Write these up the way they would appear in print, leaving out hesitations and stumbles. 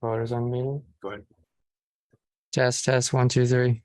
Voters on meeting. Go ahead. Test 1, 2, 3.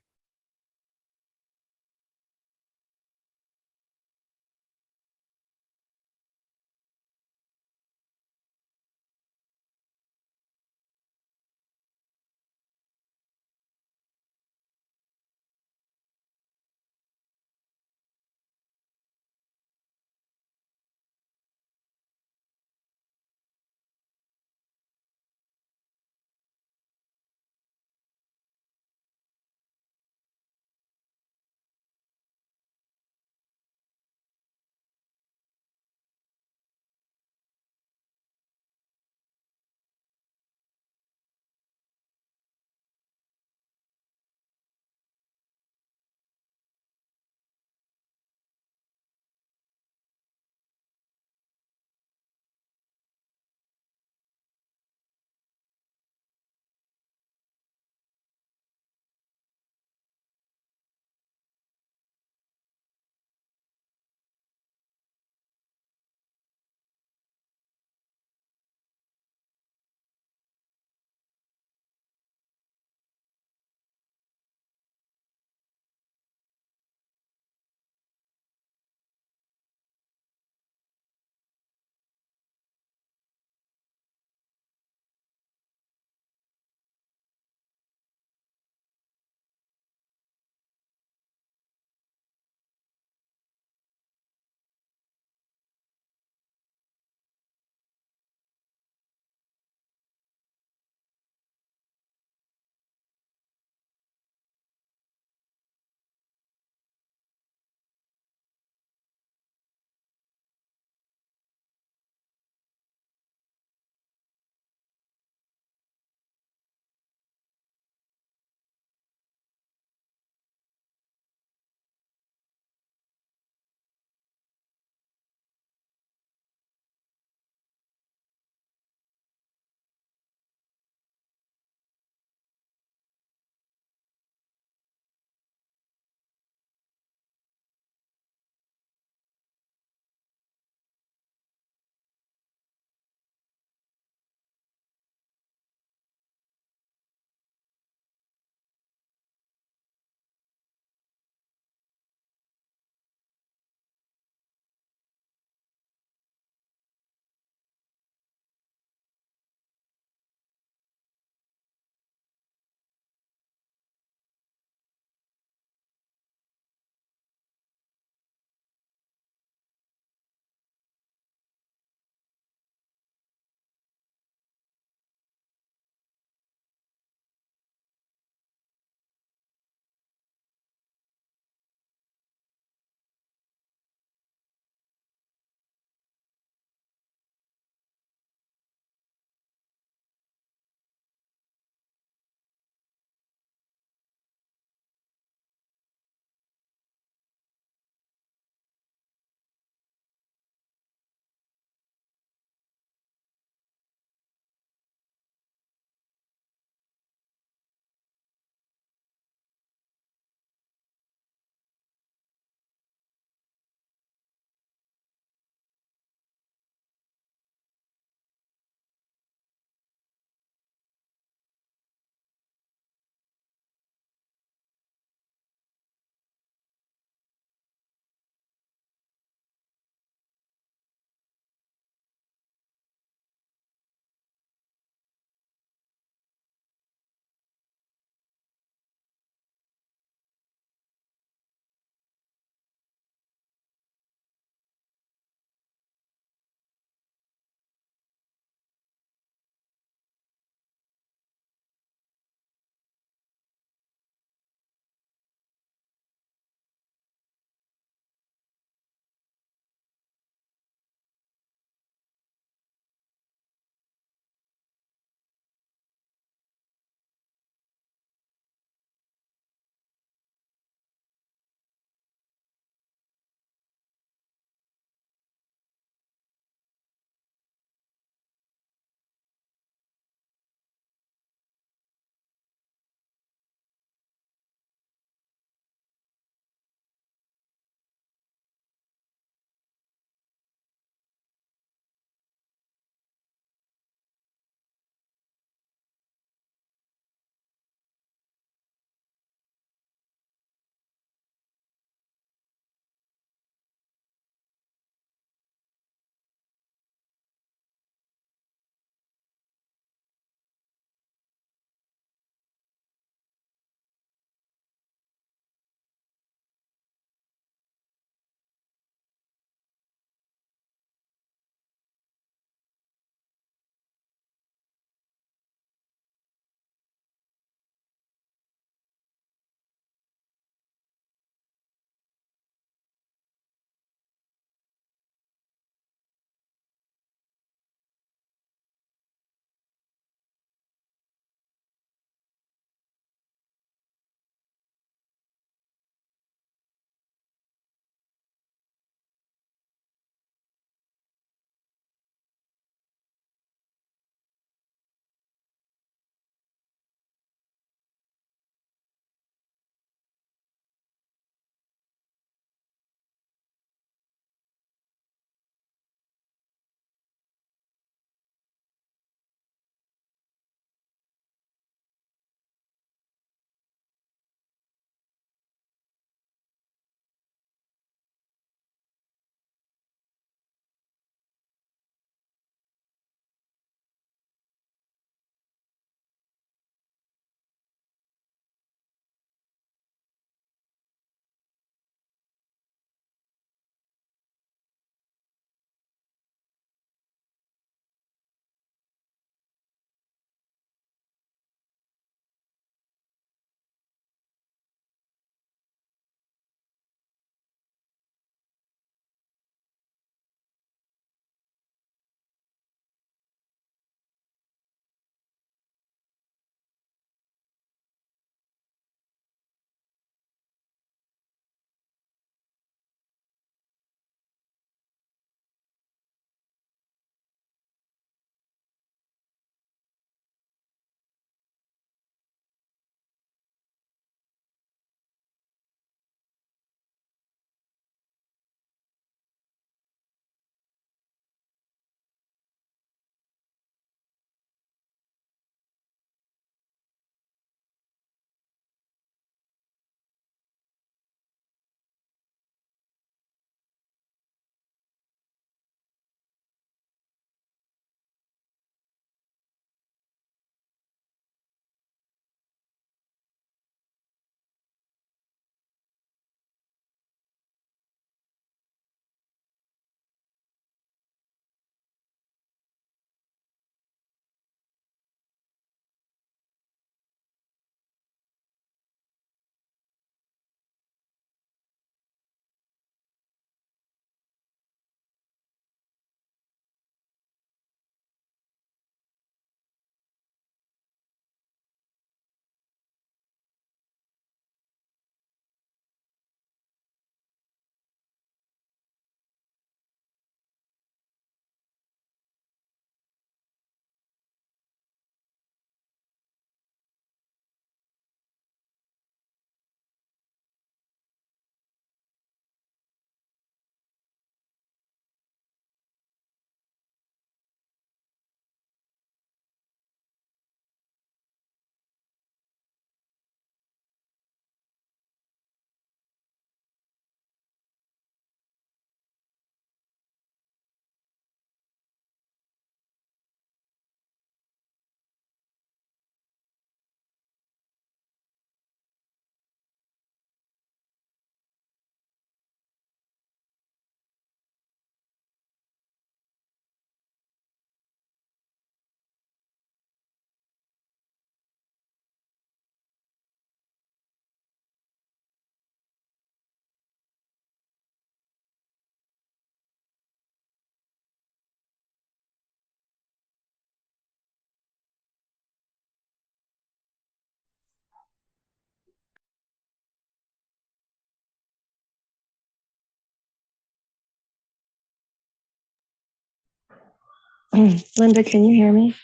Linda, can you hear me?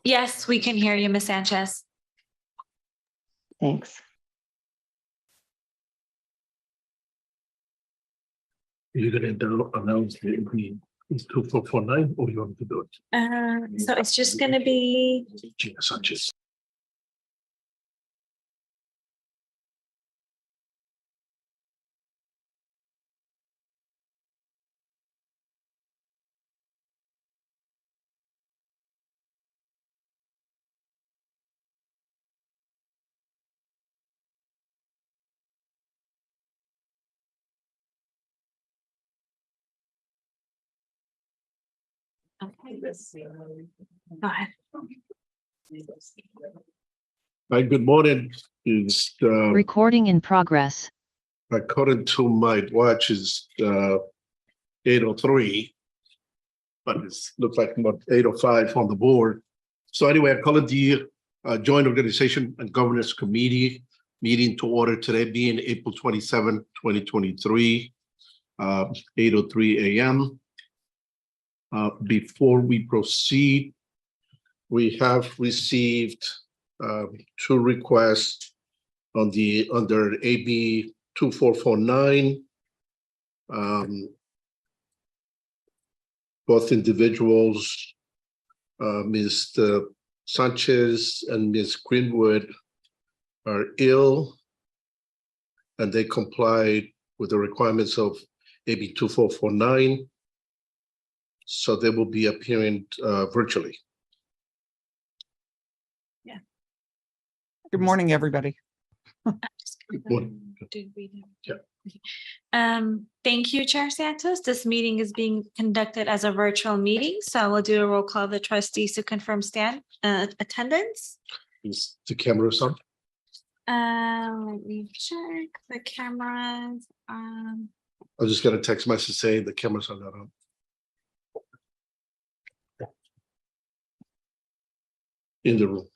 Yes, we can hear you, Ms. Sanchez. Thanks. You're going to announce it's 2449 or you want to do it? So it's just going to be Gina Sanchez. okay. Go ahead. Hi, good morning. It's Recording in progress. according to my watch is 8:03, but it looks like about 8:05 on the board. So anyway, I call it the Joint Organization and Governance Committee meeting to order today being April 27, 2023, 8:03 a.m. Before we proceed, we have received two requests on under AB 2449. Both individuals, Ms. Sanchez and Ms. Greenwood, are ill, and they complied with the requirements of AB 2449. So they will be appearing virtually. Good morning, everybody. Good morning. Thank you, Chair Santos. This meeting is being conducted as a virtual meeting, so we'll do a roll call of the trustees to confirm attendance. Is the camera on? Let me check the cameras. I just got a text message saying the cameras are not on. In the room.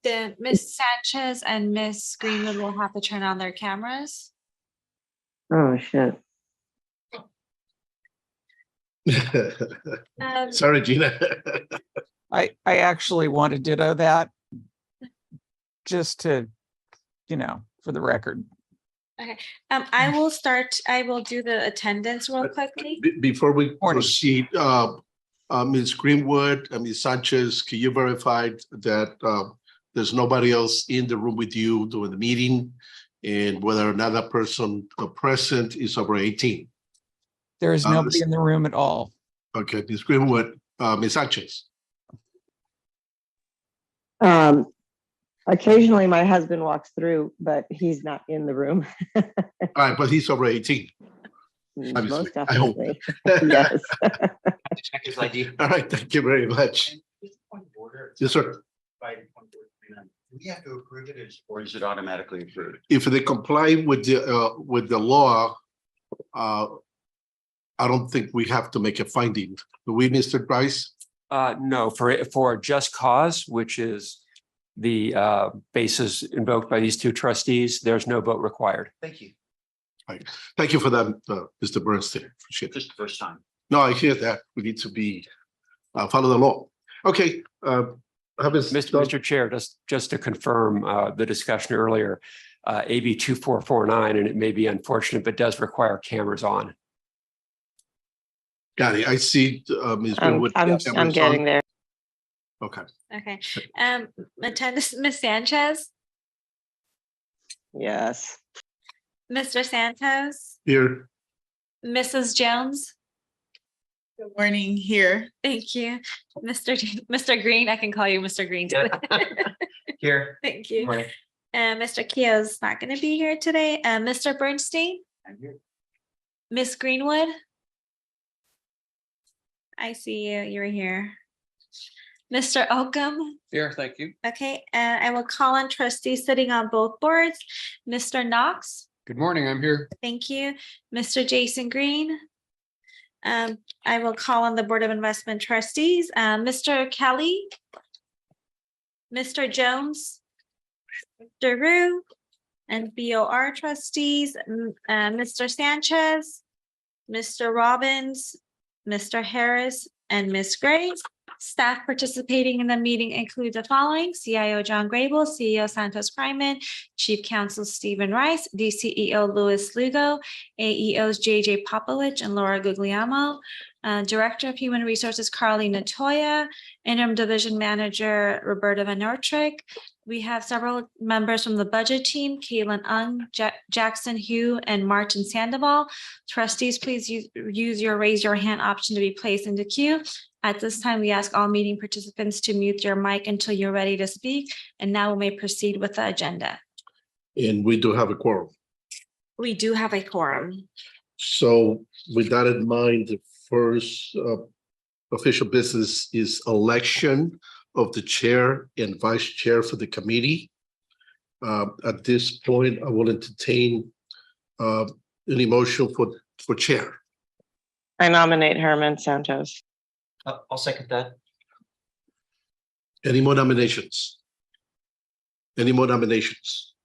The Ms. Sanchez and Ms. Greenwood will have to turn on their cameras. Oh, shit. Sorry, Gina. I actually want to ditto that just to, for the record. I will do the attendance real quickly. Before we Morning. proceed, Ms. Greenwood and Ms. Sanchez, can you verify that there's nobody else in the room with you during the meeting, and whether another person present is over 18? There is nobody in the room at all. Okay, Ms. Greenwood, Ms. Sanchez. Occasionally my husband walks through, but he's not in the room. All right, but he's over 18. Most I hope. definitely. Yes. Check his ID. All right, thank you very much. Yes, sir. Do we have to approve it, or is it automatically approved? If they comply with the law, I don't think we have to make a finding. Do we, Mr. Price? No, for just cause, which is the basis invoked by these two trustees, there's no vote required. Thank you. Right. Thank you for that, Mr. Bernstein. Appreciate it. Just the first time. No, I hear that. We need to be follow the law. Okay. Mr. Chair, just to confirm the discussion earlier, AB 2449, and it may be unfortunate, but does require cameras on. Got it. I see Ms. Greenwood. I'm getting there. Okay. Okay. Attendance, Ms. Sanchez, Yes. Mr. Santos, Here. Mrs. Jones. Good morning, here. Thank you. Mr. Green, I can call you Mr. Green. Here. Thank you. Morning. Mr. Keogh's not going to be here today. Mr. Bernstein, I'm here. Miss Greenwood. I see you. You're here. Mr. Oakham. Here, thank you. Okay, and I will call on trustees sitting on both boards. Mr. Knox. Good morning, I'm here. Thank you. Mr. Jason Green. I will call on the Board of Investment Trustees. Mr. Kelly. Mr. Jones. Mr. Rue. And BOR trustees, Mr. Sanchez, Mr. Robbins, Mr. Harris, and Ms. Gray. Staff participating in the meeting include the following: CIO John Grable, CEO Santos Kryman, Chief Counsel Stephen Rice, DCEO Louis Lugo, AEOs JJ Popovich and Laura Guglielmo, Director of Human Resources Carly Natoya, Interim Division Manager Roberta Van Nortrick. We have several members from the budget team: Caitlin Ung, Jackson Hugh, and Martin Sandoval. Trustees, please use your raise your hand option to be placed into queue. At this time, we ask all meeting participants to mute your mic until you're ready to speak. And now we may proceed with the agenda. And we do have a quorum. We do have a quorum. So with that in mind, the first official business is election of the chair and vice chair for the committee. At this point, I will entertain any motion for chair. I nominate Herman Santos. I'll second that. Any more nominations? Any more nominations?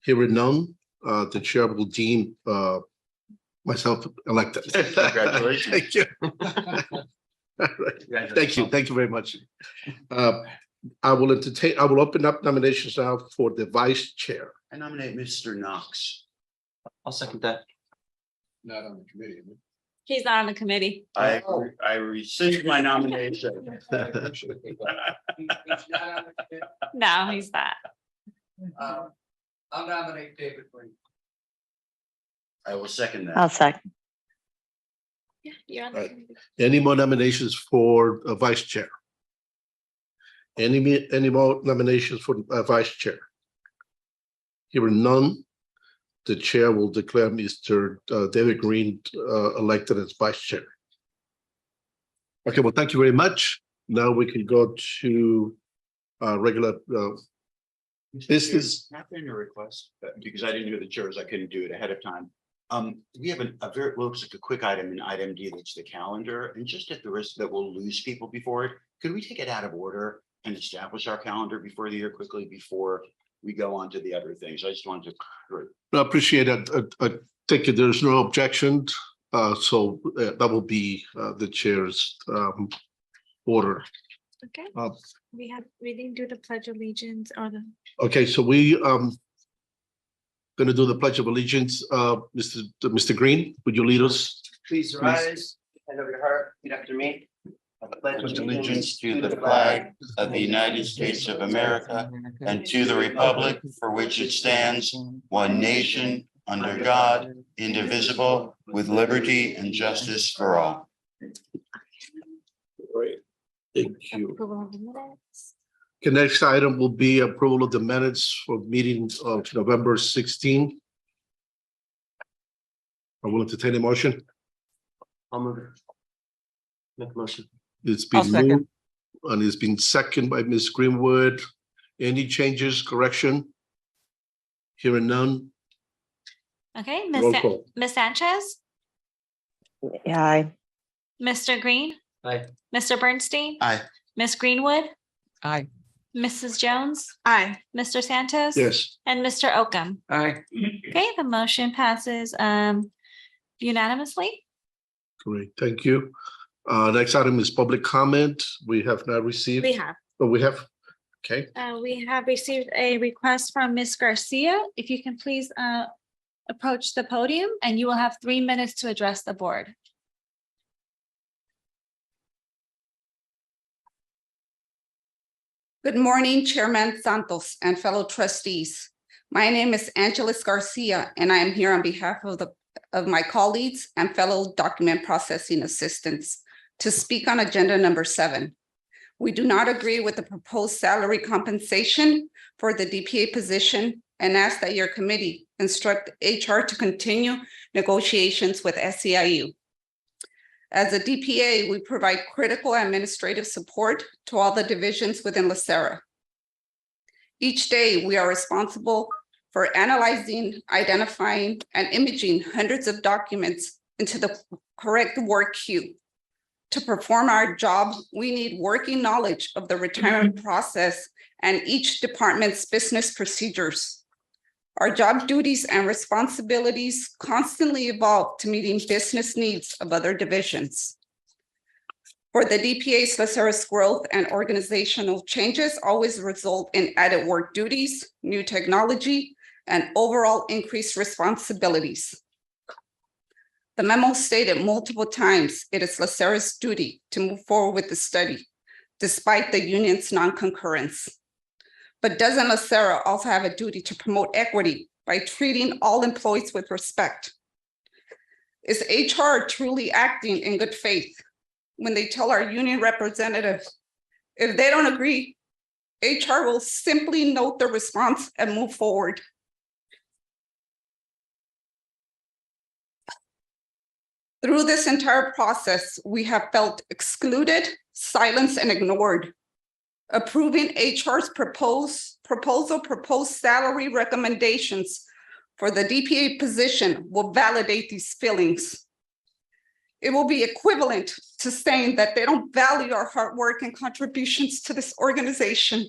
Hearing none, the chair will deem myself elected. Congratulations. Thank you. All right. Thank you very much. I will open up nominations now for the vice chair. I nominate Mr. Knox. I'll second that. Not on the committee. He's not on the committee. I rescind my nomination. No, he's not. I'll nominate David Green. I will second I'll that. second. Yeah, you're on the Right. committee. Any more nominations for vice chair? Any more nominations for vice chair? Hearing none, the chair will declare Mr. David Green elected as vice chair. Okay, well, thank you very much. Now we can go to regular business. Can I put in a request? Because I didn't hear the chairs, I couldn't do it ahead of time. We have a very, looks like a quick item in item D, that's the calendar, and just at the risk that we'll lose people before it, could we take it out of order and establish our calendar before the year quickly before we go on to the other things? I just wanted to. I appreciate it. I think there's no objection. So that will be the chair's order. Okay, Uh, we didn't do the pledge of allegiance or the. Okay, so we going to do the Pledge of Allegiance. Mr. Green, would you lead us? Please rise, hand over your heart, repeat after me. I Pledge allegiance to the flag of the United States of America and to the republic for which it stands, one nation, under God, indivisible, with liberty and justice for all. Great. Thank you. Approval of the minutes. The next item will be approval of the minutes for meeting of November 16. I will entertain a motion. I'll move it. Make a motion. It's I'll been second. moved and it's been seconded by Ms. Greenwood. Any changes, correction? Hearing none. Okay, Roll call. Ms. Sanchez, Aye. Mr. Green, Aye. Mr. Bernstein, Aye. Ms. Greenwood, Aye. Mrs. Jones, Aye. Mr. Santos. Yes. And Mr. Oakham. Aye. Okay, the motion passes unanimously. Great, thank you. Next item is public comment. We have not received. We have. Oh, we have, okay. We have received a request from Ms. Garcia. If you can please approach the podium and you will have 3 minutes to address the board. Good morning, Chairman Santos and fellow trustees. My name is Angeles Garcia, and I am here on behalf of my colleagues and fellow document processing assistants to speak on agenda number 7. We do not agree with the proposed salary compensation for the DPA position and ask that your committee instruct HR to continue negotiations with SEIU. As a DPA, we provide critical administrative support to all the divisions within LACERA. Each day, we are responsible for analyzing, identifying, and imaging hundreds of documents into the correct work queue. To perform our job, we need working knowledge of the retirement process and each department's business procedures. Our job duties and responsibilities constantly evolve to meeting business needs of other divisions. For the DPA's LACERA's growth and organizational changes always result in added work duties, new technology, and overall increased responsibilities. The memo stated multiple times it is LACERA's duty to move forward with the study, despite the union's non-concurrence. But doesn't LACERA also have a duty to promote equity by treating all employees with respect? Is HR truly acting in good faith when they tell our union representatives, if they don't agree, HR will simply note the response and move forward? Through this entire process, we have felt excluded, silenced, and ignored. Approving HR's proposed salary recommendations for the DPA position will validate these feelings. It will be equivalent to saying that they don't value our hard work and contributions to this organization.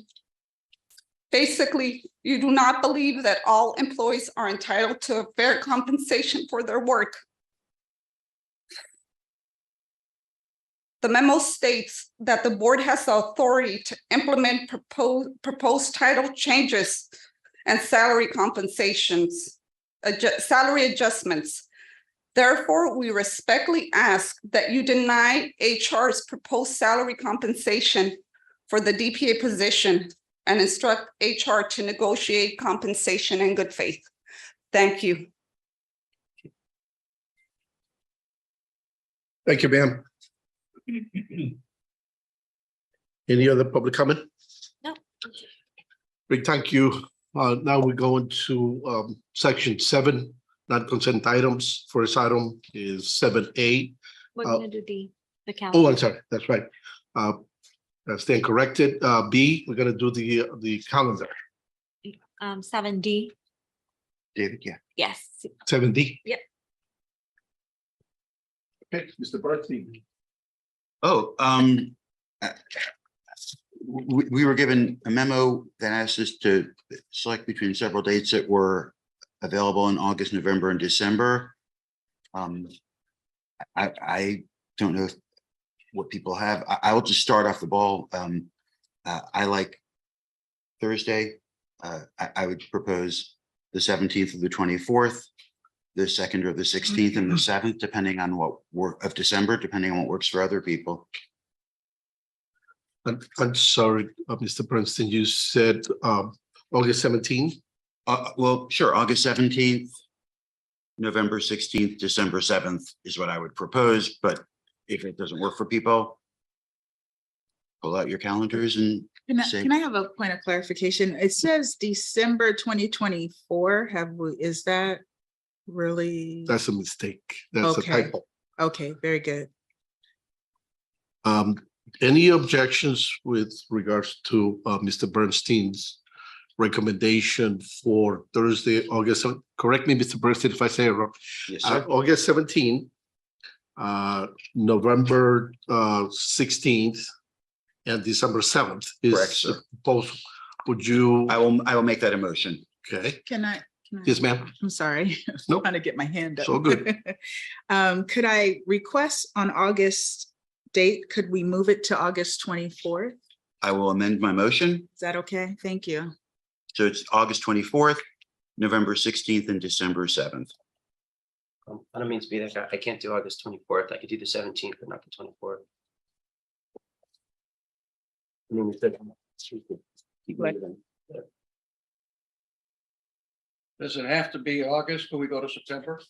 Basically, you do not believe that all employees are entitled to a fair compensation for their work. The memo states that the board has the authority to implement proposed title changes and salary compensations, salary adjustments. Therefore, we respectfully ask that you deny HR's proposed salary compensation for the DPA position and instruct HR to negotiate compensation in good faith. Thank you. Thank you, ma'am. Any other public comment? No. Great, thank you. Now we go into section 7, non-consent items. First item is 7A. We're gonna do the calendar. Oh, I'm sorry, that's right. I stand corrected. B, we're gonna do the calendar. 7D. David, yeah. Yes. 7D. Yep. Okay, Mr. Bernstein. Oh, we were given a memo that asked us to select between several dates that were available in August, November, and December. I don't know what people have. I will just start off the ball. I like Thursday. I would propose the 17th or the 24th, the 2nd or the 16th, and the 7th, depending on what work of December, depending on what works for other people. I'm sorry, Mr. Bernstein, you said August 17th? Well, sure, August 17th, November 16th, December 7th is what I would propose, but if it doesn't work for people, pull out your calendars and say. Can I have a point of clarification? It says December 2024. Is that really? That's a mistake. That's a typo. Okay, very good. Any objections with regards to Mr. Bernstein's recommendation for Thursday, August, correct me, Mr. Bernstein, if I say it wrong. Yes, sir. August 17th, November 16th, and December 7th Correct, is sir. proposal. Would you? I will make that a motion. Okay. Can I? Yes, ma'am. I'm sorry. I'm Nope. trying to get my hand up. So good. Could I request on August date? Could we move it to August 24th? I will amend my motion. Is that okay? Thank you. So it's August 24th, November 16th, and December 7th. I don't mean to be that guy. I can't do August 24th. I could do the 17th, but not the 24th. I mean, keep moving. Does it have to be August? Can we go to September?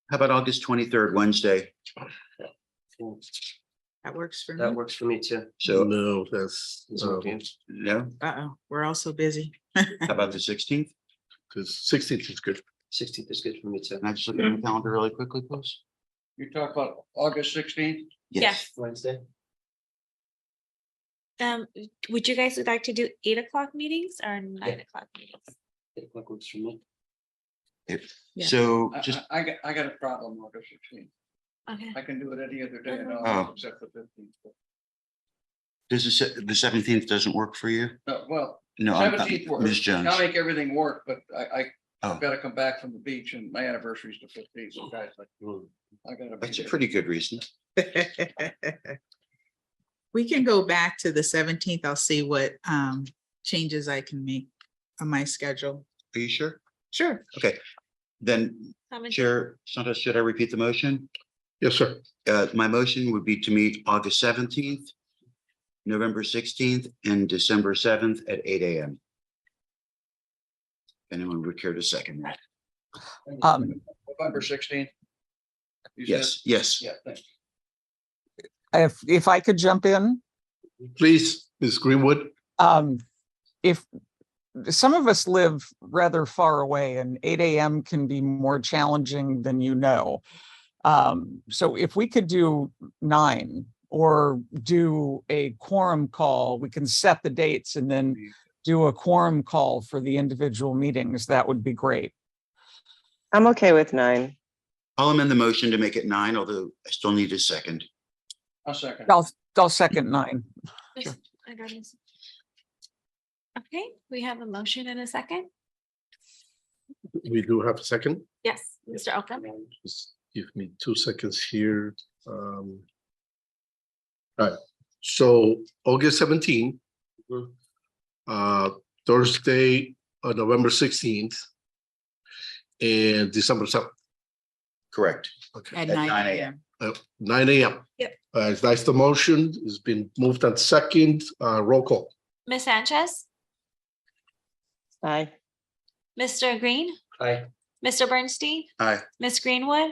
How about August 23rd, Wednesday? That works for That me. works for me too. So No, that's no, Uh-oh, we're all so busy. how about the 16th? because 16th is good. 16th is good for me too. Can I just look at my calendar really quickly, please? You talk about August 16th? Yes. Wednesday. Would you guys would like to do 8 o'clock meetings or 9 o'clock meetings? 8 o'clock works for me. Yeah. So I- just, I got a problem August 16th. Okay. I can do it any other day in Oh. August except the 15th. does the 17th doesn't work for you? Well, No, 17th works. Ms. Jones. I'll make everything work, but Oh. I've got to come back from the beach and my anniversary is the 15th. So guys, like, I gotta. be That's a there. pretty good reason. We can go back to the 17th. I'll see what changes I can make on my schedule. Are you sure? Sure. Okay, then Chair Santos, should I repeat the motion? Yes, sir. My motion would be to meet August 17th, November 16th, and December 7th at 8 a.m. Anyone would care to second that? November 16th. You said? Yes, yes. Yeah, thanks. If I could jump in, Please, Ms. Greenwood. if some of us live rather far away and 8 a.m. can be more challenging than you know. So if we could do 9 or do a quorum call, we can set the dates and then do a quorum call for the individual meetings. That would be great. I'm okay with 9. I'll amend the motion to make it 9, although I still need a second. I'll second. I'll second 9. I got this. Okay, we have a motion and a second. We do have a second. Yes, Mr. Oakham. Just give me 2 seconds here. All right, so August 17th, Thursday, November 16th, and December 7th. Correct. Okay, At At 9 9 a.m. 9 a.m. Yep. That's the motion. It's been moved on second. Roll call. Ms. Sanchez, Aye. Mr. Green, Aye. Mr. Bernstein, Aye. Ms. Greenwood,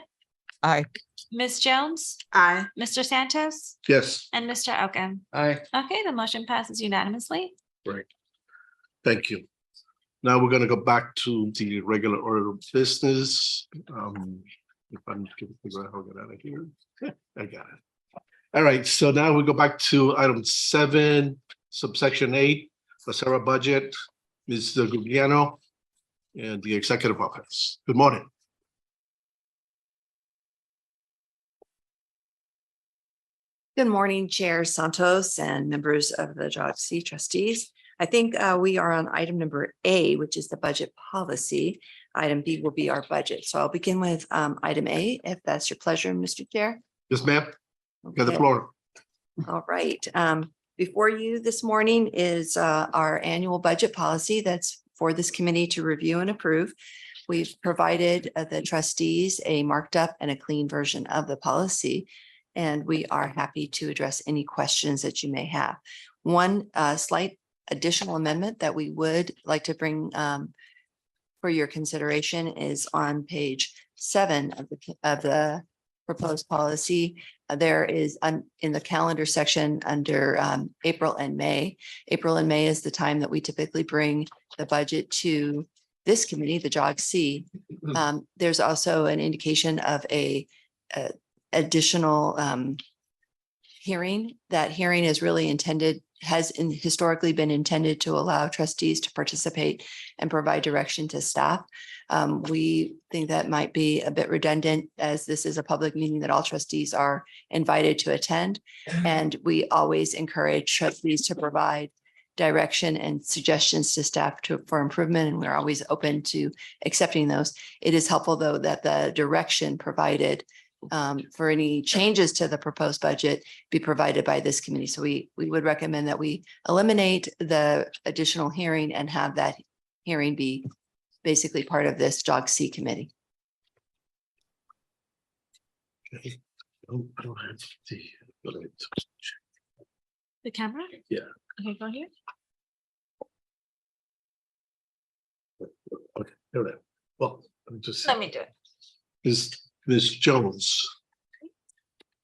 Aye. Ms. Jones, Aye. Mr. Santos, Yes, and Mr. Oakham. Aye. Okay, the motion passes unanimously. great. Thank you. Now we're gonna go back to the regular order of business. If I'm gonna figure out how to get out of here. I got it. All right, so now we go back to item 7, subsection 8, LACERA budget, Mr. Gugliano, and the executive office. Good morning. Good morning, Chair Santos and members of the JOC trustees. I think we are on item number A, which is the budget policy. Item B will be our budget. So I'll begin with item A, if that's your pleasure, Mr. Chair. Yes, ma'am. You got the Okay. floor. All right. Before you this morning is our annual budget policy that's for this committee to review and approve. We've provided the trustees a marked up and a clean version of the policy, and we are happy to address any questions that you may have. One slight additional amendment that we would like to bring for your consideration is on page 7 of the proposed policy. There is in the calendar section under April and May. April and May is the time that we typically bring the budget to this committee, the JOC. There's also an indication of a additional hearing. That hearing is really intended, historically been intended to allow trustees to participate and provide direction to staff. We think that might be a bit redundant, as this is a public meeting that all trustees are invited to attend. And we always encourage trustees to provide direction and suggestions to staff for improvement, and we're always open to accepting those. It is helpful, though, that the direction provided for any changes to the proposed budget be provided by this committee. So we would recommend that we eliminate the additional hearing and have that hearing be basically part of this JOC committee. Okay. I don't have the. The camera? Yeah. Okay, go here. Okay, there it is. Well, I'm just. Let me do it. Ms. Jones.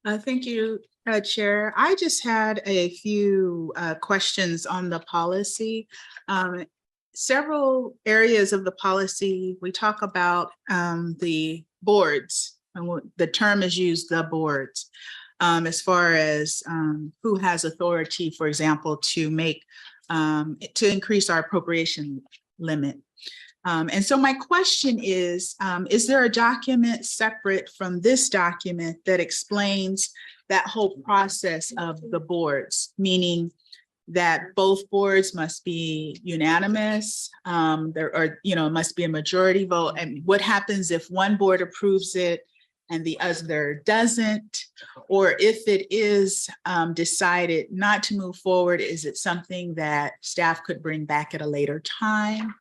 Thank you, Chair. I just had a few questions on the policy. Several areas of the policy, we talk about the boards, and the term is used, the boards, as far as who has authority, for example, to make, to increase our appropriation limit. And so my question is there a document separate from this document that explains that whole process of the boards? Meaning, that both boards must be unanimous. There are, must be a majority vote. And what happens if one board approves it and the other doesn't? Or if it is decided not to move forward, is it something that staff could bring back at a later time?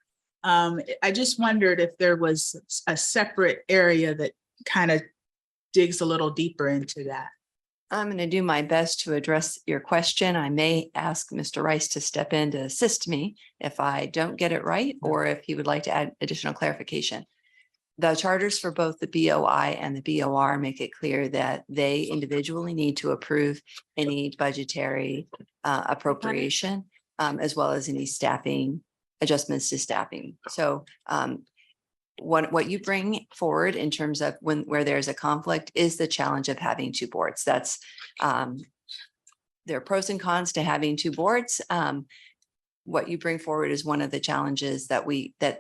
I just wondered if there was a separate area that kind of digs a little deeper into that. I'm going to do my best to address your question. I may ask Mr. Rice to step in to assist me if I don't get it right, or if he would like to add additional clarification. The charters for both the BOI and the BOR make it clear that they individually need to approve any budgetary appropriation, as well as any staffing adjustments to staffing. So what you bring forward in terms of where there's a conflict is the challenge of having two boards. That's there are pros and cons to having two boards. What you bring forward is one of the challenges that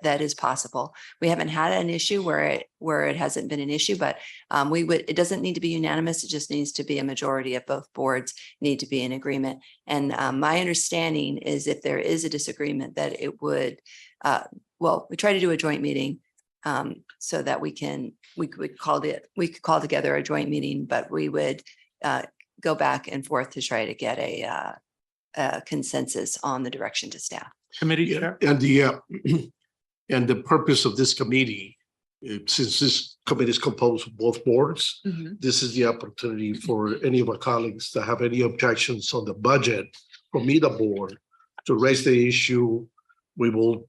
that is possible. We haven't had an issue where it hasn't been an issue, but it doesn't need to be unanimous. It just needs to be a majority of both boards need to be in agreement. And my understanding is if there is a disagreement that it would, we try to do a joint meeting so that we could call together a joint meeting, but we would go back and forth to try to get a consensus on the direction to staff. Committee chair. And the purpose of this committee, since this committee is composed of both boards, this is the opportunity for any of our colleagues to have any objections on the budget from either board to raise the issue. We will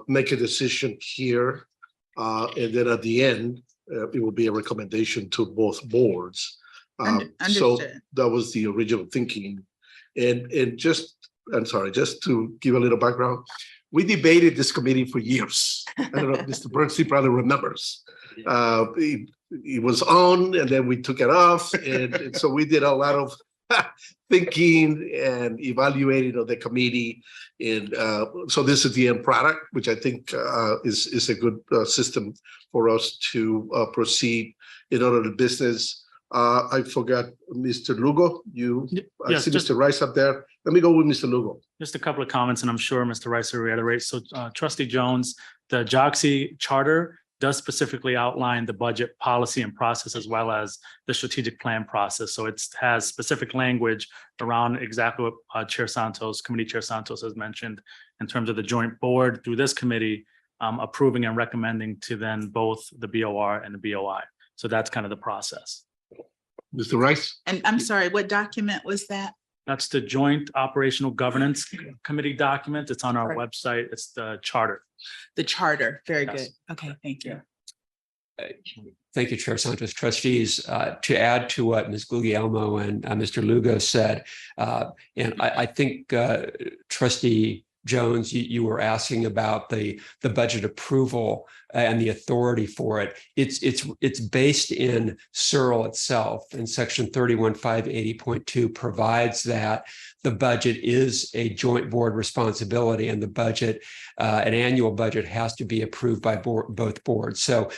make a decision here, and then at the end, it will be a recommendation to both boards. So that was the original thinking. And just to give a little background, we debated this committee for years. I don't know if Mr. Bernstein probably remembers. It was on, and then we took it off. And so we did a lot of thinking and evaluating of the committee. And so this is the end product, which I think is a good system for us to proceed in order to business. I forgot Mr. Lugo. I see Mr. Rice up there. Let me go with Mr. Lugo. Just a couple of comments, and I'm sure Mr. Rice will reiterate. So Trustee Jones, the JOXI charter does specifically outline the budget policy and process, as well as the strategic plan process. So it has specific language around exactly what Committee Chair Santos has mentioned in terms of the joint board through this committee approving and recommending to then both the BOR and the BOI. So that's kind of the process. Mr. Rice? And I'm sorry, what document was that? That's the Joint Operational Governance Committee document. It's on our website. It's the charter. The charter. Very Yes. good. Okay, thank you. Thank you, Chair Santos. Trustees, to add to what Ms. Guglielmo and Mr. Lugo said, and I think Trustee Jones, you were asking about the budget approval and the authority for it. It's based in SERL itself, and Section 31580.2 provides that the budget is a joint board responsibility, and the budget, an annual budget, has to be approved by both boards. So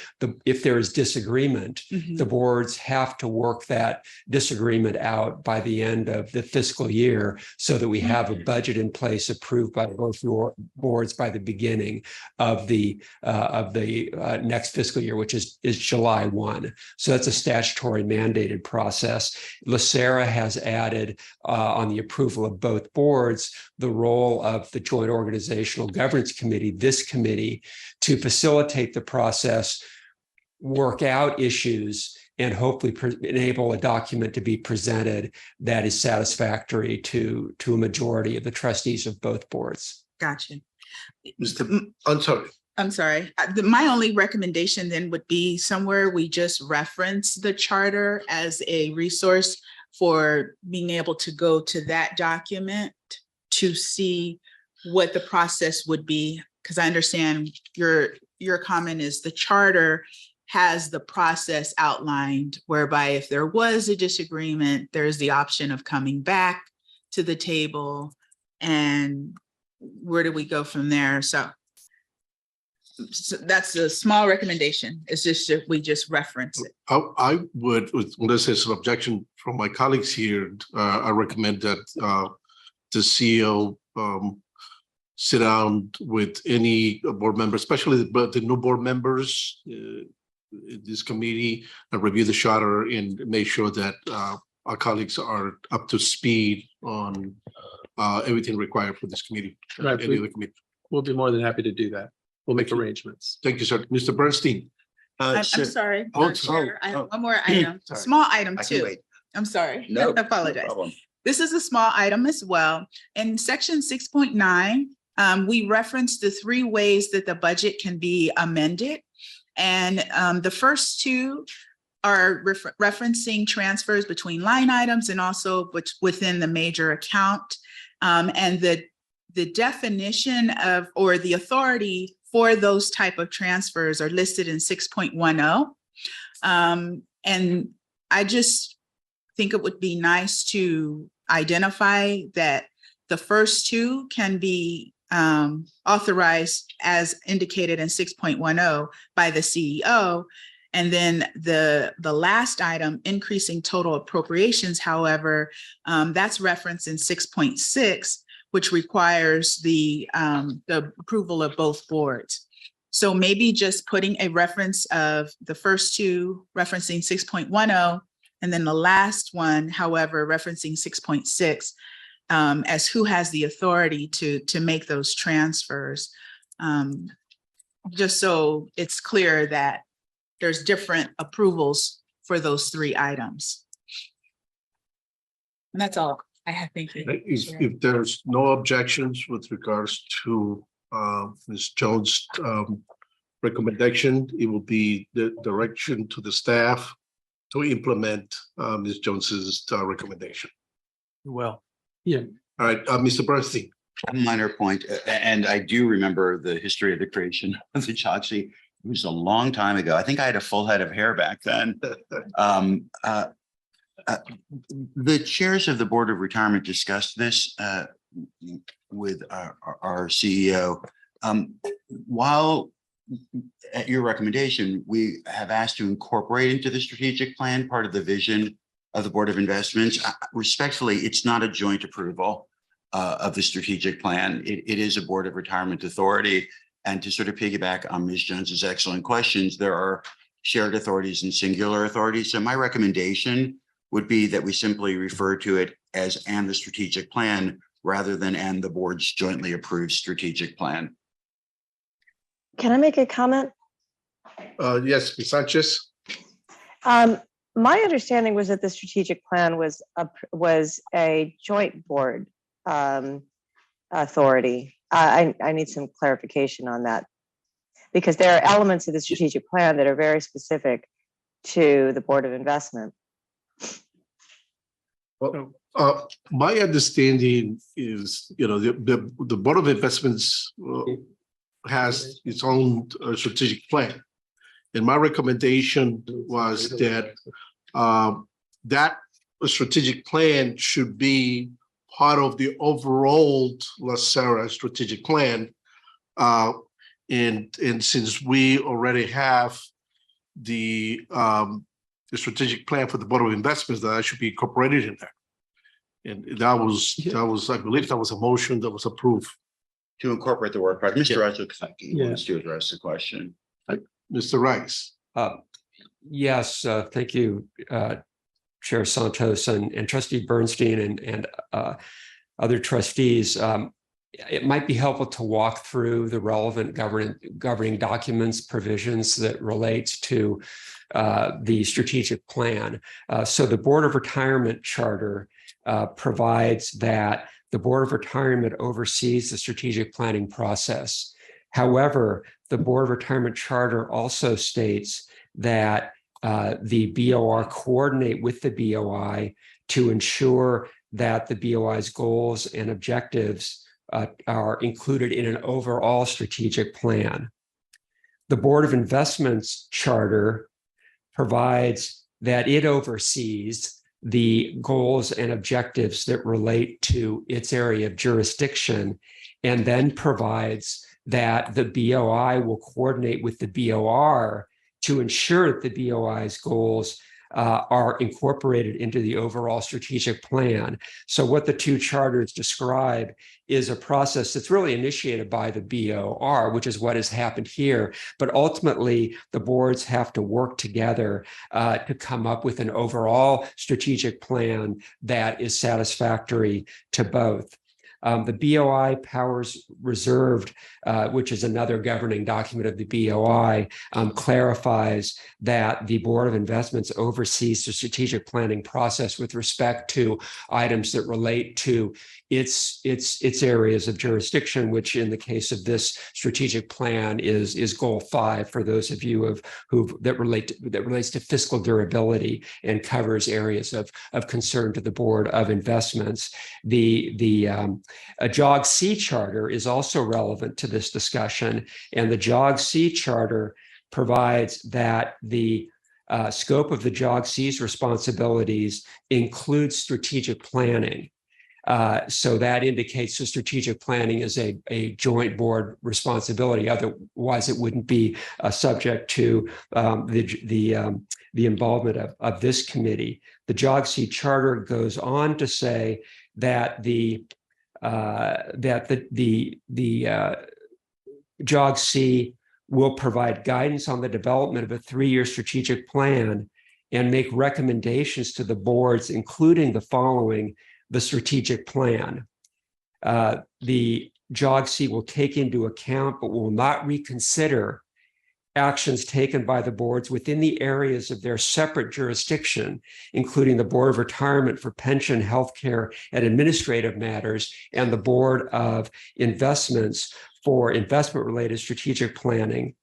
if there is disagreement, the boards have to work that disagreement out by the end of the fiscal year, so that we have a budget in place approved by both boards by the beginning of the next fiscal year, which is July 1. So that's a statutory mandated process. LACERA has added on the approval of both boards the role of the Joint Organizational Governance Committee, this committee, to facilitate the process, work out issues, and hopefully enable a document to be presented that is satisfactory to a majority of the trustees of both boards. Gotcha. I'm sorry. My only recommendation then would be somewhere we just reference the charter as a resource for being able to go to that document to see what the process would be. Because I understand your comment is the charter has the process outlined, whereby if there was a disagreement, there's the option of coming back to the table, and where do we go from there? So that's a small recommendation. It's just that we just reference it. I would, unless there's an objection from my colleagues here, I recommend that the CEO sit down with any board member, especially the new board members in this committee, and review the charter and make sure that our colleagues are up to speed on everything required for this committee. Right, Any other committee. We'll be more than happy to do that. We'll make arrangements. Thank you, sir. Mr. Bernstein. I'm So- sorry. Oh, Chair, I have oh. one more item, Sorry. small item I can too. wait. I'm sorry. No, I apologize. no problem. This is a small item as well. In section 6.9, we referenced the 3 ways that the budget can be amended. And the first 2 are referencing transfers between line items and also within the major account. And the definition of, or the authority for those type of transfers are listed in 6.10. And I just think it would be nice to identify that the first 2 can be authorized as indicated in 6.10 by the CEO. And then the last item, increasing total appropriations, however, that's referenced in 6.6, which requires the approval of both boards. So maybe just putting a reference of the first 2 referencing 6.10, and then the last one, however, referencing 6.6, as who has the authority to make those transfers, just so it's clear that there's different approvals for those 3 items. And that's all I have. Thank you. If there's no objections with regards to Ms. Jones' recommendation, it will be the direction to the staff to implement Ms. Jones's recommendation. Well, Yeah. All right, Mr. Bernstein. A minor point, and I do remember the history of the creation of the CHOTC. It was a long time ago. I think I had a full head of hair back then. The chairs of the Board of Retirement discussed this with our CEO. While at your recommendation, we have asked to incorporate into the strategic plan part of the vision of the Board of Investments. Respectfully, it's not a joint approval of the strategic plan. It is a Board of Retirement authority. And to sort of piggyback on Ms. Jones's excellent questions, there are shared authorities and singular authorities. So my recommendation would be that we simply refer to it as and the strategic plan rather than and the board's jointly approved strategic plan. Can I make a comment? Yes, Ms. Sanchez. My understanding was that the strategic plan was a joint board authority. I need some clarification on that, because there are elements of the strategic plan that are very specific to the Board of Investment. Well, my understanding is, the Board of Investments has its own strategic plan. And my recommendation was that that strategic plan should be part of the overall LACERA strategic plan. And since we already have the strategic plan for the Board of Investments, that should be incorporated in there. And that was, I believe that was a motion that was approved. To incorporate the work product. Mr. Rice wants to address the question. Mr. Rice. Yes, thank you, Chair Santos and Trustee Bernstein and other trustees. It might be helpful to walk through the relevant governing documents provisions that relates to the strategic plan. So the Board of Retirement Charter provides that the Board of Retirement oversees the strategic planning process. However, the Board of Retirement Charter also states that the BOR coordinate with the BOI to ensure that the BOI's goals and objectives are included in an overall strategic plan. The Board of Investments Charter provides that it oversees the goals and objectives that relate to its area of jurisdiction, and then provides that the BOI will coordinate with the BOR to ensure that the BOI's goals are incorporated into the overall strategic plan. So what the two charters describe is a process that's really initiated by the BOR, which is what has happened here. But ultimately, the boards have to work together to come up with an overall strategic plan that is satisfactory to both. The BOI powers reserved, which is another governing document of the BOI, clarifies that the Board of Investments oversees the strategic planning process with respect to items that relate to its areas of jurisdiction, which in the case of this strategic plan is goal 5 for those of you that relates to fiscal durability and covers areas of concern to the Board of Investments. A JOG-C charter is also relevant to this discussion, and the JOG-C charter provides that the scope of the JOG-C's responsibilities includes strategic planning. So that indicates the strategic planning is a joint board responsibility. Otherwise, it wouldn't be subject to the involvement of this committee. The JOG-C charter goes on to say that the JOG-C will provide guidance on the development of a 3-year strategic plan and make recommendations to the boards, including the following: the strategic plan. The JOG-C will take into account, but will not reconsider, actions taken by the boards within the areas of their separate jurisdiction, including the Board of Retirement for pension, healthcare, and administrative matters, and the Board of Investments for investment-related strategic planning.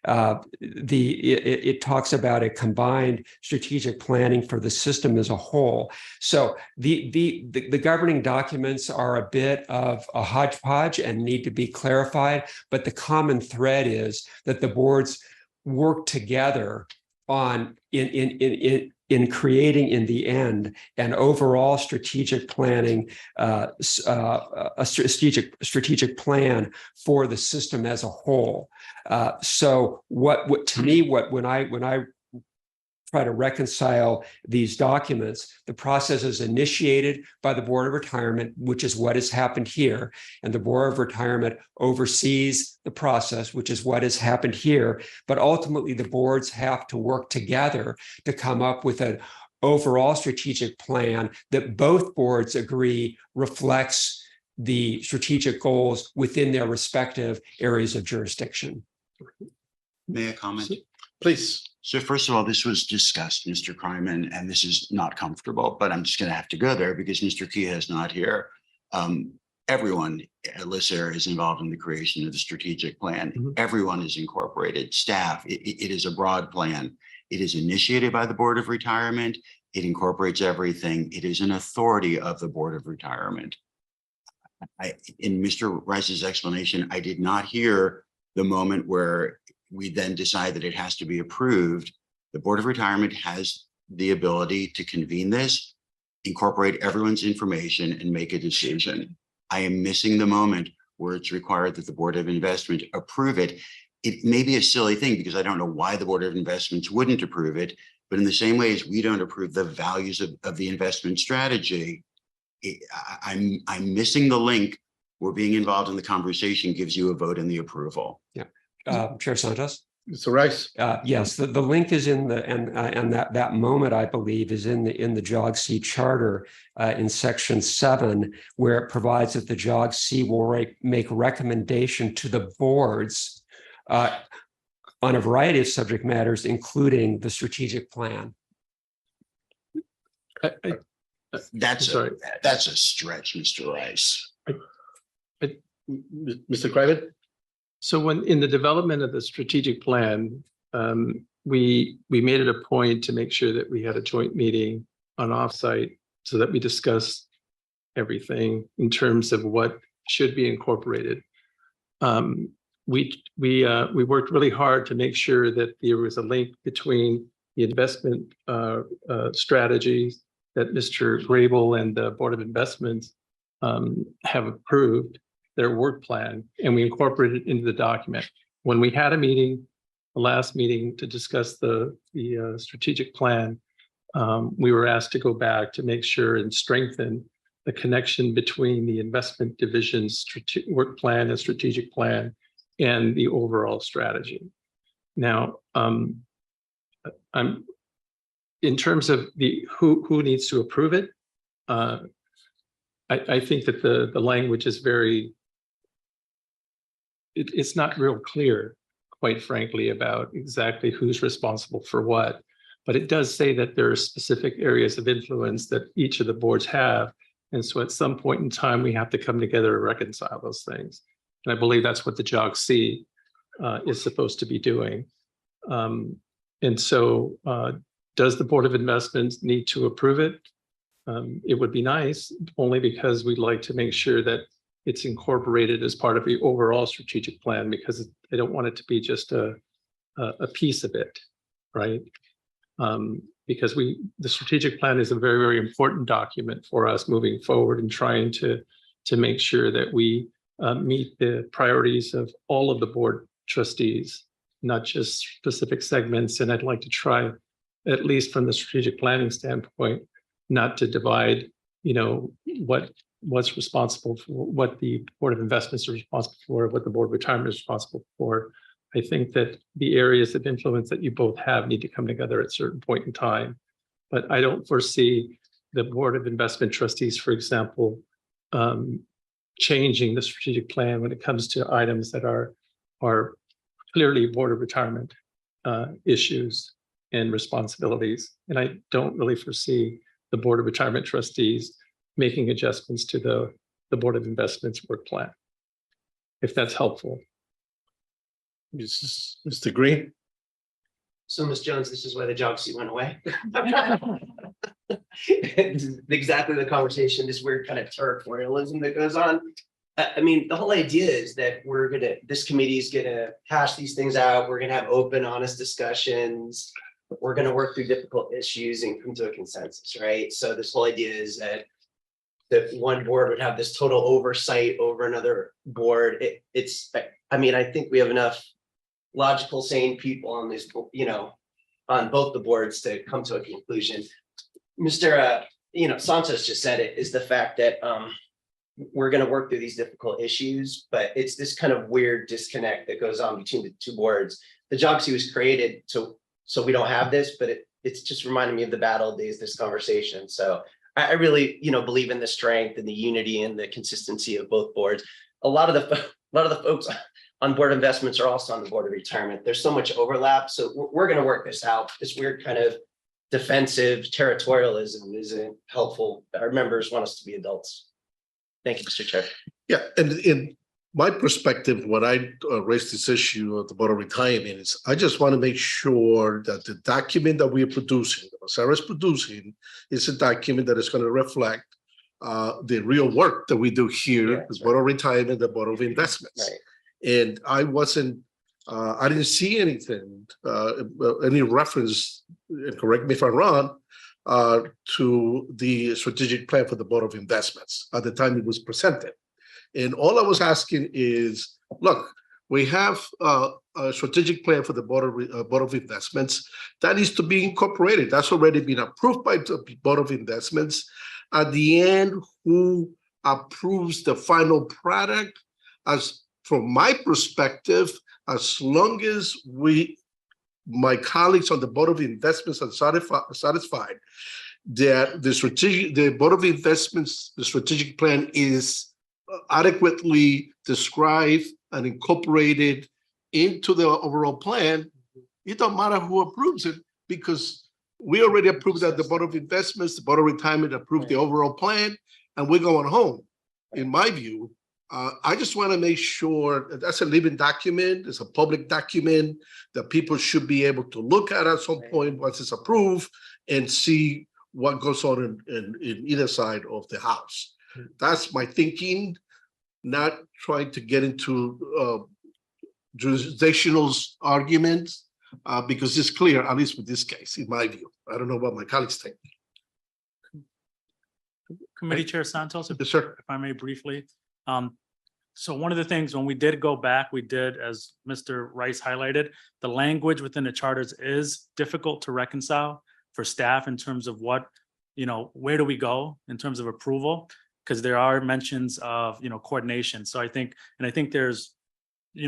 It talks about a combined strategic planning for the system as a whole. So the governing documents are a bit of a hodgepodge and need to be clarified, but the common thread is that the boards work together on in creating, in the end, an overall strategic planning, a strategic plan for the system as a whole. So what to me, when I try to reconcile these documents, the process is initiated by the Board of Retirement, which is what has happened here. And the Board of Retirement oversees the process, which is what has happened here. But ultimately, the boards have to work together to come up with an overall strategic plan that both boards agree reflects the strategic goals within their respective areas of jurisdiction. May I comment? Please. So first of all, this was discussed, Mr. Kryman, and this is not comfortable, but I'm just going to have to go there because Mr. Kia is not here. Everyone at LACERA is involved in the creation of the strategic plan. Everyone is incorporated, staff. It is a broad plan. It is initiated by the Board of Retirement. It incorporates everything. It is an authority of the Board of Retirement. In Mr. Rice's explanation, I did not hear the moment where we then decide that it has to be approved. The Board of Retirement has the ability to convene this, incorporate everyone's information, and make a decision. I am missing the moment where it's required that the Board of Investment approve it. It may be a silly thing because I don't know why the Board of Investments wouldn't approve it, but in the same way as we don't approve the values of the investment strategy, I'm missing the link where being involved in the conversation gives you a vote in the approval. Yeah. Chair Santos? Mr. Rice? Yes, the link is in the, and that moment, I believe, is in the JOG-C charter in section 7, where it provides that the JOG-C will make recommendation to the boards on a variety of subject matters, including the strategic plan. That's a stretch, Mr. Rice. Mr. Kryman? So when in the development of the strategic plan, we made it a point to make sure that we had a joint meeting on offsite so that we discussed everything in terms of what should be incorporated. We worked really hard to make sure that there was a link between the investment strategies that Mr. Grable and the Board of Investments have approved, their work plan, and we incorporated it into the document. When we had a meeting, the last meeting, to discuss the strategic plan, we were asked to go back to make sure and strengthen the connection between the investment division's work plan and strategic plan and the overall strategy. Now, I'm in terms of the who needs to approve it. I think that the language is very. It's not real clear, quite frankly, about exactly who's responsible for what. But it does say that there are specific areas of influence that each of the boards have. And so at some point in time, we have to come together and reconcile those things. And I believe that's what the JOGC is supposed to be doing. And so does the Board of Investments need to approve it? It would be nice, only because we'd like to make sure that it's incorporated as part of the overall strategic plan, because I don't want it to be just a piece of it, right? Because the strategic plan is a very, very important document for us moving forward and trying to make sure that we meet the priorities of all of the board trustees, not just specific segments. And I'd like to try, at least from the strategic planning standpoint, not to divide, what's responsible for, what the Board of Investments are responsible for, what the Board of Retirement is responsible for. I think that the areas of influence that you both have need to come together at a certain point in time. But I don't foresee the Board of Investment Trustees, for example, changing the strategic plan when it comes to items that are clearly Board of Retirement issues and responsibilities. And I don't really foresee the Board of Retirement Trustees making adjustments to the Board of Investments work plan, if that's helpful. Mr. Green? So, Ms. Jones, this is why the JOGC went away. Exactly the conversation, this weird kind of territorialism that goes on. I mean, the whole idea is that this committee is gonna hash these things out. We're gonna have open, honest discussions. We're gonna work through difficult issues and come to a consensus, right? So this whole idea is that one board would have this total oversight over another board. I think we have enough logical, sane people on this, on both the boards to come to a conclusion. Mr. Santos just said it, is the fact that we're going to work through these difficult issues, but it's this kind of weird disconnect that goes on between the two boards. The JOGC was created so we don't have this, but it's just reminding me of the bad old days, this conversation. So I really, believe in the strength and the unity and the consistency of both boards. A lot of the folks on Board of Investments are also on the Board of Retirement. There's so much overlap. So we're going to work this out. This weird kind of defensive territorialism isn't helpful. Our members want us to be adults. Thank you, Mr. Chair. Yeah, and in my perspective, when I raised this issue at the Board of Retirement, is I just want to make sure that the document that we are producing, that LACERA is producing, is a document that is going to reflect the real work that we do here, the Board of Retirement, the Board of Investments. Right. And I didn't see anything, any reference, and correct me if I'm wrong, to the strategic plan for the Board of Investments at the time it was presented. And all I was asking is, look, we have a strategic plan for the Board of Investments that needs to be incorporated. That's already been approved by the Board of Investments. At the end, who approves the final product? As from my perspective, as long as my colleagues on the Board of Investments are satisfied that the Board of Investments, the strategic plan is adequately described and incorporated into the overall plan, it don't matter who approves it, because we already approved that the Board of Investments, the Board of Retirement approved the overall plan, and we're going home, in my view. I just want to make sure that that's a living document, it's a public document that people should be able to look at some point once it's approved and see what goes on in either side of the house. That's my thinking, not trying to get into jurisdictional arguments, because it's clear, at least with this case, in my view. I don't know what my colleagues think. Committee Chair Santos, Yes, sir. if I may briefly. So one of the things when we did go back, we did, as Mr. Rice highlighted, the language within the charters is difficult to reconcile. for staff in terms of what, where do we go in terms of approval? Because there are mentions of, coordination. So I think there's,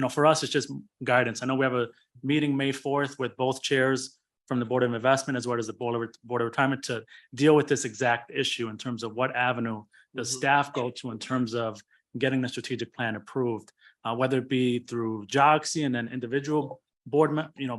for us, it's just guidance. I know we have a meeting May 4th with both chairs from the Board of Investment as well as the Board of Retirement to deal with this exact issue in terms of what avenue does staff go to in terms of getting the strategic plan approved, whether it be through JOXI and then individual board,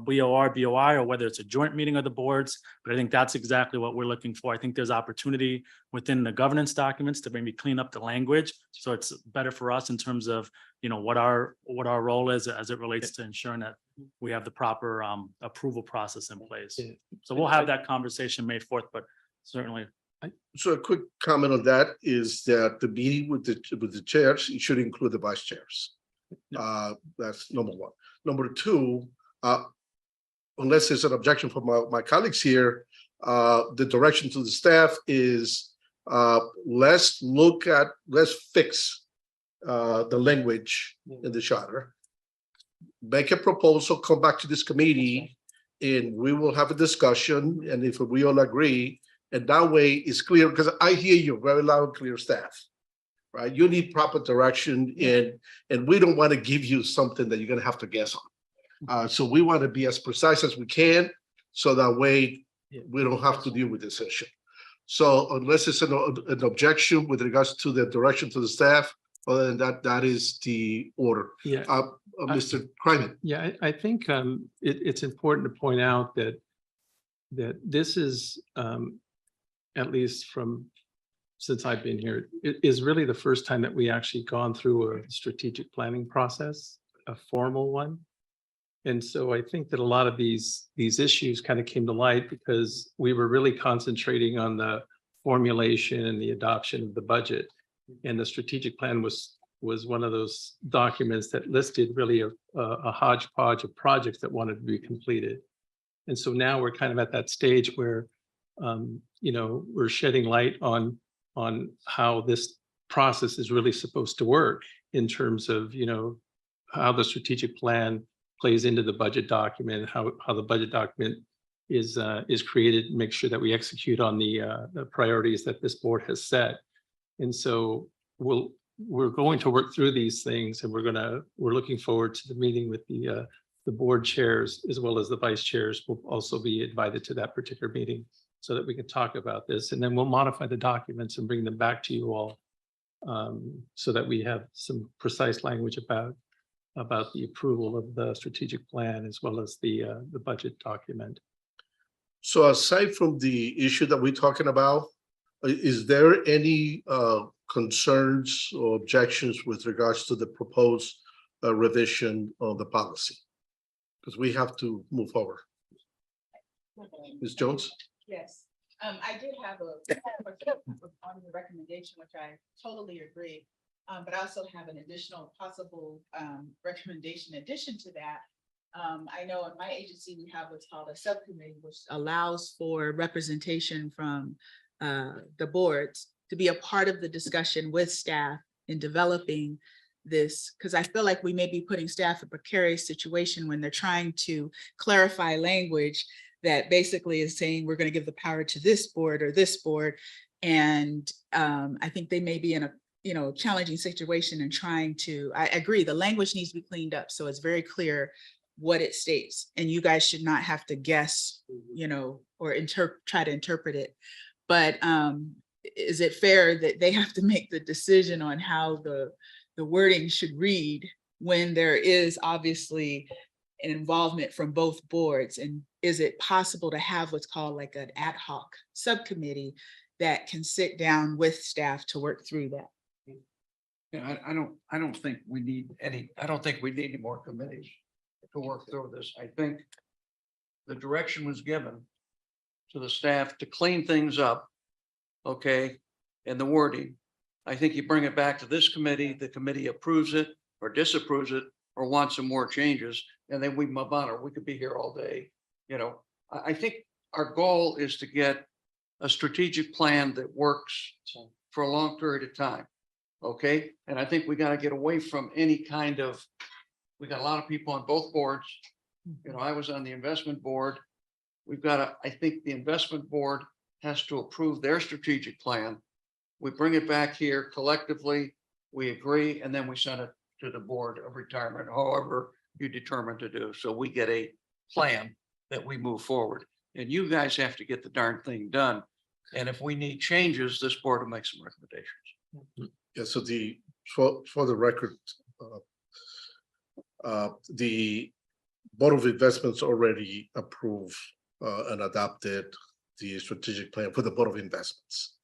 BOR, BOI, or whether it's a joint meeting of the boards. But I think that's exactly what we're looking for. I think there's opportunity within the governance documents to maybe clean up the language. So it's better for us in terms of, what our role is as it relates to ensuring that we have the proper approval process in place. So we'll have that conversation May 4th, but certainly. So a quick comment on that is that the meeting with the chairs, it should include the vice chairs. That's number one. Number two, unless there's an objection from my colleagues here, the direction to the staff is let's fix the language in the charter, make a proposal, come back to this committee, and we will have a discussion. And if we all agree, and that way it's clear, because I hear you very loud and clear, staff, right? You need proper direction, and we don't want to give you something that you're going to have to guess on. So we want to be as precise as we can, so that way we don't have to deal with this issue. So unless it's an objection with regards to the direction to the staff, other than that, that is the order. Yeah. Mr. Kryman. Yeah, I think it's important to point out that this is, at least since I've been here, it is really the first time that we actually gone through a strategic planning process, a formal one. And so I think that a lot of these issues kind of came to light because we were really concentrating on the formulation and the adoption of the budget. And the strategic plan was one of those documents that listed really a hodgepodge of projects that wanted to be completed. And so now we're kind of at that stage where we're shedding light on how this process is really supposed to work in terms of, how the strategic plan plays into the budget document, how the budget document is created, make sure that we execute on the priorities that this board has set. And so we're going to work through these things, and we're looking forward to the meeting with the board chairs as well as the vice chairs will also be invited to that particular meeting so that we can talk about this. And then we'll modify the documents and bring them back to you all so that we have some precise language about the approval of the strategic plan as well as the budget document. So aside from the issue that we're talking about, is there any concerns or objections with regards to the proposed revision of the policy? Because we have to move forward. Ms. Jones? Yes, I did have on the recommendation, which I totally agree. But I also have an additional possible recommendation in addition to that. I know in my agency, we have what's called a subcommittee, which allows for representation from the boards to be a part of the discussion with staff in developing this, because I feel like we may be putting staff in a precarious situation when they're trying to clarify language that basically is saying we're going to give the power to this board or this board. And I think they may be in a challenging situation and trying to, I agree, the language needs to be cleaned up. So it's very clear what it states, and you guys should not have to guess, or try to interpret it. But is it fair that they have to make the decision on how the wording should read when there is obviously an involvement from both boards? And is it possible to have what's called like an ad hoc subcommittee that can sit down with staff to work through that? Yeah, I don't think we need any more committees to work through this. I think the direction was given to the staff to clean things up, okay, and the wording. I think you bring it back to this committee, the committee approves it or disapproves it or wants some more changes, and then we move on, or we could be here all day. I think our goal is to get a strategic plan that works for a long period of time. Okay. And I think we got to get away from any kind of, we got a lot of people on both boards. I was on the investment board, we've got to, I think the investment board has to approve their strategic plan. We bring it back here collectively, we agree, and then we send it to the board of retirement, however you determine to do. So we get a plan that we move forward. And you guys have to get the darn thing done. And if we need changes, this board will make some recommendations. Yeah, so for the record, the Board of Investments already approved and adopted the strategic plan for the Board of Investments.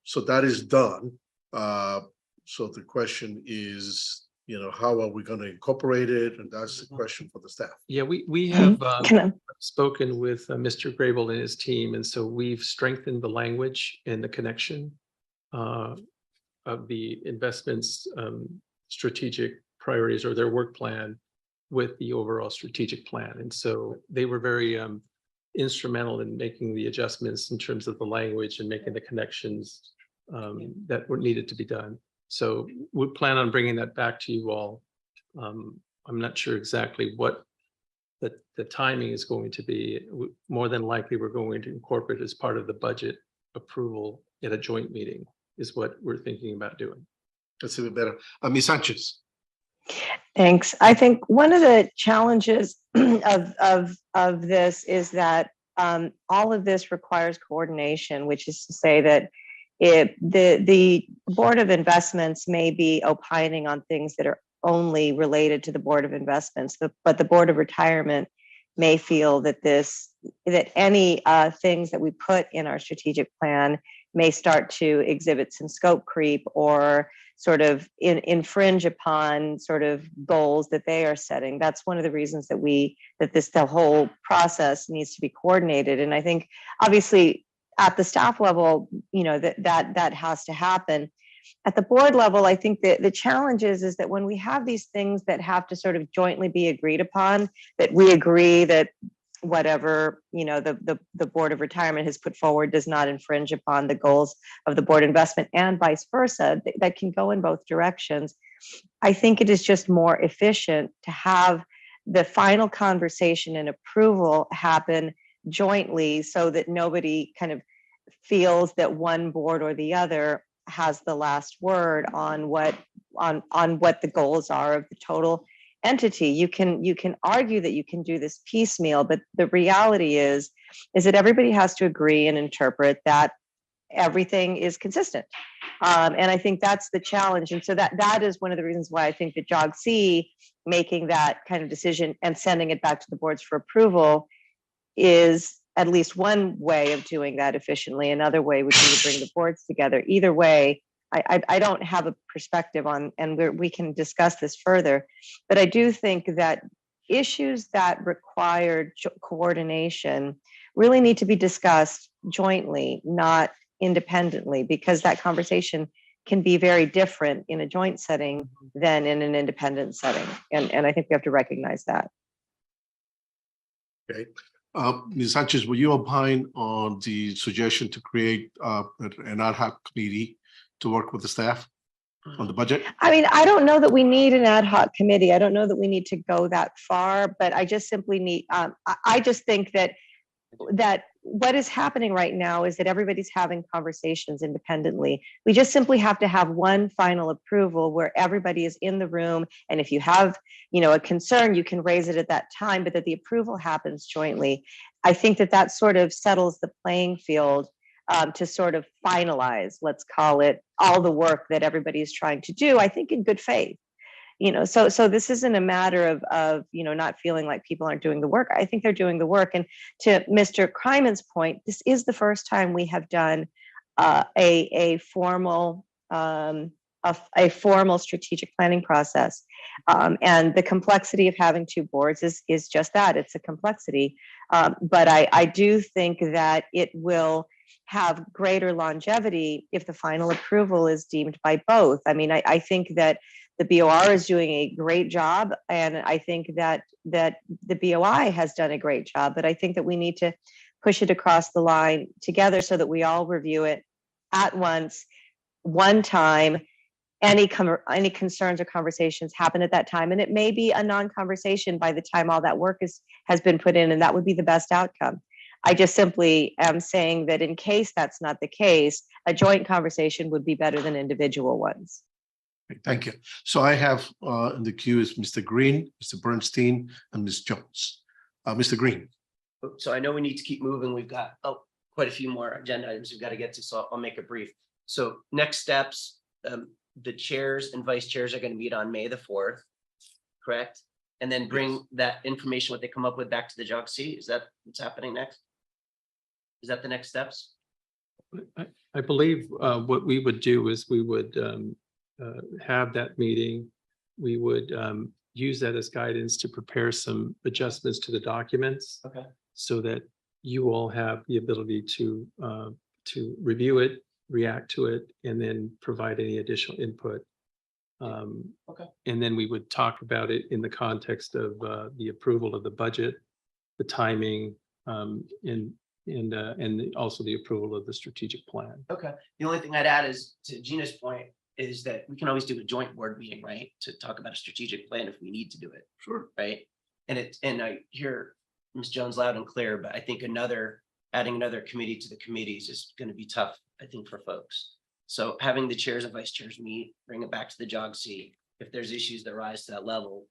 So that is done. So the question is, how are we going to incorporate it? And that's the question for the staff. Yeah, we have spoken with Mr. Grable and his team, and so we've strengthened the language and the connection of the investments strategic priorities or their work plan with the overall strategic plan. And so they were very instrumental in making the adjustments in terms of the language and making the connections that were needed to be done. So we plan on bringing that back to you all. I'm not sure exactly what the timing is going to be. More than likely, we're going to incorporate as part of the budget approval at a joint meeting is what we're thinking about doing. That's even better. Ms. Sanchez. Thanks. I think one of the challenges of this is that all of this requires coordination, which is to say that the Board of Investments may be opining on things that are only related to the Board of Investments, but the Board of Retirement may feel that any things that we put in our strategic plan may start to exhibit some scope creep or sort of infringe upon sort of goals that they are setting. That's one of the reasons that the whole process needs to be coordinated. And I think obviously at the staff level, that has to happen. At the board level, I think that the challenge is that when we have these things that have to sort of jointly be agreed upon, that we agree that whatever the Board of Retirement has put forward does not infringe upon the goals of the Board of Investment and vice versa, that can go in both directions. I think it is just more efficient to have the final conversation and approval happen jointly so that nobody kind of feels that one board or the other has the last word on what the goals are of the total entity. You can argue that you can do this piecemeal, but the reality is that everybody has to agree and interpret that everything is consistent. And I think that's the challenge. And so that is one of the reasons why I think that JOGC making that kind of decision and sending it back to the boards for approval is at least one way of doing that efficiently. Another way would be to bring the boards together. Either way, I don't have a perspective on, and we can discuss this further, but I do think that issues that require coordination really need to be discussed jointly, not independently, because that conversation can be very different in a joint setting than in an independent setting. And I think we have to recognize that. Okay. Ms. Sanchez, will you opine on the suggestion to create an ad hoc committee to work with the staff on the budget? I mean, I don't know that we need an ad hoc committee. I don't know that we need to go that far, but I just simply need, I just think that what is happening right now is that everybody's having conversations independently. We just simply have to have one final approval where everybody is in the room. And if you have, a concern, you can raise it at that time, but that the approval happens jointly. I think that sort of settles the playing field to sort of finalize, let's call it, all the work that everybody is trying to do, I think in good faith. So this isn't a matter of not feeling like people aren't doing the work. I think they're doing the work. And to Mr. Kryman's point, this is the first time we have done a formal strategic planning process. And the complexity of having two boards is just that, it's a complexity. But I do think that it will have greater longevity if the final approval is deemed by both. I mean, I think that the BOR is doing a great job, and I think that the BOI has done a great job, but I think that we need to push it across the line together so that we all review it at once, one time. Any concerns or conversations happen at that time, and it may be a non-conversation by the time all that work has been put in, and that would be the best outcome. I just simply am saying that in case that's not the case, a joint conversation would be better than individual ones. Thank you. So I have in the queue is Mr. Green, Mr. Bernstein, and Ms. Jones. Mr. Green. So I know we need to keep moving. We've got quite a few more agenda items we've got to get to, so I'll make it brief. So next steps, the chairs and vice chairs are going to meet on May the 4th, correct? And then bring that information, what they come up with, back to the JOC. Is that what's happening next? Is that the next steps? I believe what we would do is we would have that meeting. We would use that as guidance to prepare some adjustments to the documents. Okay. So that you all have the ability to review it, react to it, and then provide any additional input. Okay. And then we would talk about it in the context of the approval of the budget, the timing, and also the approval of the strategic plan. Okay. The only thing I'd add is, to Gina's point, is that we can always do a joint board meeting, right? To talk about a strategic plan if we need to do it. Sure. Right. And I hear Ms. Jones loud and clear, but I think adding another committee to the committees is going to be tough, I think, for folks. So having the chairs and vice chairs meet, bring it back to the JOC. If there's issues that rise to that level,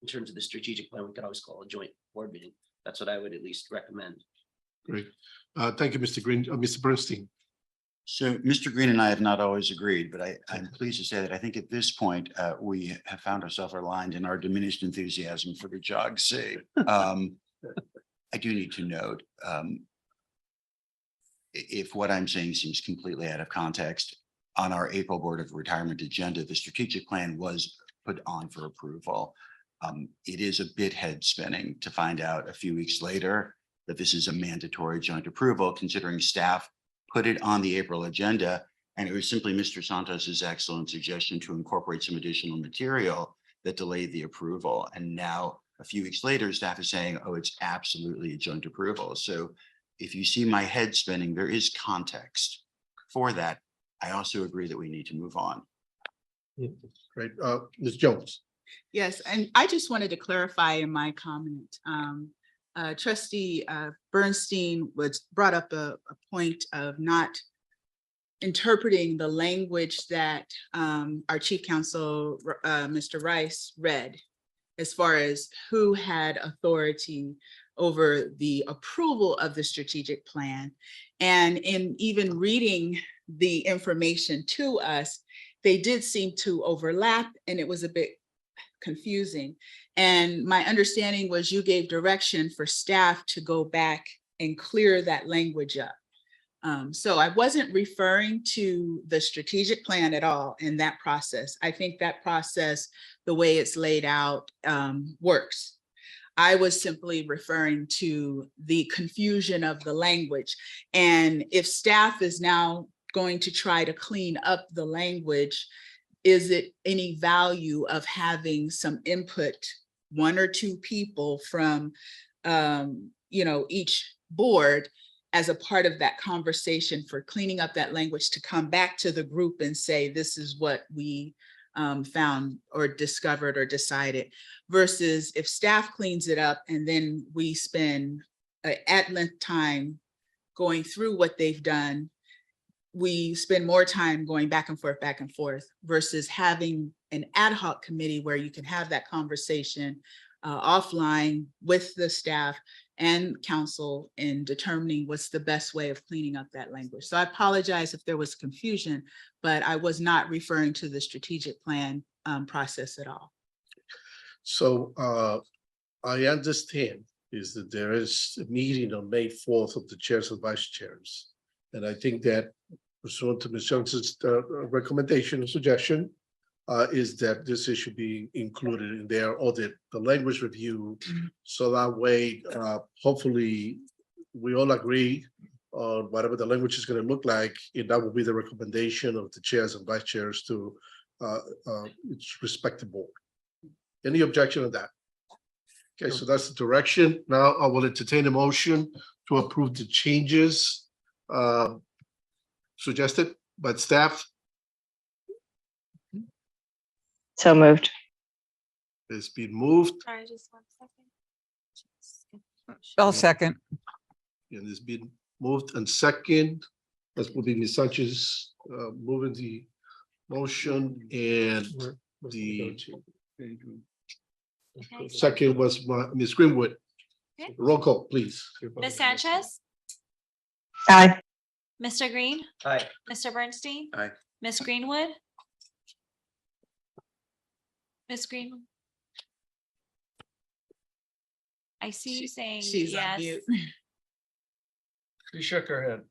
in terms of the strategic plan, we could always call a joint board meeting. That's what I would at least recommend. Great. Thank you, Mr. Green. Mr. Bernstein. So Mr. Green and I have not always agreed, but I'm pleased to say that I think at this point, we have found ourselves aligned in our diminished enthusiasm for the JOC. I do need to note, if what I'm saying seems completely out of context, on our April Board of Retirement agenda, the strategic plan was put on for approval. It is a bit head spinning to find out a few weeks later that this is a mandatory joint approval, considering staff put it on the April agenda, and it was simply Mr. Santos's excellent suggestion to incorporate some additional material that delayed the approval. And now, a few weeks later, staff is saying, oh, it's absolutely a joint approval. So if you see my head spinning, there is context for that. I also agree that we need to move on. Great. Ms. Jones. Yes, and I just wanted to clarify in my comment. Trustee Bernstein brought up a point of not interpreting the language that our Chief Counsel, Mr. Rice, read as far as who had authority over the approval of the strategic plan. And in even reading the information to us, they did seem to overlap, and it was a bit confusing. And my understanding was you gave direction for staff to go back and clear that language up. So I wasn't referring to the strategic plan at all in that process. I think that process, the way it's laid out, works. I was simply referring to the confusion of the language. And if staff is now going to try to clean up the language, is it any value of having some input, one or two people from each board as a part of that conversation for cleaning up that language to come back to the group and say, this is what we found or discovered or decided, versus if staff cleans it up and then we spend at length time going through what they've done, we spend more time going back and forth versus having an ad hoc committee where you can have that conversation offline with the staff and council in determining what's the best way of cleaning up that language. So I apologize if there was confusion, but I was not referring to the strategic plan process at all. So I understand is that there is a meeting on May 4th of the chairs and vice chairs. And I think that pursuant to Ms. Jones's recommendation or suggestion is that this issue be included in their audit, the language review. So that way, hopefully we all agree on whatever the language is going to look like, and that will be the recommendation of the chairs and vice chairs to its respective board. Any objection on that? Okay, so that's the direction. Now I will entertain a motion to approve the changes suggested by staff. So moved. It's been moved. Sorry, just 1 second. I'll second. And it's been moved and second. That's will be Ms. Sanchez moving the motion, and the second was Ms. Greenwood. Okay. Roll call, please. Ms. Sanchez, Aye. Mr. Green, Aye. Mr. Bernstein. Aye. Ms. Greenwood. Ms. Greenwood. I see you saying She's on yes. mute. She shook her head.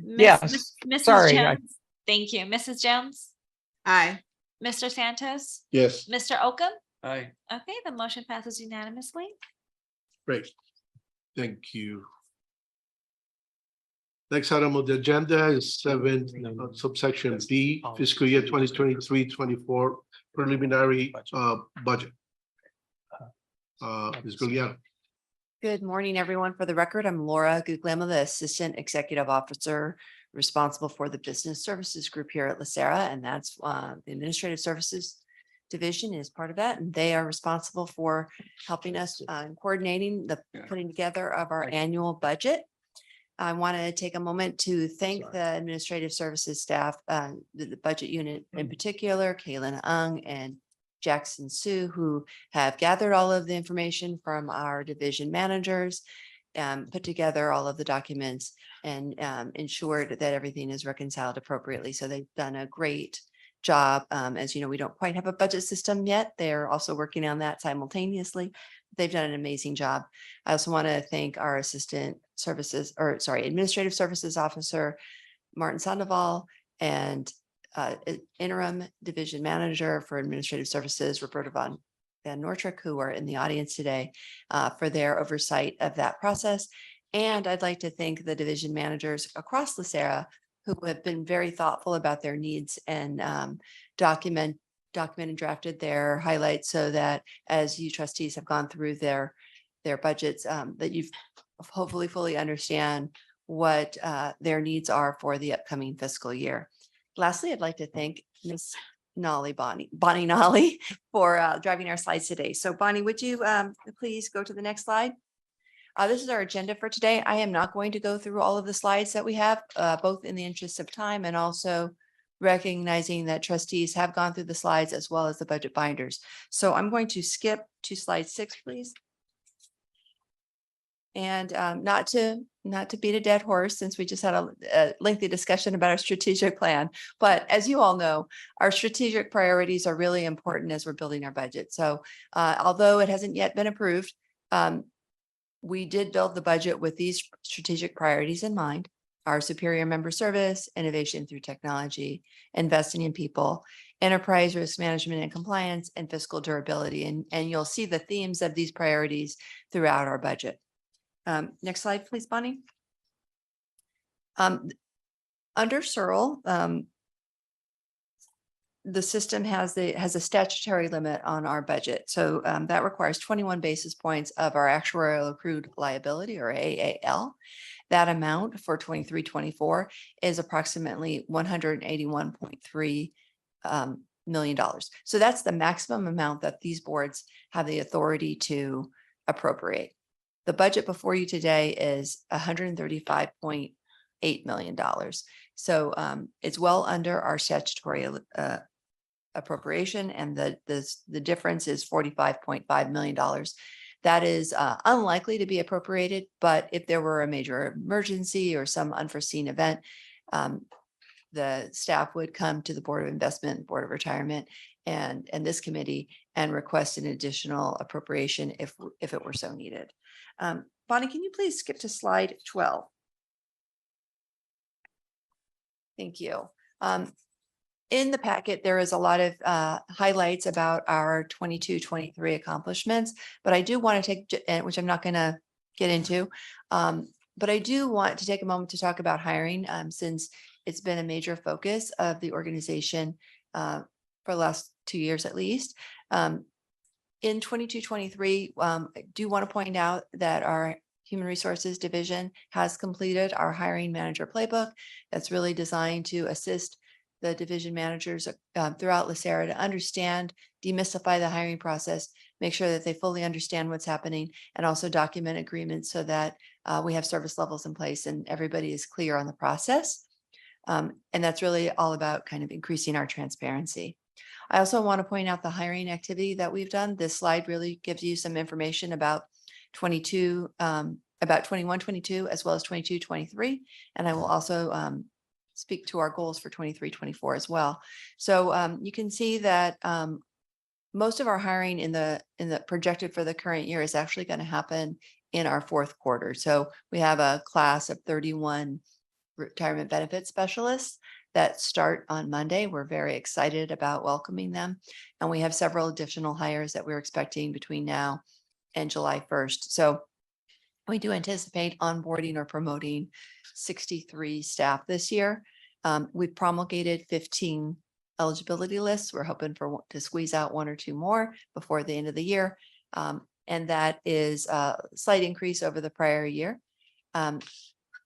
Yes, Mrs. sorry, I- Jones. Thank you. Mrs. Jones, Aye. Mr. Santos, Yes, Mr. Oakham. Aye. Okay, the motion passes unanimously. great. Thank you. Next item on the agenda is subsection B, fiscal year 2023-24 preliminary budget. Ms. Guglielmo. Good morning, everyone. For the record, I'm Laura Guglielmo, the Assistant Executive Officer responsible for the Business Services Group here at LACERA, and that's the Administrative Services Division is part of that, and they are responsible for helping us coordinating the putting together of our annual budget. I want to take a moment to thank the Administrative Services staff, the budget unit in particular, Kaylin Ung and Jackson Sue, who have gathered all of the information from our division managers, put together all of the documents, and ensured that everything is reconciled appropriately. So they've done a great job. As you know, we don't quite have a budget system yet. They're also working on that simultaneously. They've done an amazing job. I also want to thank our Administrative Services Officer, Martin Sandoval, and interim division manager for administrative services, Roberta Van Nortrick, who are in the audience today, for their oversight of that process. And I'd like to thank the division managers across LACERA who have been very thoughtful about their needs and documented and drafted their highlights so that as you trustees have gone through their budgets, that you've hopefully fully understand what their needs are for the upcoming fiscal year. Lastly, I'd like to thank Ms. Bonnie Nolly for driving our slides today. So Bonnie, would you please go to the next slide? This is our agenda for today. I am not going to go through all of the slides that we have, both in the interest of time and also recognizing that trustees have gone through the slides as well as the budget binders. So I'm going to skip to slide 6, please. And not to beat a dead horse, since we just had a lengthy discussion about our strategic plan. But as you all know, our strategic priorities are really important as we're building our budget. So although it hasn't yet been approved, we did build the budget with these strategic priorities in mind: our superior member service, innovation through technology, investing in people, enterprise risk management and compliance, and fiscal durability. And you'll see the themes of these priorities throughout our budget. Next slide, please, Bonnie. Under Searle, the system has a statutory limit on our budget. So that requires 21 basis points of our actuarial accrued liability, or AAL. That amount for 23-24 is approximately $181.3 million. So that's the maximum amount that these boards have the authority to appropriate. The budget before you today is $135.8 million. So it's well under our statutory appropriation, and the difference is $45.5 million. That is unlikely to be appropriated, but if there were a major emergency or some unforeseen event, the staff would come to the Board of Investment, Board of Retirement, and this committee and request an additional appropriation if it were so needed. Bonnie, can you please skip to slide 12? Thank you. In the packet, there is a lot of highlights about our 22-23 accomplishments, but I do want to take, which I'm not going to get into, but I do want to take a moment to talk about hiring, since it's been a major focus of the organization for the last 2 years at least. In 22-23, I do want to point out that our Human Resources Division has completed our hiring manager playbook that's really designed to assist the division managers throughout LACERA to understand, demystify the hiring process, make sure that they fully understand what's happening, and also document agreements so that we have service levels in place and everybody is clear on the process. And that's really all about kind of increasing our transparency. I also want to point out the hiring activity that we've done. This slide really gives you some information about 21-22, as well as 22-23. And I will also speak to our goals for 23-24 as well. So you can see that most of our hiring in the projected for the current year is actually going to happen in our fourth quarter. So we have a class of 31 retirement benefit specialists that start on Monday. We're very excited about welcoming them. And we have several additional hires that we're expecting between now and July 1st. So we do anticipate onboarding or promoting 63 staff this year. We've promulgated 15 eligibility lists. We're hoping to squeeze out 1 or 2 more before the end of the year. And that is a slight increase over the prior year.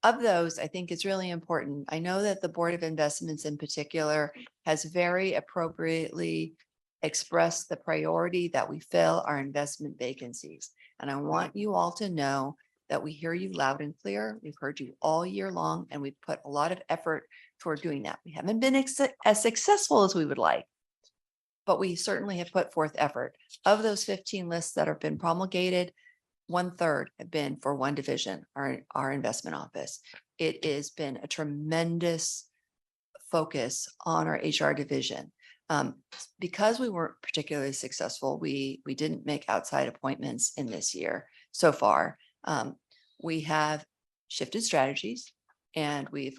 Of those, I think it's really important. I know that the Board of Investments in particular has very appropriately expressed the priority that we fill our investment vacancies. And I want you all to know that we hear you loud and clear. We've heard you all year long, and we've put a lot of effort toward doing that. We haven't been as successful as we would like, but we certainly have put forth effort. Of those 15 lists that have been promulgated, 1/3 have been for one division, our investment office. It has been a tremendous focus on our HR division. Because we weren't particularly successful, we didn't make outside appointments in this year so far. We have shifted strategies and we've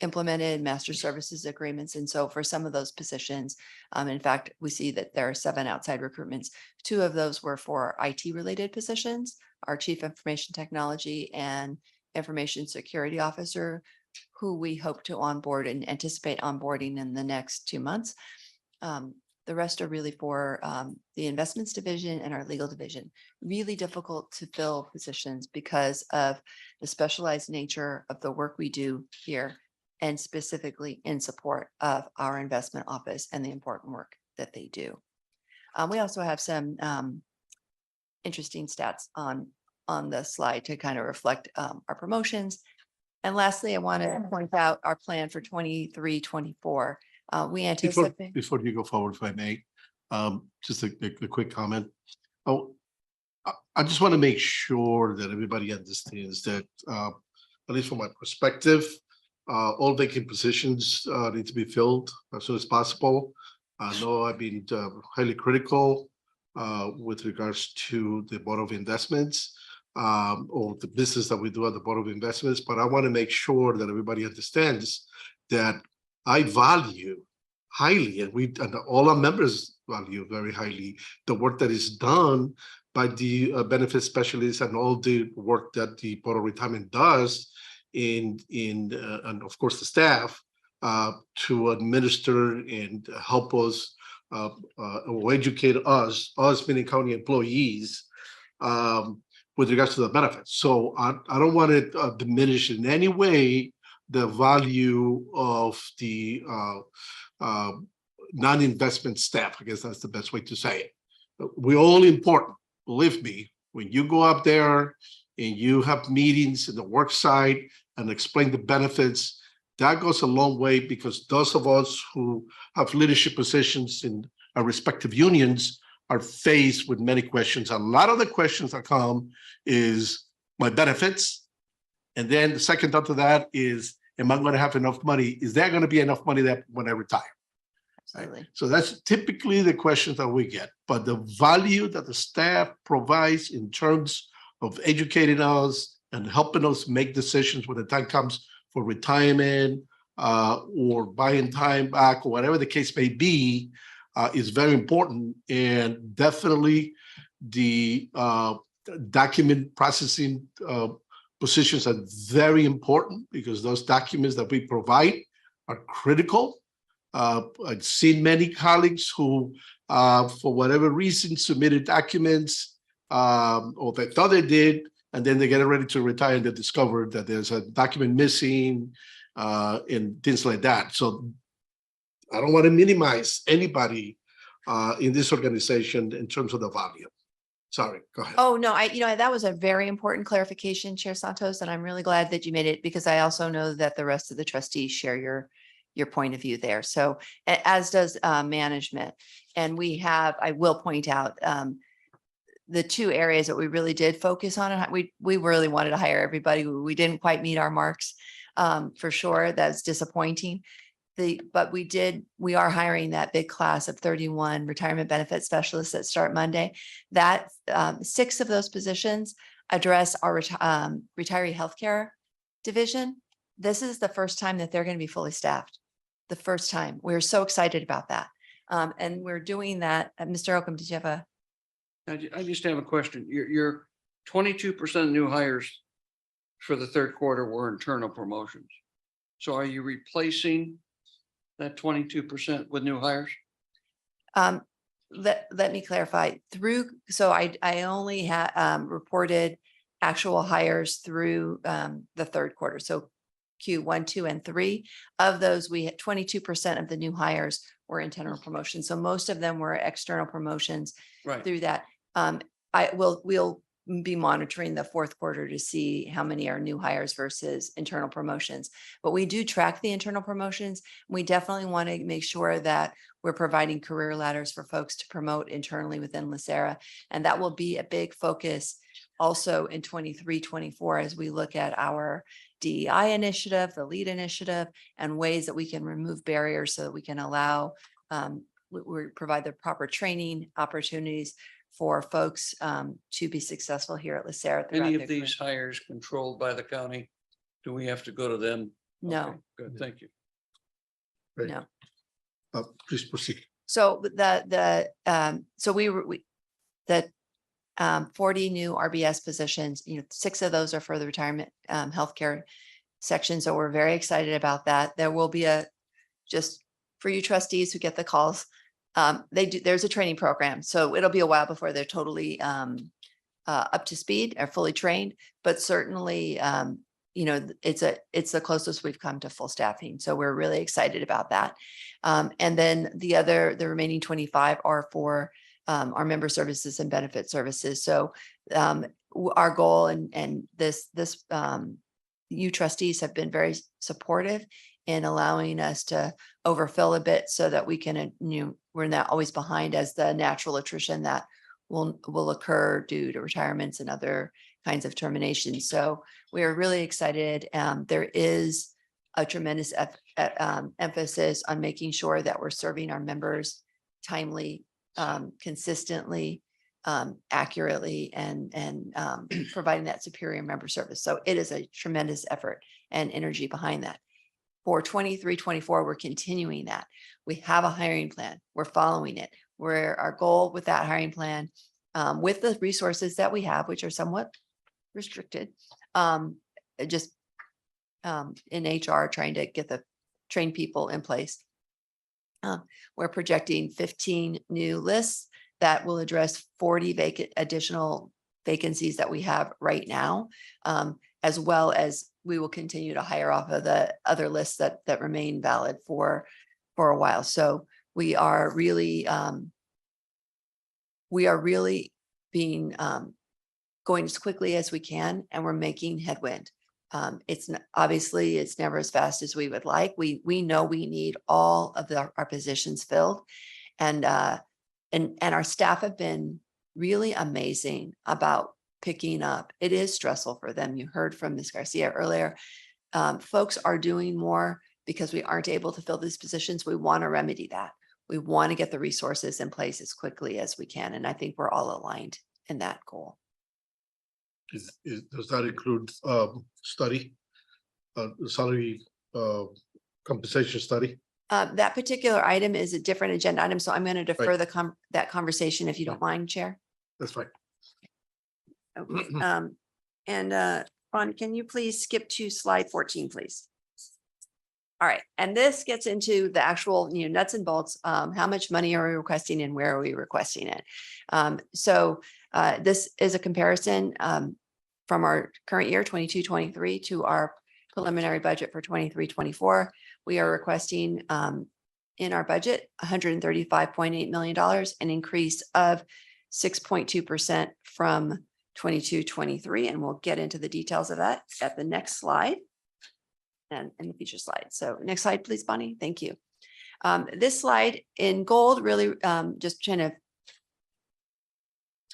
implemented master services agreements. And so for some of those positions, in fact, we see that there are 7 outside recruitments. 2 of those were for IT related positions, our chief information technology and information security officer, who we hope to onboard and anticipate onboarding in the next 2 months. The rest are really for the investments division and our legal division. Really difficult to fill positions because of the specialized nature of the work we do here, and specifically in support of our investment office and the important work that they do. We also have some interesting stats on the slide to kind of reflect our promotions. And lastly, I want to point out our plan for 23-24. We anticipate. Before you go forward, if I may, just a quick comment. Oh, I just want to make sure that everybody understands that, at least from my perspective, all vacant positions need to be filled as soon as possible. I know I've been highly critical with regards to the Board of Investments or the business that we do at the Board of Investments, but I want to make sure that everybody understands that I value highly, and all our members value very highly, the work that is done by the benefit specialists and all the work that the Board of Retirement does and of course the staff to administer and help us or educate us meaning county employees with regards to the benefits. So I don't want to diminish in any way the value of the non-investment staff. I guess that's the best way to say it. We're all important, believe me. When you go up there and you have meetings in the work site and explain the benefits, that goes a long way, because those of us who have leadership positions in our respective unions are faced with many questions. A lot of the questions that come is my benefits. And then the second up to that is, am I going to have enough money? Is there going to be enough money that when I retire? Absolutely. So that's typically the questions that we get. But the value that the staff provides in terms of educating us and helping us make decisions when the time comes for retirement or buying time back or whatever the case may be is very important. And definitely the document processing positions are very important, because those documents that we provide are critical. I've seen many colleagues who, for whatever reason, submitted documents or they thought they did, and then they get ready to retire and they discover that there's a document missing and things like that. So I don't want to minimize anybody in this organization in terms of the value. Sorry, go ahead. Oh, no, that was a very important clarification, Chair Santos, and I'm really glad that you made it because I also know that the rest of the trustees share your point of view there. So as does management. And I will point out the two areas that we really did focus on. And we really wanted to hire everybody. We didn't quite meet our marks for sure. That's disappointing. But we are hiring that big class of 31 retirement benefit specialists that start Monday. That 6 of those positions address our retiree healthcare division. This is the first time that they're going to be fully staffed. The first time. We're so excited about that. And we're doing that. Mr. Oakham, did you have a? I just have a question. Your 22% new hires for the third quarter were internal promotions. So are you replacing that 22% with new hires? Let me clarify so I only reported actual hires through the third quarter. So Q1, 2, and 3 of those, we had 22% of the new hires were internal promotions. So most of them were external promotions through that. We'll be monitoring the fourth quarter to see how many are new hires versus internal promotions. But we do track the internal promotions. We definitely want to make sure that we're providing career ladders for folks to promote internally within LACERA. And that will be a big focus also in 23, 24 as we look at our DEI initiative, the LEAD initiative, and ways that we can remove barriers so that we can allow, we provide the proper training opportunities for folks to be successful here at LACERA. Any of these hires controlled by the county? Do we have to go to them? No. Okay, good, thank you. Great. No. Please proceed. So the 40 new RBS positions, 6 of those are for the retirement healthcare section. So we're very excited about that. There will be just for you trustees who get the calls, there's a training program. So it'll be a while before they're totally up to speed or fully trained, but certainly, it's the closest we've come to full staffing. So we're really excited about that. And then the remaining 25 are for our member services and benefit services. So our goal and you trustees have been very supportive in allowing us to overfill a bit so that we can, we're not always behind as the natural attrition that will occur due to retirements and other kinds of terminations. So we are really excited. There is a tremendous emphasis on making sure that we're serving our members timely, consistently, accurately, and providing that superior member service. So it is a tremendous effort and energy behind that. For 23, 24, we're continuing that. We have a hiring plan. We're following it. Our goal with that hiring plan, with the resources that we have, which are somewhat restricted, just in HR trying to get the trained people in place. We're projecting 15 new lists that will address 40 additional vacancies that we have right now, as well as we will continue to hire off of the other lists that remain valid for a while. So we are really being going as quickly as we can, and we're making headwind. Obviously it's never as fast as we would like. We know we need all of our positions filled, and our staff have been really amazing about picking up. It is stressful for them. You heard from Ms. Garcia earlier. Folks are doing more because we aren't able to fill these positions. We want to remedy that. We want to get the resources in place as quickly as we can. And I think we're all aligned in that goal. Does that include salary compensation study? That particular item is a different agenda item, so I'm going to defer that conversation if you don't mind, Chair. That's fine. Okay. Ron, can you please skip to slide 14, please? All right, and this gets into the actual nuts and bolts. How much money are we requesting and where are we requesting it? This is a comparison from our current year 22-23 to our preliminary budget for 23-24. We are requesting in our budget $135.8 million, an increase of 6.2% from 22-23, and we'll get into the details of that at the next slide and in the future slide. So next slide, please, Bonnie. Thank you. This slide in gold really just trying to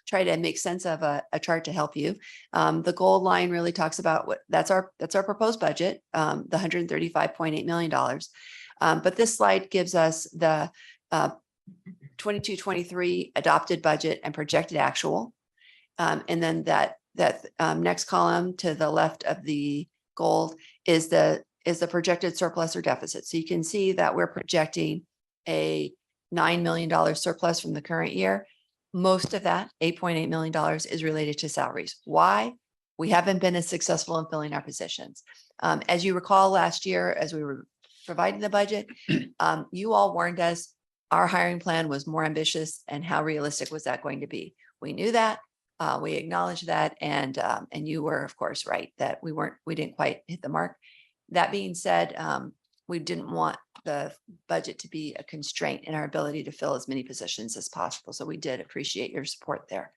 try to make sense of a chart to help you. The gold line really talks about what that's our proposed budget, the $135.8 million. But this slide gives us the 22-23 adopted budget and projected actual. And then that next column to the left of the gold is the projected surplus or deficit. So you can see that we're projecting a $9 million surplus from the current year. Most of that, $8.8 million, is related to salaries. Why? We haven't been as successful in filling our positions. As you recall, last year, as we were providing the budget, you all warned us our hiring plan was more ambitious, and how realistic was that going to be? We knew that. We acknowledged that, and you were, of course, right that we didn't quite hit the mark. That being said, we didn't want the budget to be a constraint in our ability to fill as many positions as possible. So we did appreciate your support there.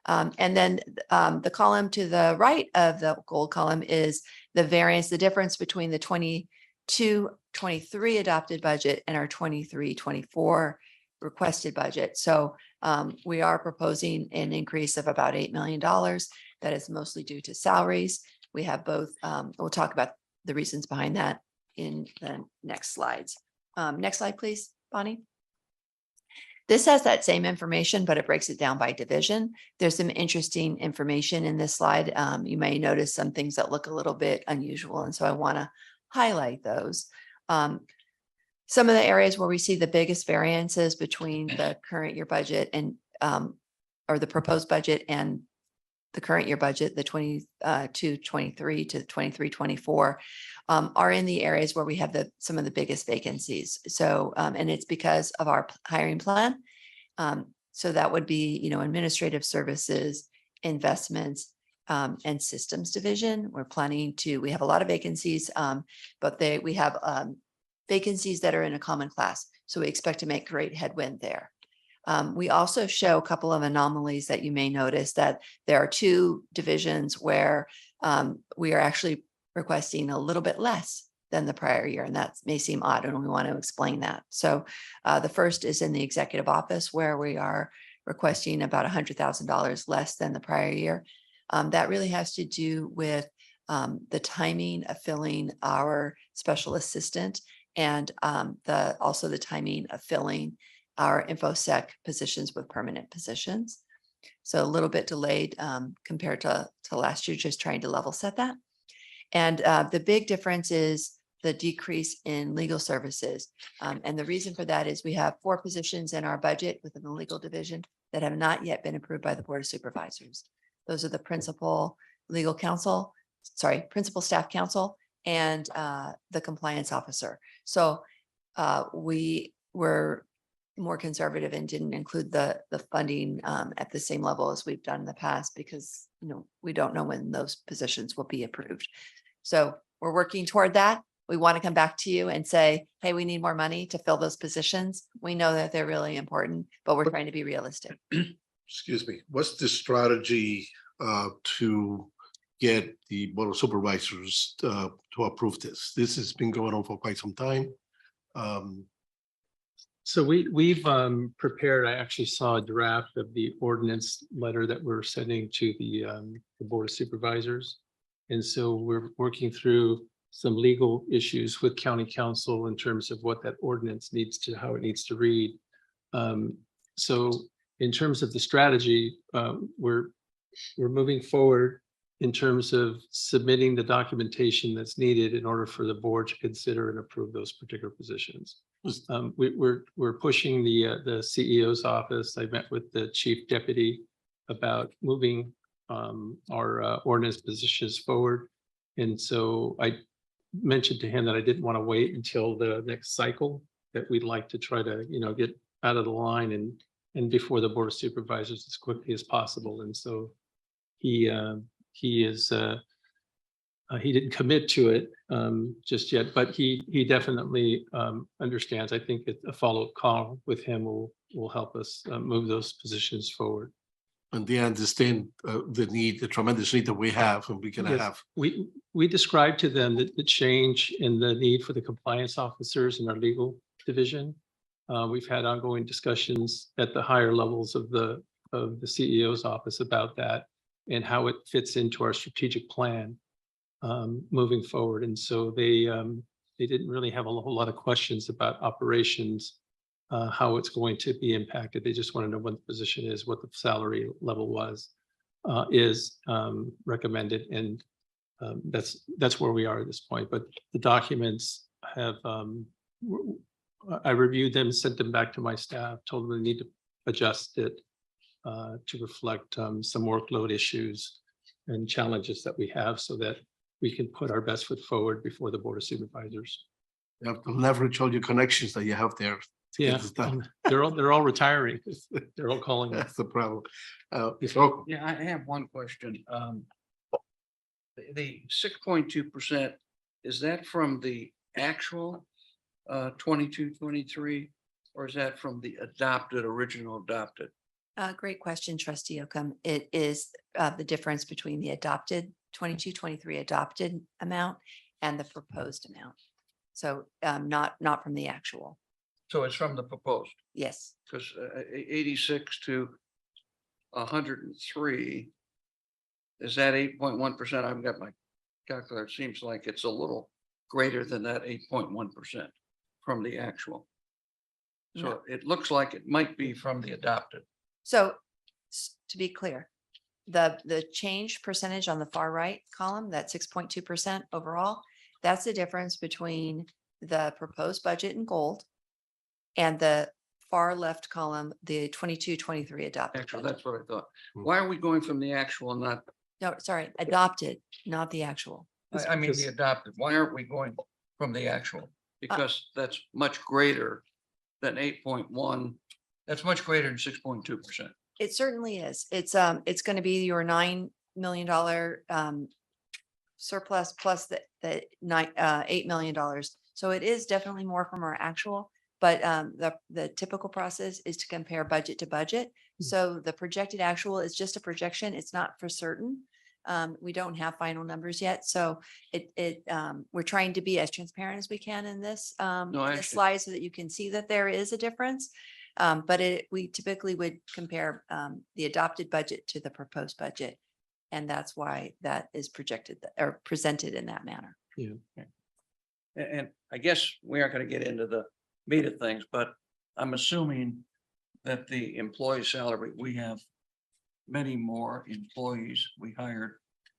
And then the column to the right of the gold column is the variance, the difference between the 22-23 adopted budget and our 23-24 requested budget. So we are proposing an increase of about $8 million. That is mostly due to salaries. We have both, we'll talk about the reasons behind that in the next slides. Next slide, please, Bonnie. This has that same information, but it breaks it down by division. There's some interesting information in this slide. You may notice some things that look a little bit unusual, and so I want to highlight those. Some of the areas where we see the biggest variances between the current year budget and or the proposed budget and the current year budget, the 22-23 to the 23-24, are in the areas where we have some of the biggest vacancies. So, and it's because of our hiring plan. So that would be, administrative services, investments, and systems division. We have a lot of vacancies, but we have vacancies that are in a common class. So we expect to make great headwind there. We also show a couple of anomalies that you may notice, that there are two divisions where we are actually requesting a little bit less than the prior year. And that may seem odd, and we want to explain that. So the first is in the executive office, where we are requesting about $100,000 less than the prior year. That really has to do with the timing of filling our special assistant, and also the timing of filling our InfoSec positions with permanent positions. So a little bit delayed compared to last year, just trying to level set that. And the big difference is the decrease in legal services. And the reason for that is we have 4 positions in our budget within the legal division that have not yet been approved by the Board of Supervisors. Those are the principal staff counsel, and the compliance officer. So we were more conservative and didn't include the funding at the same level as we've done in the past, because we don't know when those positions will be approved. So we're working toward that. We want to come back to you and say, hey, we need more money to fill those positions. We know that they're really important, but we're trying to be realistic. Excuse me. What's the strategy to get the Board of Supervisors to approve this? This has been going on for quite some time. So we've prepared, I actually saw a draft of the ordinance letter that we're sending to the Board of Supervisors. And so we're working through some legal issues with county council in terms of what that ordinance how it needs to read. So in terms of the strategy, we're moving forward in terms of submitting the documentation that's needed in order for the board to consider and approve those particular positions. We're pushing the CEO's office. I met with the chief deputy about moving our ordinance positions forward. And so I mentioned to him that I didn't want to wait until the next cycle, that we'd like to try to, get out of the line and before the Board of Supervisors as quickly as possible. And so he is He didn't commit to it just yet, but he definitely understands. I think a follow-up call with him will help us move those positions forward. And they understand the tremendous need that we have, and we're gonna Yes, have. we described to them the change in the need for the compliance officers in our legal division. We've had ongoing discussions at the higher levels of the CEO's office about that and how it fits into our strategic plan moving forward. And so they didn't really have a whole lot of questions about operations, how it's going to be impacted. They just want to know what the position is, what the salary level is recommended. And that's where we are at this point. But the documents have, I reviewed them, sent them back to my staff, told them they need to adjust it to reflect some workload issues and challenges that we have so that we can put our best foot forward before the Board of Supervisors. You have to leverage all your connections that you have there. to get Yeah, this done. they're all retiring. They're all calling. That's the problem. So Yeah, I have one question. The 6.2%, is that from the actual 22-23, or is that from the original adopted? Great question, Trustee Oakham. It is the difference between the adopted 22-23 adopted amount and the proposed amount. So not from the actual. So it's from the proposed, Yes. because 86 to 103, is that 8.1%? I've got my calculator. It seems like it's a little greater than that 8.1% from the actual. So No. it looks like it might be from the adopted. So to be clear, the change percentage on the far right column, that 6.2% overall, that's the difference between the proposed budget in gold and the far left column, the 22-23 adopted. Actually, budget. that's what I thought. Why are we going from the actual and not, No, sorry, adopted, not the actual. I mean, the adopted? Why aren't we going from the actual? Because that's much greater than 8.1. That's much greater than 6.2%. It certainly is. It's going to be your $9 million surplus plus the $8 million. So it is definitely more from our actual, but the typical process is to compare budget to budget. So the projected actual is just a projection. It's not for certain. We don't have final numbers yet. So we're trying to be as transparent as we can in this slide so that you can see that there is a difference. But we typically would compare the adopted budget to the proposed budget. And that's why that is projected or presented in that manner. Yeah. And I guess we aren't going to get into the meat of things, but I'm assuming that the employee salary, we have many more employees we hired,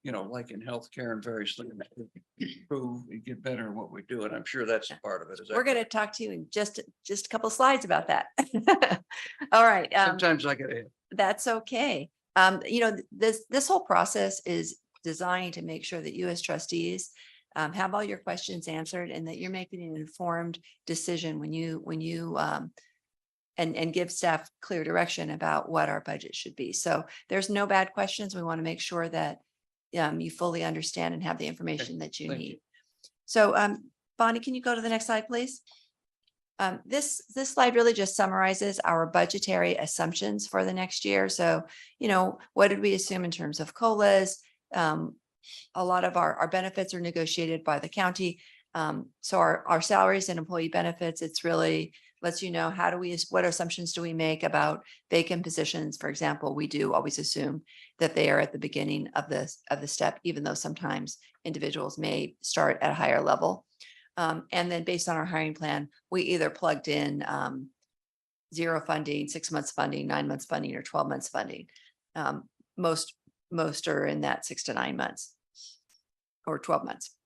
like in healthcare and various things to improve and get better at what we do. And I'm sure that's a part of it. We're going to talk to you in just a couple of slides about that. All right. Sometimes I get it. That's okay. This whole process is designed to make sure that you as trustees have all your questions answered and that you're making an informed decision when you and give staff clear direction about what our budget should be. So there's no bad questions. We want to make sure that you fully understand and have the information that you need. So Bonnie, can you go to the next slide, please? This slide really just summarizes our budgetary assumptions for the next year. So, what did we assume in terms of COLAs? A lot of our benefits are negotiated by the county. So our salaries and employee benefits, it's really lets you know what assumptions do we make about vacant positions. For example, we do always assume that they are at the beginning of the step, even though sometimes individuals may start at a higher level. And then based on our hiring plan, we either plugged in 0 funding, 6 months funding, 9 months funding, or 12 months funding. Most are in that 6 to 9 months or 12 months.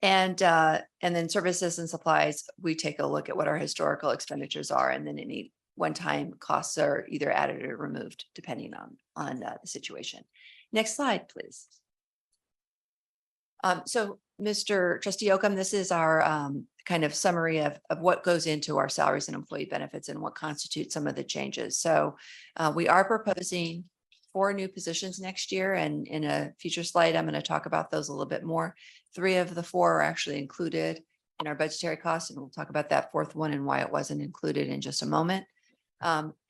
And then services and supplies, we take a look at what our historical expenditures are, and then any one-time costs are either added or removed depending on the situation. Next slide, please. So Mr. Trustee Oakham, this is our kind of summary of what goes into our salaries and employee benefits and what constitutes some of the changes. So we are proposing 4 new positions next year, and in a future slide, I'm going to talk about those a little bit more. 3 of the 4 are actually included in our budgetary costs, and we'll talk about that 4th one and why it wasn't included in just a moment.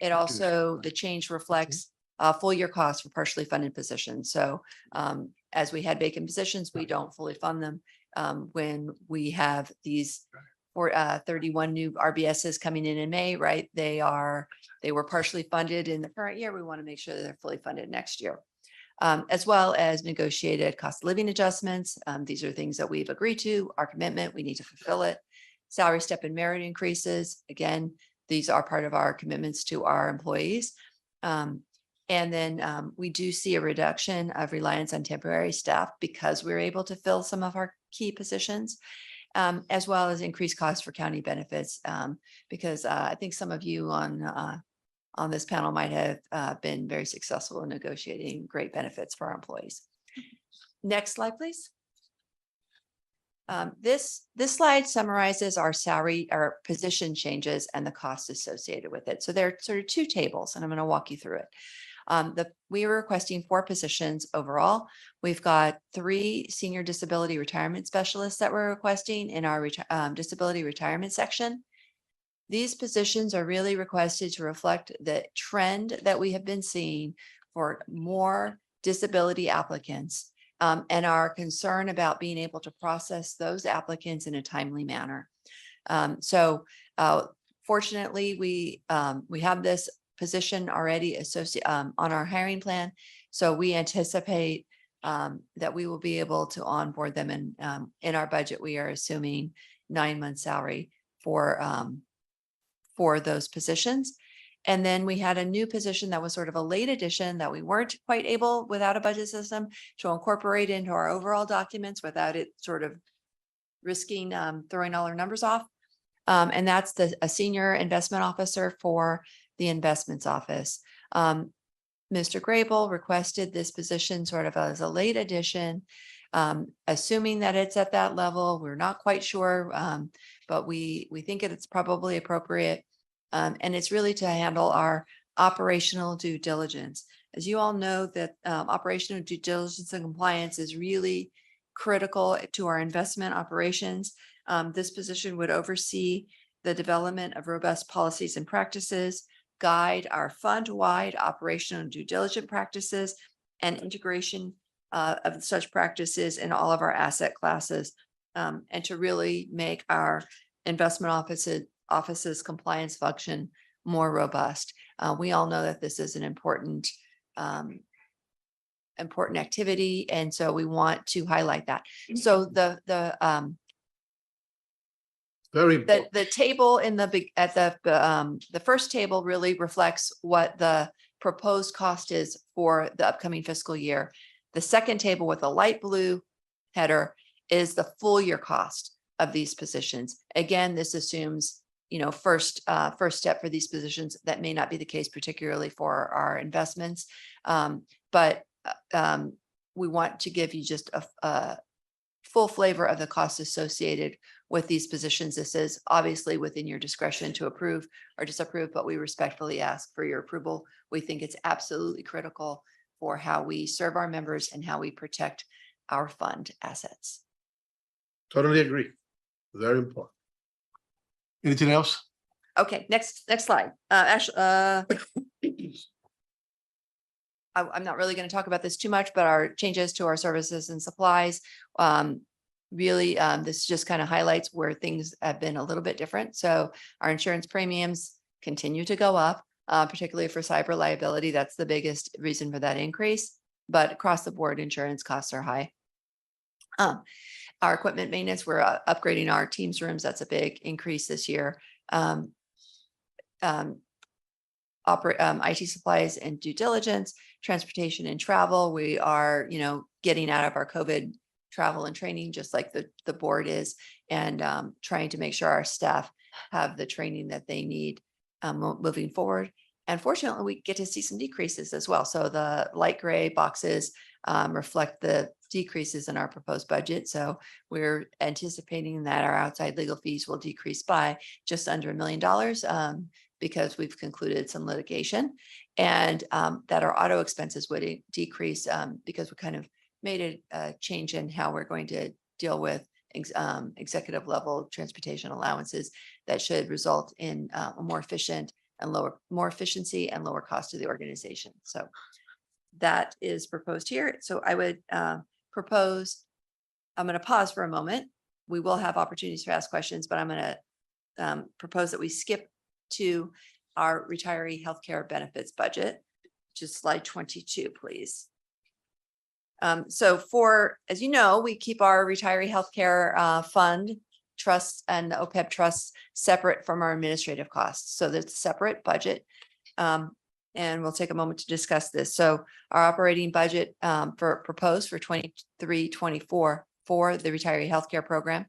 It also, the change reflects full year costs for partially funded positions. So as we had vacant positions, we don't fully fund them. When we have these 31 new RBSs coming in May, right? They were partially funded in the current year. We want to make sure that they're fully funded next year. As well as negotiated cost of living adjustments. These are things that we've agreed to, our commitment, we need to fulfill it. Salary step and merit increases. Again, these are part of our commitments to our employees. And then we do see a reduction of reliance on temporary staff because we're able to fill some of our key positions, as well as increased costs for county benefits. Because I think some of you on this panel might have been very successful in negotiating great benefits for our employees. Next slide, please. This slide summarizes our salary, our position changes and the costs associated with it. So there are sort of 2 tables, and I'm going to walk you through it. We were requesting 4 positions overall. We've got 3 senior disability retirement specialists that we're requesting in our disability retirement section. These positions are really requested to reflect the trend that we have been seeing for more disability applicants, and our concern about being able to process those applicants in a timely manner. Fortunately, we have this position already associated on our hiring plan. So we anticipate that we will be able to onboard them, and in our budget, we are assuming 9 months salary for those positions. And then we had a new position that was sort of a late addition that we weren't quite able without a budget system to incorporate into our overall documents without it sort of risking throwing all our numbers off. And that's a senior investment officer for the investments office. Mr. Grable requested this position sort of as a late addition, assuming that it's at that level. We're not quite sure, but we think it's probably appropriate. And it's really to handle our operational due diligence. As you all know, that operational due diligence and compliance is really critical to our investment operations. This position would oversee the development of robust policies and practices, guide our fund-wide operational due diligence practices, and integration of such practices in all of our asset classes, and to really make our investment office's compliance function more robust. We all know that this is an important activity, and so we want to highlight that. So the table in the first table really reflects what the proposed cost is for the upcoming fiscal year. The second table with a light blue header is the full year cost of these positions. Again, this assumes, first step for these positions. That may not be the case, particularly for our investments. But we want to give you just a full flavor of the costs associated with these positions. This is obviously within your discretion to approve or disapprove, but we respectfully ask for your approval. We think it's absolutely critical for how we serve our members and how we protect our fund assets. Totally agree. Very important. Anything else? Okay, next slide. I'm not really going to talk about this too much, but our changes to our services and supplies, really, this just kind of highlights where things have been a little bit different. So our insurance premiums continue to go up, particularly for cyber liability. That's the biggest reason for that increase. But across the board, insurance costs are high. Our equipment maintenance, we're upgrading our Teams rooms. That's a big increase this year. IT supplies and due diligence, transportation and travel. We are, getting out of our COVID travel and training, just like the board is, and trying to make sure our staff have the training that they need moving forward. And fortunately, we get to see some decreases as well. So the light gray boxes reflect the decreases in our proposed budget. So we're anticipating that our outside legal fees will decrease by just under $1 million because we've concluded some litigation, and that our auto expenses would decrease because we kind of made a change in how we're going to deal with executive level transportation allowances that should result in a more efficient and more efficiency and lower cost to the organization. So that is proposed here. So I would propose, I'm going to pause for a moment. We will have opportunities to ask questions, but I'm going to propose that we skip to our retiree healthcare benefits budget, which is slide 22, please. So as you know, we keep our retiree healthcare fund trusts and the OPEB trusts separate from our administrative costs. So that's a separate budget. And we'll take a moment to discuss this. So our operating budget proposed for 23-24 for the retiree healthcare program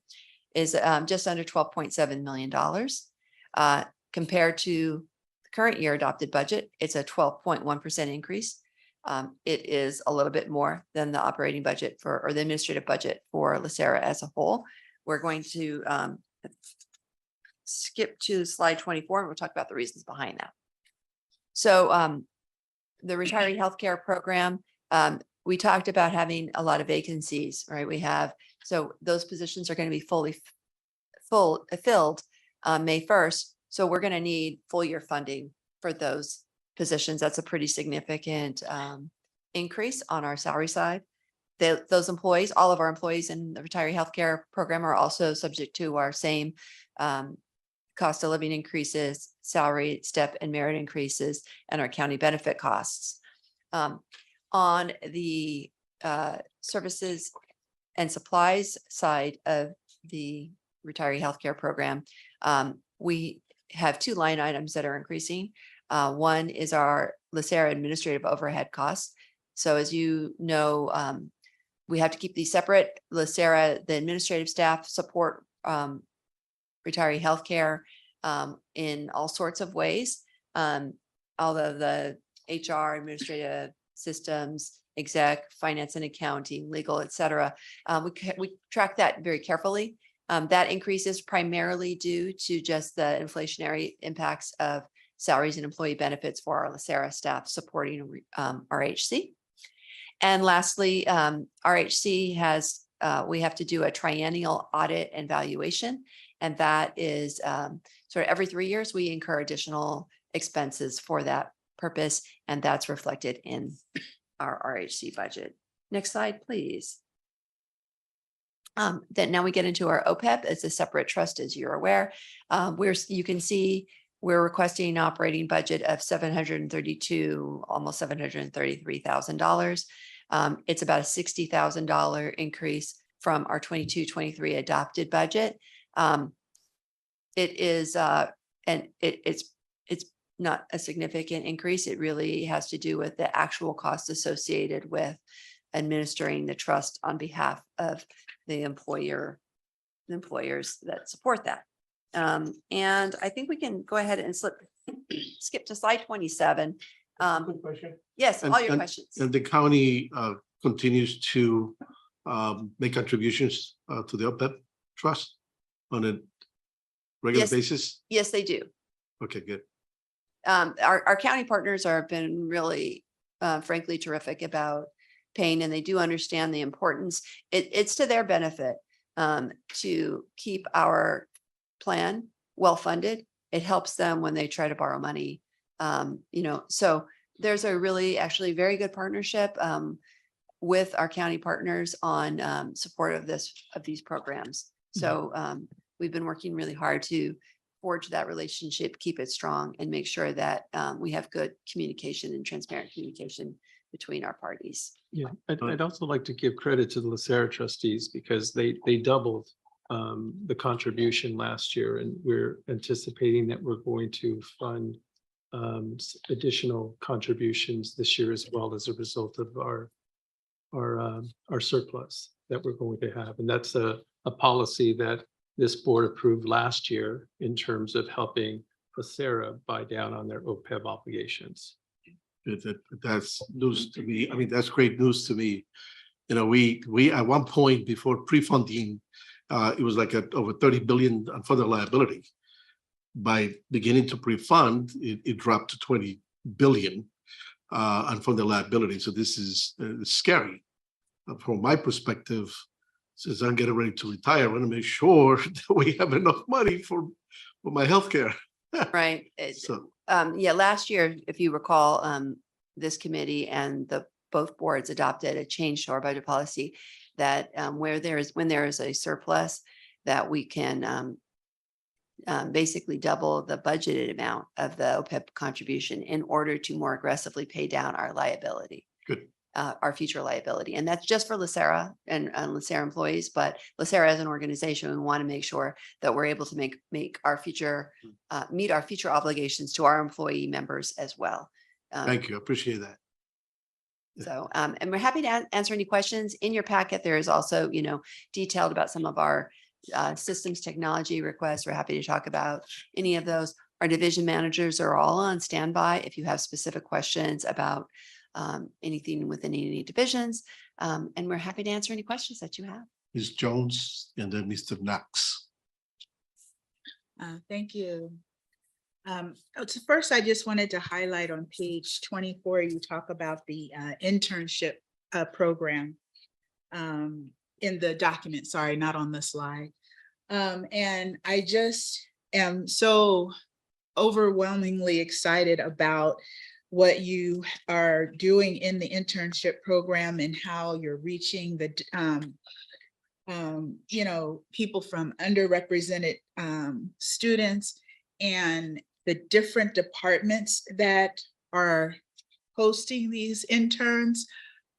is just under $12.7 million. Compared to the current year adopted budget, it's a 12.1% increase. It is a little bit more than the operating budget or the administrative budget for LACERA as a whole. We're going to skip to slide 24 and we'll talk about the reasons behind that. So the retiree healthcare program, we talked about having a lot of vacancies, right? So those positions are going to be fully filled May 1st. So we're going to need full year funding for those positions. That's a pretty significant increase on our salary side. Those employees, all of our employees in the retiree healthcare program are also subject to our same cost of living increases, salary step and merit increases, and our county benefit costs. On the services and supplies side of the retiree healthcare program, we have two line items that are increasing. One is our LACERA administrative overhead costs. So as you know, we have to keep these separate. LACERA, the administrative staff support retiree healthcare in all sorts of ways. Although the HR, administrative systems, exec, finance and accounting, legal, et cetera, we track that very carefully. That increase is primarily due to just the inflationary impacts of salaries and employee benefits for our LACERA staff supporting RHC. And lastly, RHC has, we have to do a triennial audit and valuation. And that is sort of every 3 years, we incur additional expenses for that purpose. And that's reflected in our RHC budget. Next slide, please. Then now we get into our OPEB. It's a separate trust, as you're aware. You can see we're requesting an operating budget of $732,000, almost $733,000. It's about a $60,000 increase from our 22-23 adopted budget. It is, and it's not a significant increase. It really has to do with the actual costs associated with administering the trust on behalf of the employers that support that. And I think we can go ahead and skip to slide 27. Quick question. Yes, all your questions. And the county continues to make contributions to the OPEB trust on a regular basis? Yes, they do. Okay, good. Our county partners have been really, frankly, terrific about paying, and they do understand the importance. It's to their benefit to keep our plan well-funded. It helps them when they try to borrow money. So there's a really actually very good partnership with our county partners on support of these programs. So we've been working really hard to forge that relationship, keep it strong, and make sure that we have good communication and transparent communication between our parties. Yeah, I'd also like to give credit to the LACERA trustees because they doubled the contribution last year, and we're anticipating that we're going to fund additional contributions this year as well as a result of our surplus that we're going to have. And that's a policy that this board approved last year in terms of helping LACERA buy down on their OPEB obligations. That's news to me. I mean, that's great news to me. We at one point before pre-funding, it was like over 30 billion unfunded liability. by beginning to pre-fund, it dropped to 20 billion unfunded liability. So this is scary. From my perspective, since I'm getting ready to retire, I want to make sure that we have enough money for my healthcare. Right. So Yeah, last year, if you recall, this committee and both boards adopted a change to our budget policy that when there is a surplus, that we can basically double the budgeted amount of the OPEB contribution in order to more aggressively pay down our liability. Good. Our future liability. And that's just for LACERA and LACERA employees, but LACERA as an organization, we want to make sure that we're able to make our future, meet our future obligations to our employee members as well. Thank you. I appreciate that. So, and we're happy to answer any questions. In your packet, there is also, detailed about some of our systems technology requests. We're happy to talk about any of those. Our division managers are all on standby if you have specific questions about anything within any divisions. And we're happy to answer any questions that you have. Ms. Jones and then Mr. Knox. Thank you. So first, I just wanted to highlight on page 24, you talk about the internship program in the document, sorry, not on the slide. And I just am so overwhelmingly excited about what you are doing in the internship program and how you're reaching the people from underrepresented students, and the different departments that are hosting these interns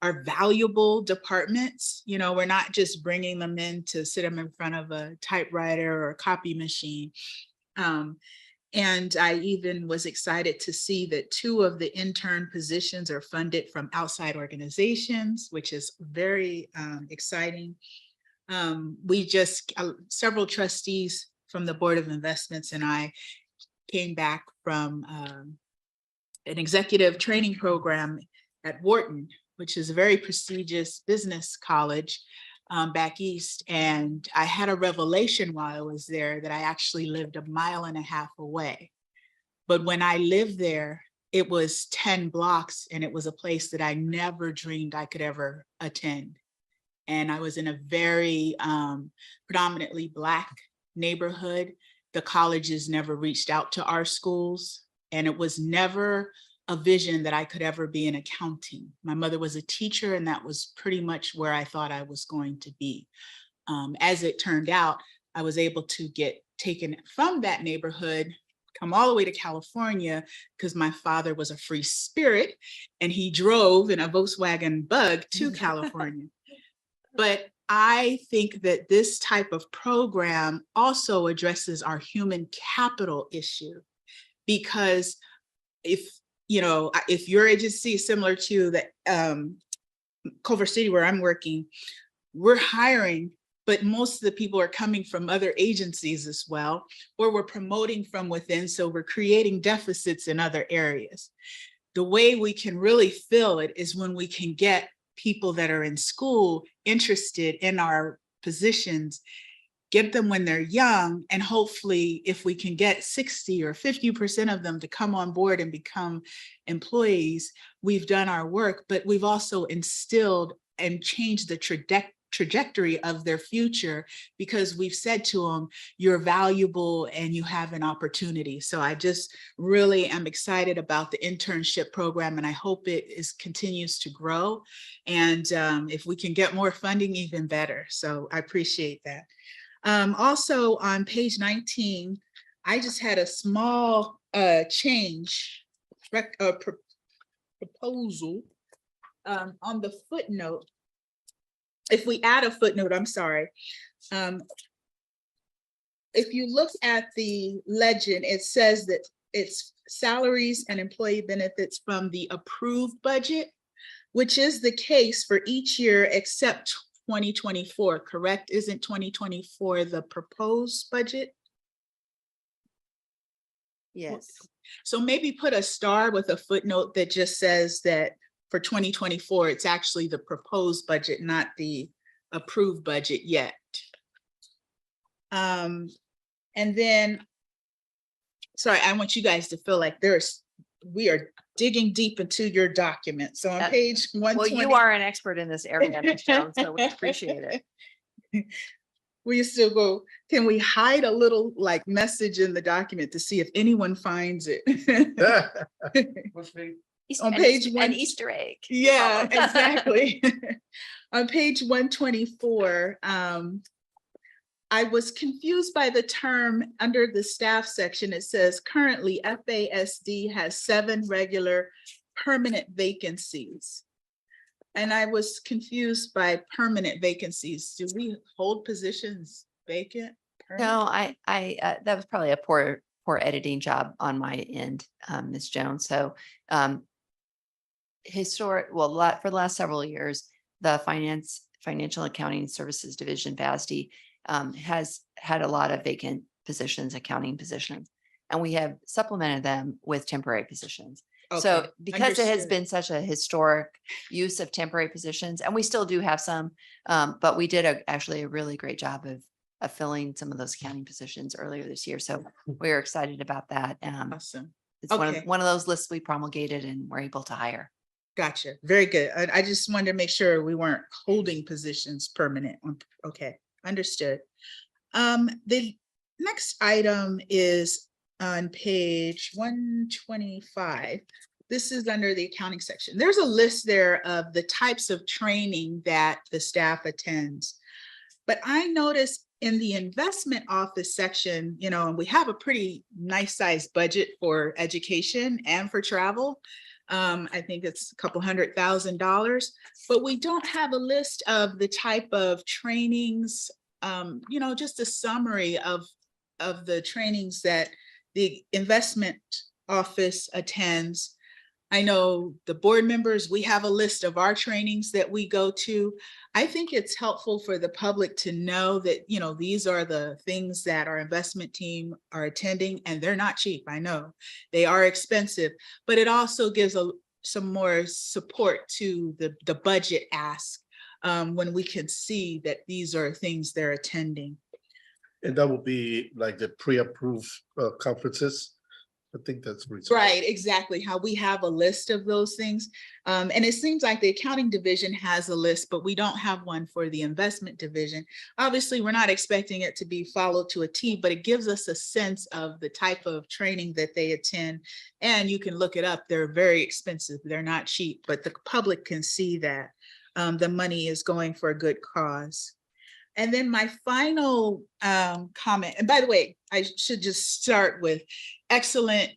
are valuable departments. We're not just bringing them in to sit them in front of a typewriter or a copy machine. And I even was excited to see that 2 of the intern positions are funded from outside organizations, which is very exciting. We just, several trustees from the Board of Investments and I came back from an executive training program at Wharton, which is a very prestigious business college back east. And I had a revelation while I was there that I actually lived 1.5 miles away. But when I lived there, it was 10 blocks and it was a place that I never dreamed I could ever attend. And I was in a very predominantly Black neighborhood. The colleges never reached out to our schools, and it was never a vision that I could ever be in accounting. My mother was a teacher, and that was pretty much where I thought I was going to be. As it turned out, I was able to get taken from that neighborhood, come all the way to California, because my father was a free spirit and he drove in a Volkswagen Bug to California. But I think that this type of program also addresses our human capital issue, because if your agency is similar to the Culver City where I'm working, we're hiring, but most of the people are coming from other agencies as well, or we're promoting from within. So we're creating deficits in other areas. The way we can really fill it is when we can get people that are in school interested in our positions, get them when they're young, and hopefully if we can get 60 or 50% of them to come on board and become employees, we've done our work, but we've also instilled and changed the trajectory of their future, because we've said to them, you're valuable and you have an opportunity. So I just really am excited about the internship program, and I hope it continues to grow. And if we can get more funding, even better. So I appreciate that. Also on page 19, I just had a small change proposal on the footnote. If we add a footnote, I'm sorry. If you look at the legend, it says that it's salaries and employee benefits from the approved budget, which is the case for each year except 2024, correct? Isn't 2024 the proposed budget? Yes. So maybe put a star with a footnote that just says that for 2024, it's actually the proposed budget, not the approved budget yet. And then sorry, I want you guys to feel like we are digging deep into your document. So on page 120. Well, you are an expert in this area, Ms. Jones, so we appreciate it. We used to go, can we hide a little like message in the document to see if anyone finds it? On page one, An Easter egg. yeah, exactly. On page 124, I was confused by the term under the staff section. It says currently FASD has 7 regular permanent vacancies. And I was confused by permanent vacancies. Do we hold positions vacant? No, I that was probably a poor editing job on my end, Ms. Jones. So for the last several years, the Financial Accounting Services Division, FASD, has had a lot of vacant positions, accounting positions, and we have supplemented them with temporary positions. So Okay, because it has understood. been such a historic use of temporary positions, and we still do have some, but we did actually a really great job of filling some of those accounting positions earlier this year. So we are excited about that. Awesome. It's Okay. one of those lists we promulgated and we're able to hire. Gotcha. Very good. I just wanted to make sure we weren't holding positions permanent. Okay, understood. The next item is on page 125. This is under the accounting section. There's a list there of the types of training that the staff attends. But I noticed in the investment office section, and we have a pretty nice sized budget for education and for travel. I think it's a couple $100,000, but we don't have a list of the type of trainings, just a summary of the trainings that the investment office attends. I know the board members, we have a list of our trainings that we go to. I think it's helpful for the public to know that, these are the things that our investment team are attending, and they're not cheap. I know they are expensive, but it also gives some more support to the budget ask when we can see that these are things they're attending. And that would be like the pre-approved conferences. I think that's reasonable. Right, exactly. How we have a list of those things. And it seems like the accounting division has a list, but we don't have one for the investment division. Obviously, we're not expecting it to be followed to a T, but it gives us a sense of the type of training that they attend. And you can look it up. They're very expensive. They're not cheap, but the public can see that the money is going for a good cause. And then my final comment, and by the way, I should just start with excellent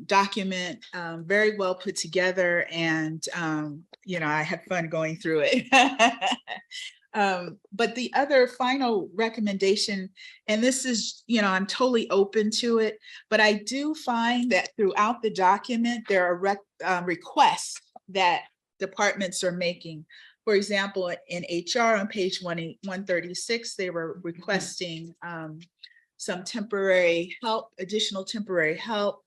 document, very well put together, and I had fun going through it. But the other final recommendation, and this is, I'm totally open to it, but I do find that throughout the document, there are requests that departments are making. For example, in HR on page 136, they were requesting some temporary help, additional temporary help.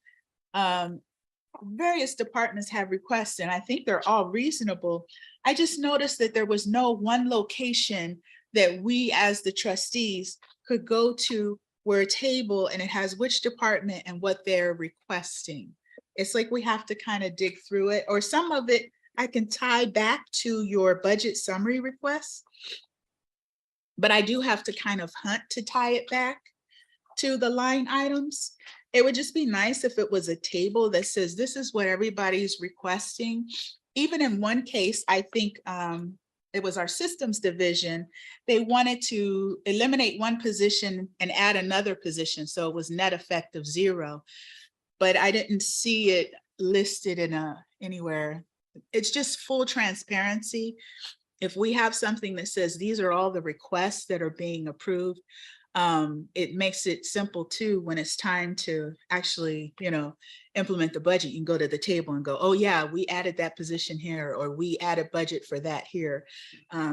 Various departments have requests, and I think they're all reasonable. I just noticed that there was no one location that we as the trustees could go to where a table and it has which department and what they're requesting. It's like we have to kind of dig through it, or some of it I can tie back to your budget summary requests, but I do have to kind of hunt to tie it back to the line items. It would just be nice if it was a table that says, this is what everybody's requesting. Even in one case, I think it was our systems division. They wanted to eliminate one position and add another position. So it was net effect of 0, but I didn't see it listed anywhere. It's just full transparency. If we have something that says these are all the requests that are being approved, it makes it simple too when it's time to actually, implement the budget. You can go to the table and go, oh yeah, we added that position here, or we added budget for that here.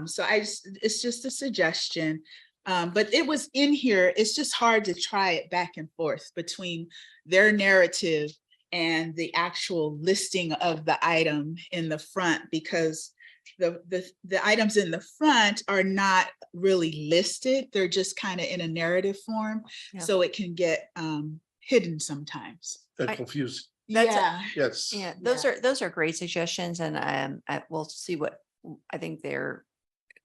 So it's just a suggestion, but it was in here. It's just hard to try it back and forth between their narrative and the actual listing of the item in the front, because the items in the front are not really listed. They're just kind of in a narrative form. Yeah. So it can get hidden sometimes. And confused. That's a- Yeah. Yes. Yeah, those are great suggestions, and I will see what, I think they're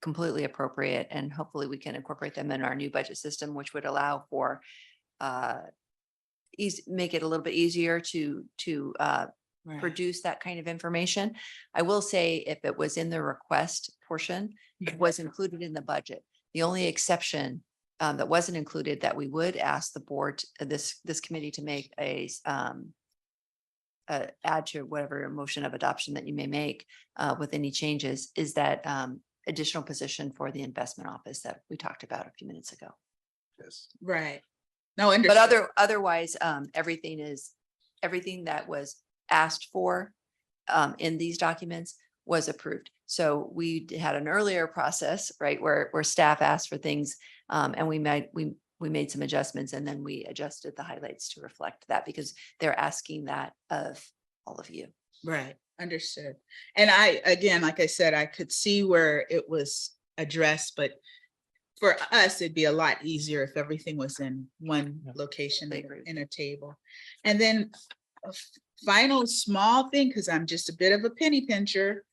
completely appropriate, and hopefully we can incorporate them in our new budget system, which would allow for make it a little bit easier to Right. produce that kind of information. I will say, if it was in the request portion, it was included in the budget. The only exception that wasn't included, that we would ask the board, this committee, to make a add to whatever motion of adoption that you may make with any changes, is that additional position for the investment office that we talked about a few minutes ago. Yes. Right. No, But understood. otherwise, everything that was asked for in these documents was approved. So we had an earlier process, right, where staff asked for things, and we made some adjustments, and then we adjusted the highlights to reflect that, because they're asking that of all of you. Right, understood. And again, like I said, I could see where it was addressed, but for us, it'd be a lot easier if everything was in one location, I agree. in a table. And then a final small thing, because I'm just a bit of a penny pincher.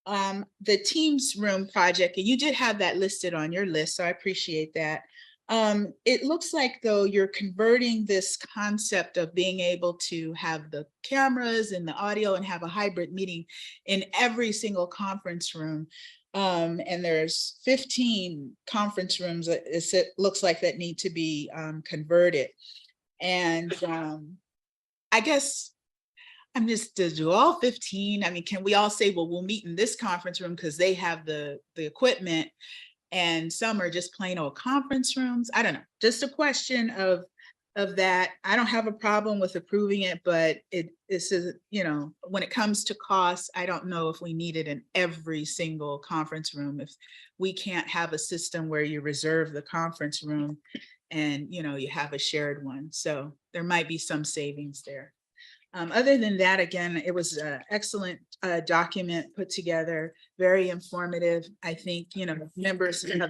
The Teams Room project, and you did have that listed on your list, so I appreciate that. It looks like, though, you're converting this concept of being able to have the cameras and the audio and have a hybrid meeting in every single conference room. And there's 15 conference rooms, it looks like, that need to be converted. And I guess I'm just, to do all 15, I mean, can we all say, well, we'll meet in this conference room because they have the equipment, and some are just plain old conference rooms? I don't know, just a question of that. I don't have a problem with approving it, but this is, when it comes to costs, I don't know if we need it in every single conference room. If we can't have a system where you reserve the conference room and, you have a shared one. So there might be some savings there. Other than that, again, it was an excellent document put together, very informative. I think, members of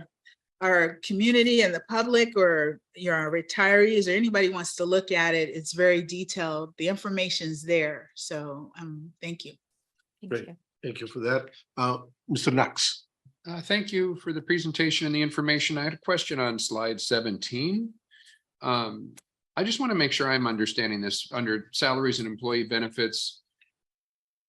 our community and the public, or our retirees, or anybody wants to look at it, it's very detailed. The information's there. So thank you. Great. Thank you for that. Mr. Knox. Thank you for the presentation and the information. I had a question on slide 17. I just want to make sure I'm understanding this. Under salaries and employee benefits,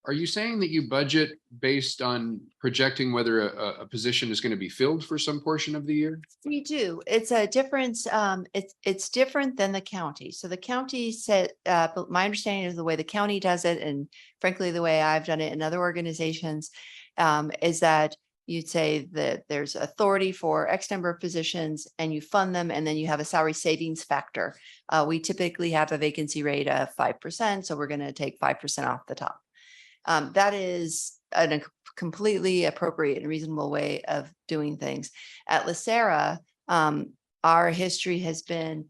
are you saying that you budget based on projecting whether a position is going to be filled for some portion of the year? We do. It's a difference. It's different than the county. So the county said, but my understanding of the way the county does it, and frankly, the way I've done it in other organizations, is that you'd say that there's authority for X number of positions and you fund them, and then you have a salary savings factor. We typically have a vacancy rate of 5%. So we're going to take 5% off the top. That is a completely appropriate and reasonable way of doing things. At LACERA, our history has been,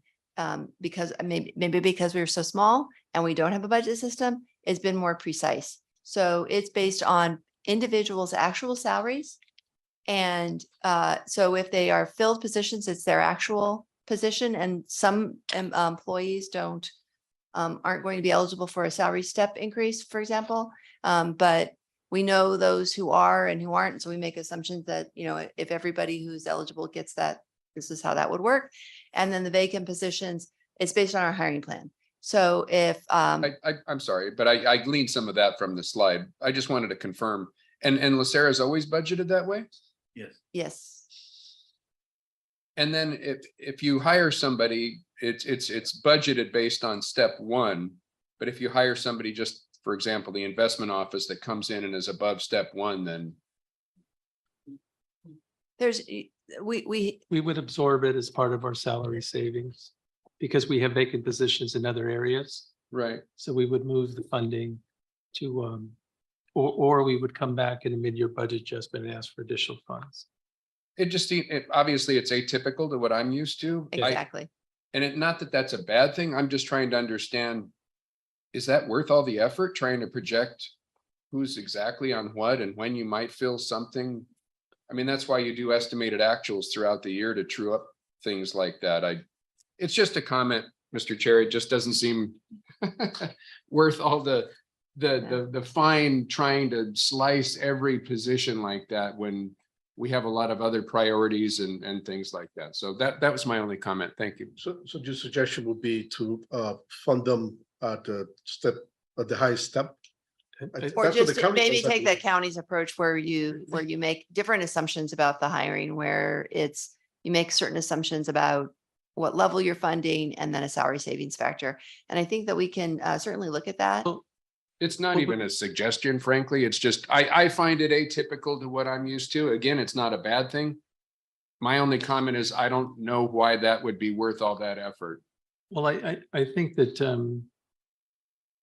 because maybe because we were so small and we don't have a budget system, it's been more precise. So it's based on individuals' actual salaries. And so if they are filled positions, it's their actual position, and some employees aren't going to be eligible for a salary step increase, for example. But we know those who are and who aren't. So we make assumptions that, if everybody who's eligible gets that, this is how that would work. And then the vacant positions, it's based on our hiring plan. So if I'm sorry, but I gleaned some of that from the slide. I just wanted to confirm. And LACERA is always budgeted that way? Yes. Yes. And then if you hire somebody, it's budgeted based on step one. But if you hire somebody, just for example, the investment office that comes in and is above step one, then we would absorb it as part of our salary savings, because we have vacant positions in other areas. Right. So we would move the funding to or we would come back in a mid-year budget adjustment and ask for additional funds. Obviously it's atypical to what I'm used to. Exactly. Not that that's a bad thing. I'm just trying to understand, is that worth all the effort trying to project who's exactly on what and when you might fill something? I mean, that's why you do estimated actuals throughout the year to true up things like that. It's just a comment. Mr. Chair. It just doesn't seem worth all the fine trying to slice every position like that when we have a lot of other priorities and things like that. So that was my only comment. Thank you. So your suggestion would be to fund them at the highest step? Or That's what just the county maybe says, I take the believe. county's approach where you make different assumptions about the hiring, where you make certain assumptions about what level you're funding and then a salary savings factor. And I think that we can certainly look at that. It's not even a suggestion, frankly. It's just, I find it atypical to what I'm used to. Again, it's not a bad thing. My only comment is I don't know why that would be worth all that effort. Well, I think that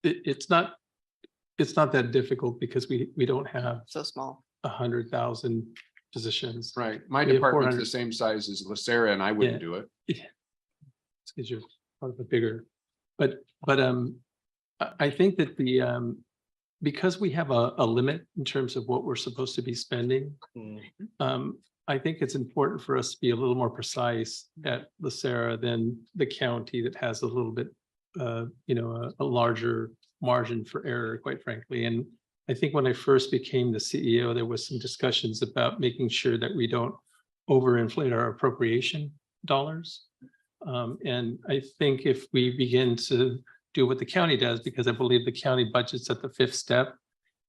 it's not that difficult because we don't have So small. 100,000 positions. Right. My We have department's 400. the same size as LACERA and I wouldn't do it. Because you're part of a bigger, but I think that because we have a limit in terms of what we're supposed to be spending, I think it's important for us to be a little more precise at LACERA than the county that has a little bit, a larger margin for error, quite frankly. And I think when I first became the CEO, there was some discussions about making sure that we don't overinflate our appropriation dollars. And I think if we begin to do what the county does, because I believe the county budgets at the 5th step,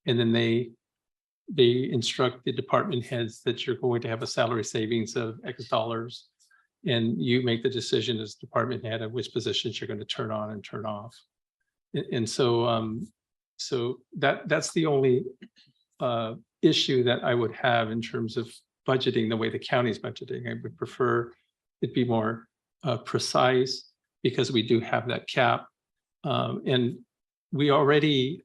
and then they instruct the department heads that you're going to have a salary savings of X dollars, and you make the decision as department head of which positions you're going to turn on and turn off. And so that's the only issue that I would have in terms of budgeting the way the county's budgeting. I would prefer it be more precise because we do have that cap. And we already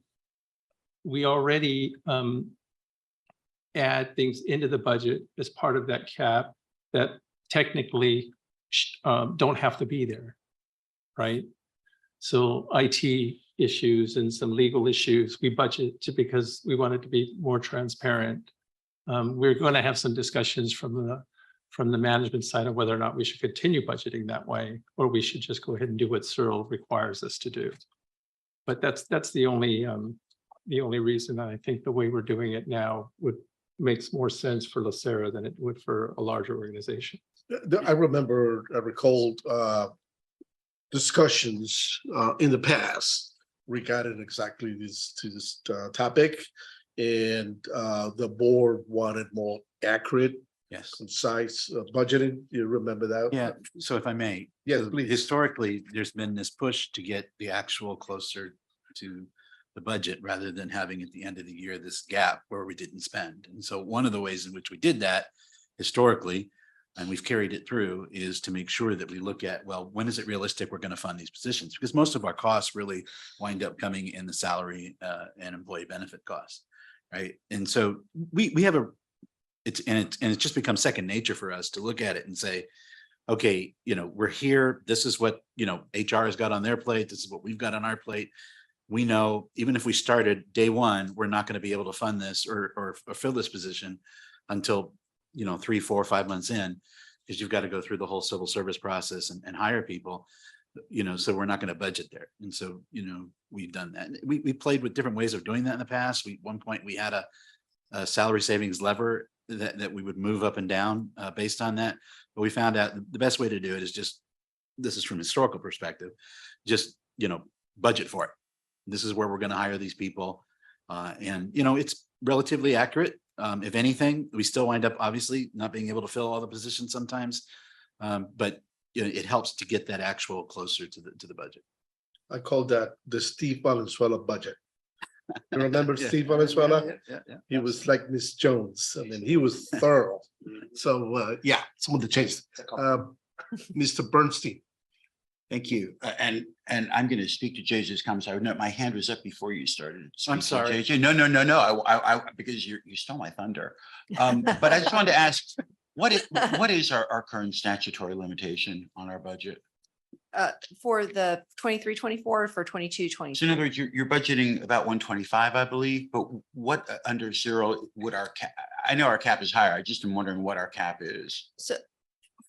add things into the budget as part of that cap that technically don't have to be there, right? So IT issues and some legal issues, we budget because we want it to be more transparent. We're going to have some discussions from the management side of whether or not we should continue budgeting that way, or we should just go ahead and do what Cyril requires us to do. But that's the only reason that I think the way we're doing it now makes more sense for LACERA than it would for a larger organization. I recall discussions in the past regarding exactly this topic, and the board wanted more accurate, concise budgeting. You remember that? Yeah. So if I may, yes, so please. Historically, there's been this push to get the actual closer to the budget rather than having at the end of the year this gap where we didn't spend. And so one of the ways in which we did that historically, and we've carried it through, is to make sure that we look at, well, when is it realistic we're going to fund these positions? Because most of our costs really wind up coming in the salary and employee benefit costs, right? And so we have it's just become second nature for us to look at it and say, okay, we're here. This is what, HR has got on their plate. This is what we've got on our plate. We know even if we started day one, we're not going to be able to fund this or fill this position until 3, 4, 5 months in, because you've got to go through the whole civil service process and hire people, so we're not going to budget there. And so, we've done that. We played with different ways of doing that in the past. At one point we had a salary savings lever that we would move up and down based on that. But we found out the best way to do it is just, this is from a historical perspective, just, budget for it. This is where we're going to hire these people. And it's relatively accurate. If anything, we still wind up obviously not being able to fill all the positions sometimes. But it helps to get that actual closer to the budget. I call that the Steve Valenzuela budget. You remember Steve Valenzuela? Yeah. He was like Miss Jones. I mean, he was thorough. So someone to change. Mr. Bernstein. Thank you. And I'm going to speak to JJ's comments. I would note my hand was up before you started. I'm sorry. JJ. No. I because you stole my thunder. But I just wanted to ask, what is our current statutory limitation on our budget? For the 23-24, for 22-23. So in other words, you're budgeting about 125, I believe, but what under Cyril would our cap? I know our cap is higher. I just am wondering what our cap is. So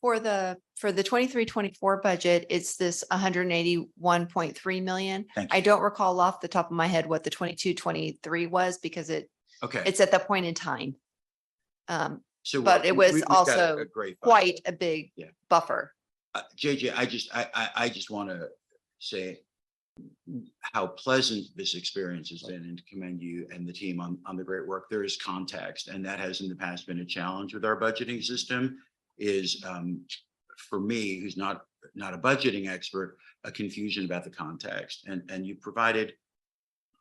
For the 23-24 budget, it's this 181.3 million. Thank I you. don't recall off the top of my head what the 22-23 was because Okay. it's at that point in time. So But it we- was we've got also a great budget. quite a big Yeah. buffer. JJ, I just want to say how pleasant this experience has been and to commend you and the team on the great work. There is context, and that has in the past been a challenge with our budgeting system is for me, who's not a budgeting expert, a confusion about the context. And you provided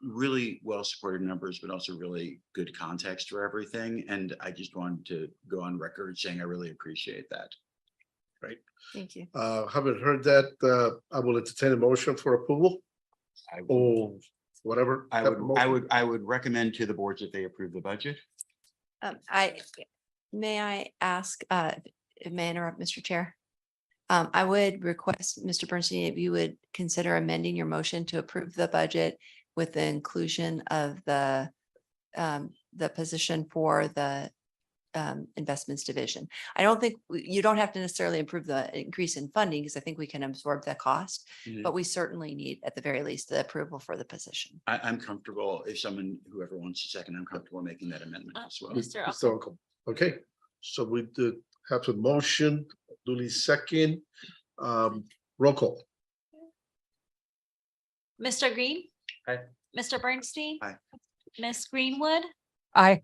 really well supported numbers, but also really good context for everything. And I just wanted to go on record saying I really appreciate that. Right. Thank you. Haven't heard that. I will entertain a motion for approval or whatever. I would recommend to the boards that they approve the budget. May I ask, may I interrupt, Mr. Chair? I would request, Mr. Bernstein, if you would consider amending your motion to approve the budget with the inclusion of the position for the investments division. I don't think you don't have to necessarily improve the increase in funding because I think we can absorb that cost, but we certainly need at the very least the approval for the position. I'm comfortable if whoever wants to second, I'm comfortable making that amendment as well. Mr. Uncle. Okay, so we did have a motion, duly second. Roll call. Mr. Green? Aye. Mr. Bernstein? Aye. Ms. Greenwood? Aye.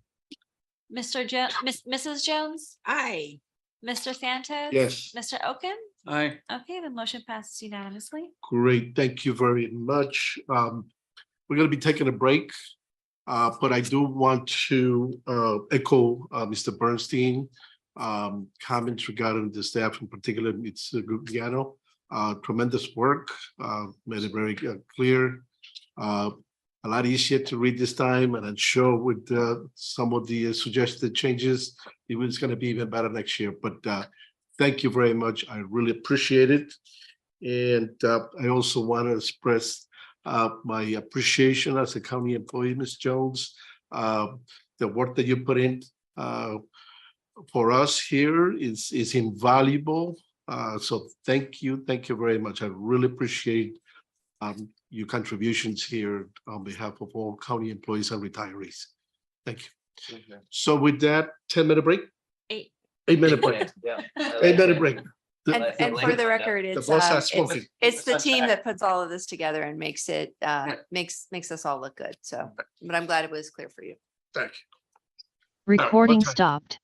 Mrs. Jones? Aye. Mr. Santos? Yes. Mr. Oaken? Aye. Okay, the motion passes unanimously. Great, thank you very much. We're gonna be taking a break. But I do want to echo Mr. Bernstein comments regarding the staff, in particular, it's Gugliano. Tremendous work, made it very clear. A lot easier to read this time, and I'm sure with some of the suggested changes, it was going to be even better next year. But thank you very much. I really appreciate it. And I also want to express my appreciation as a county employee, Ms. Jones, the work that you put in for us here is invaluable. So thank you very much. I really appreciate your contributions here on behalf of all county employees and retirees. Thank you. So with that, 10-minute break? 8-minute break. Yeah. 8-minute break. And for the record, The boss has spoken. it's the team that puts all of this together and makes it, makes us all look good. So, but I'm glad it was clear for you. Thank you. Recording what time? stopped.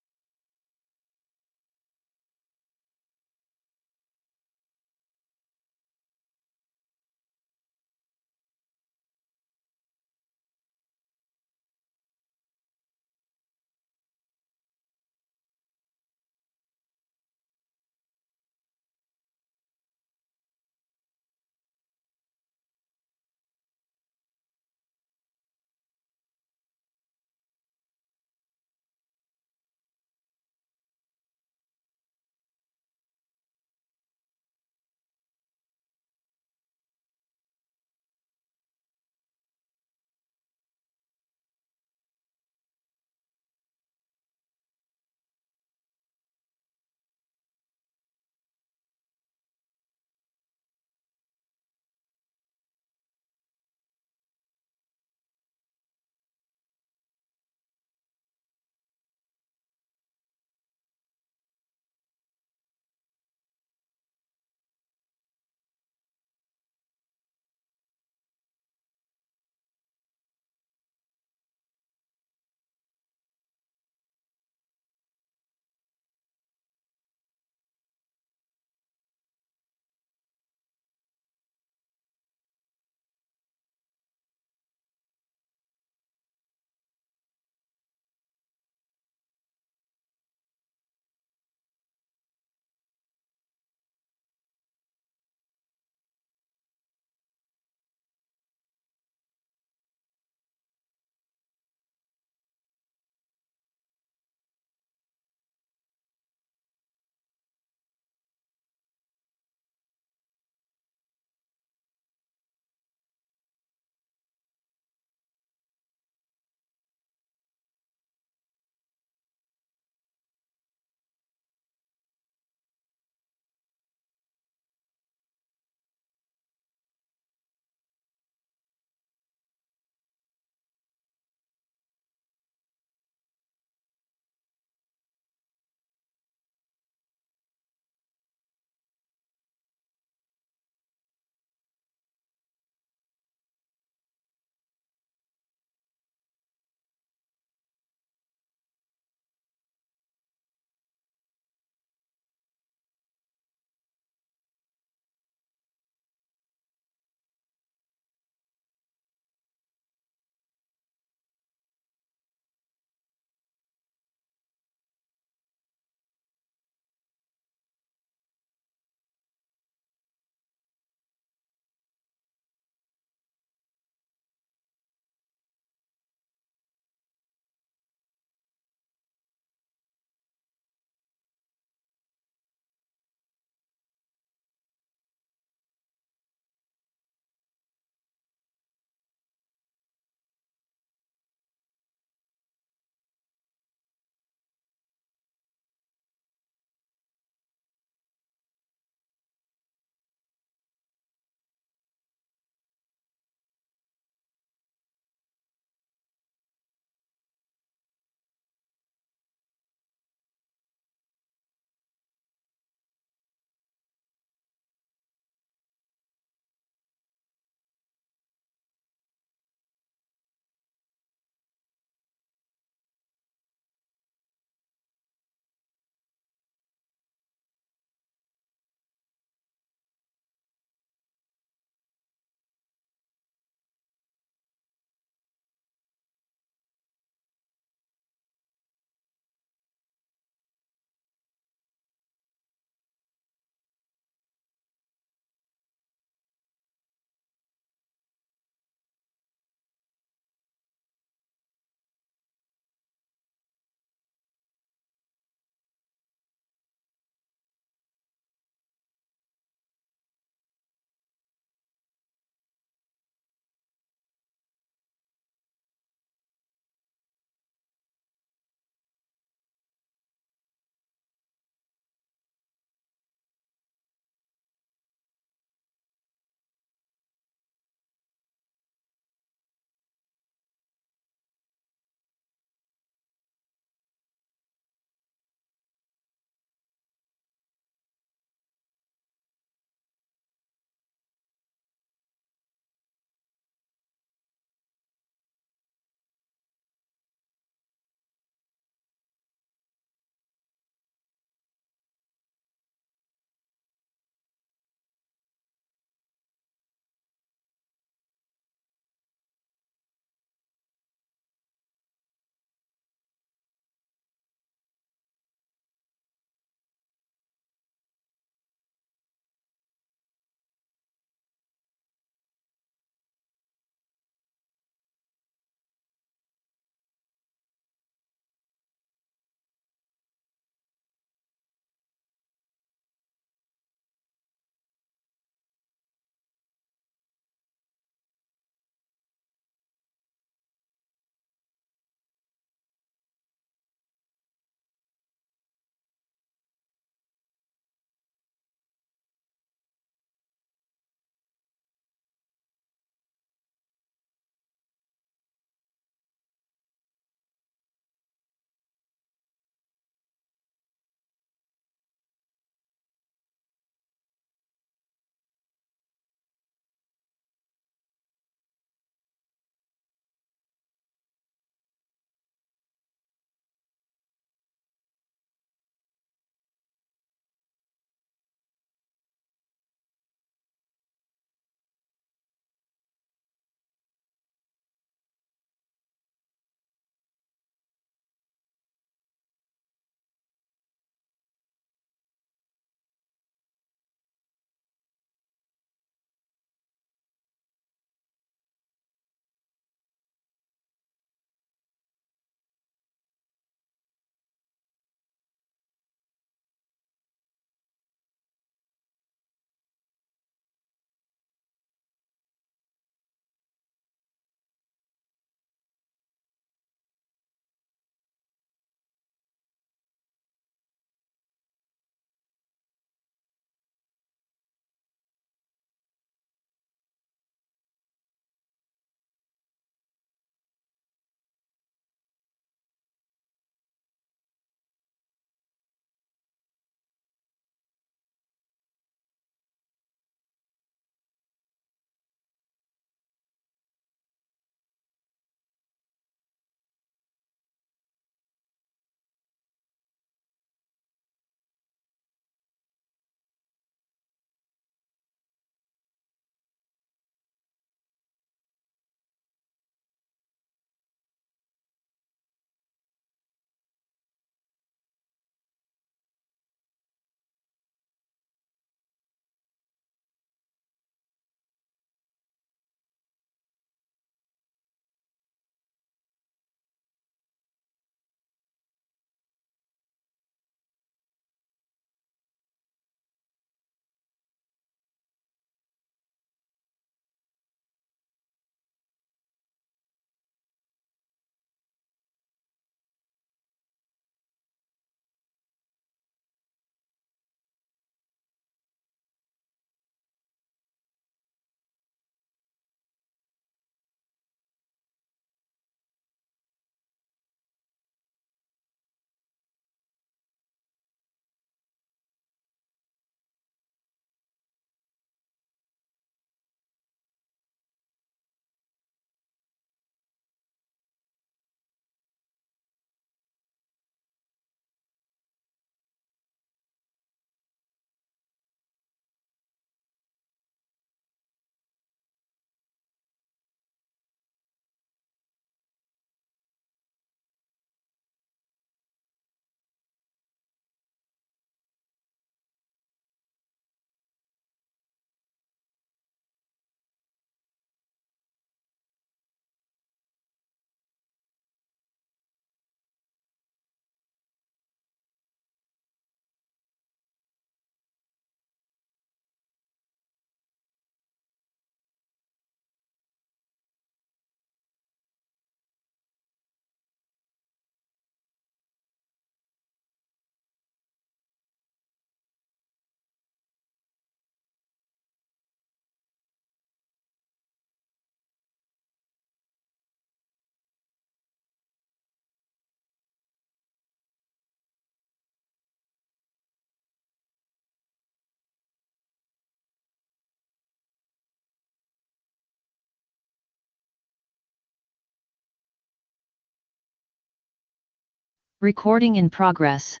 Recording in progress.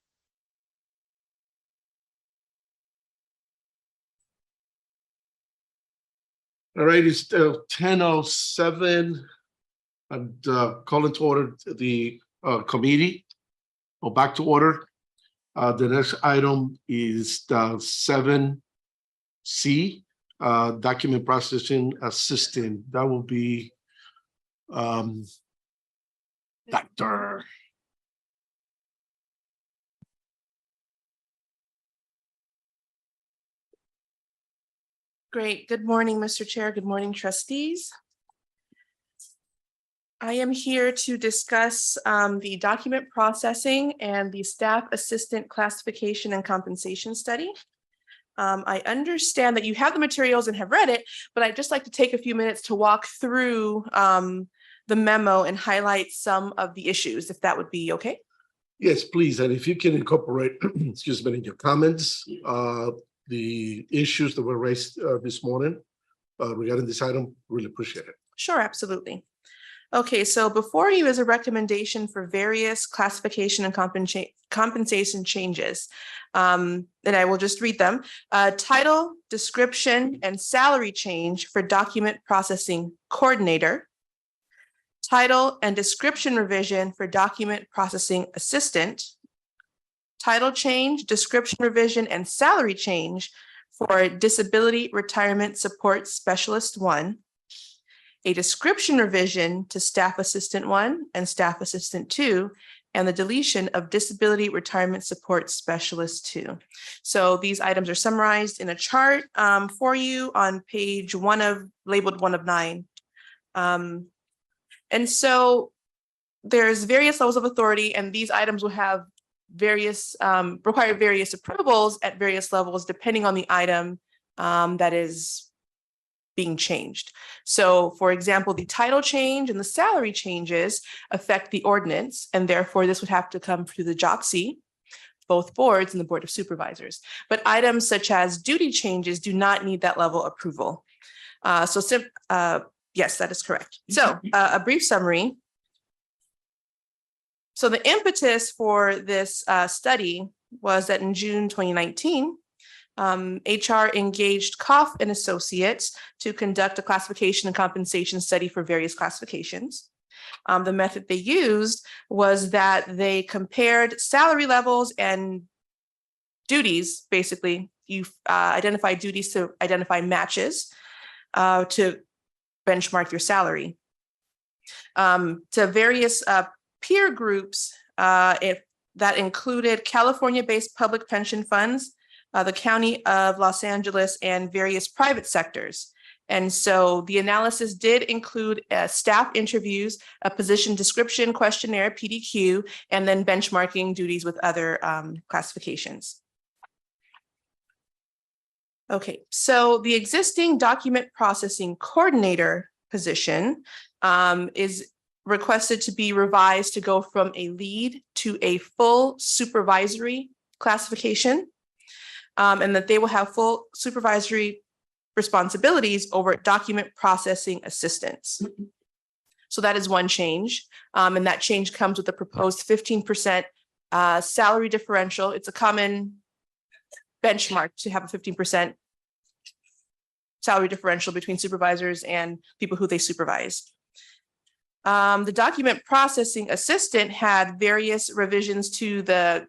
All right, it's 10:07. I'm calling to order the committee, or back to order. The next item is 7C, document processing assistant. That will be Dr. Great. Good morning, Mr. Chair. Good morning, trustees. I am here to discuss the document processing and the staff assistant classification and compensation study. I understand that you have the materials and have read it, but I'd just like to take a few minutes to walk through the memo and highlight some of the issues, if that would be okay. Yes, please. And if you can incorporate, excuse me, in your comments, the issues that were raised this morning regarding this item, really appreciate it. Sure, absolutely. Okay, so before you is a recommendation for various classification and compensation changes. And I will just read them. Title, description, and salary change for document processing coordinator. Title and description revision for document processing assistant. Title change, description revision, and salary change for disability retirement support specialist 1. A description revision to staff assistant 1 and staff assistant 2, and the deletion of disability retirement support specialist 2. So these items are summarized in a chart for you on page labeled 1 of 9. And so there's various levels of authority, and these items will have various require various approvals at various levels depending on the item that is being changed. So for example, the title change and the salary changes affect the ordinance, and therefore this would have to come through the JOCC, both boards, and the Board of Supervisors. But items such as duty changes do not need that level of approval. Yes, that is correct. So a brief summary. So the impetus for this study was that in June 2019, HR engaged Koff and Associates to conduct a classification and compensation study for various classifications. The method they used was that they compared salary levels and duties. Basically, you identify duties to identify matches to benchmark your salary. To various peer groups that included California-based public pension funds, the County of Los Angeles, and various private sectors. And so the analysis did include staff interviews, a position description questionnaire, PDQ, and then benchmarking duties with other classifications. Okay, so the existing document processing coordinator position is requested to be revised to go from a lead to a full supervisory classification, and that they will have full supervisory responsibilities over document processing assistants. So that is one change, and that change comes with a proposed 15% salary differential. It's a common benchmark to have a 15% salary differential between supervisors and people who they supervise. The document processing assistant had various revisions to the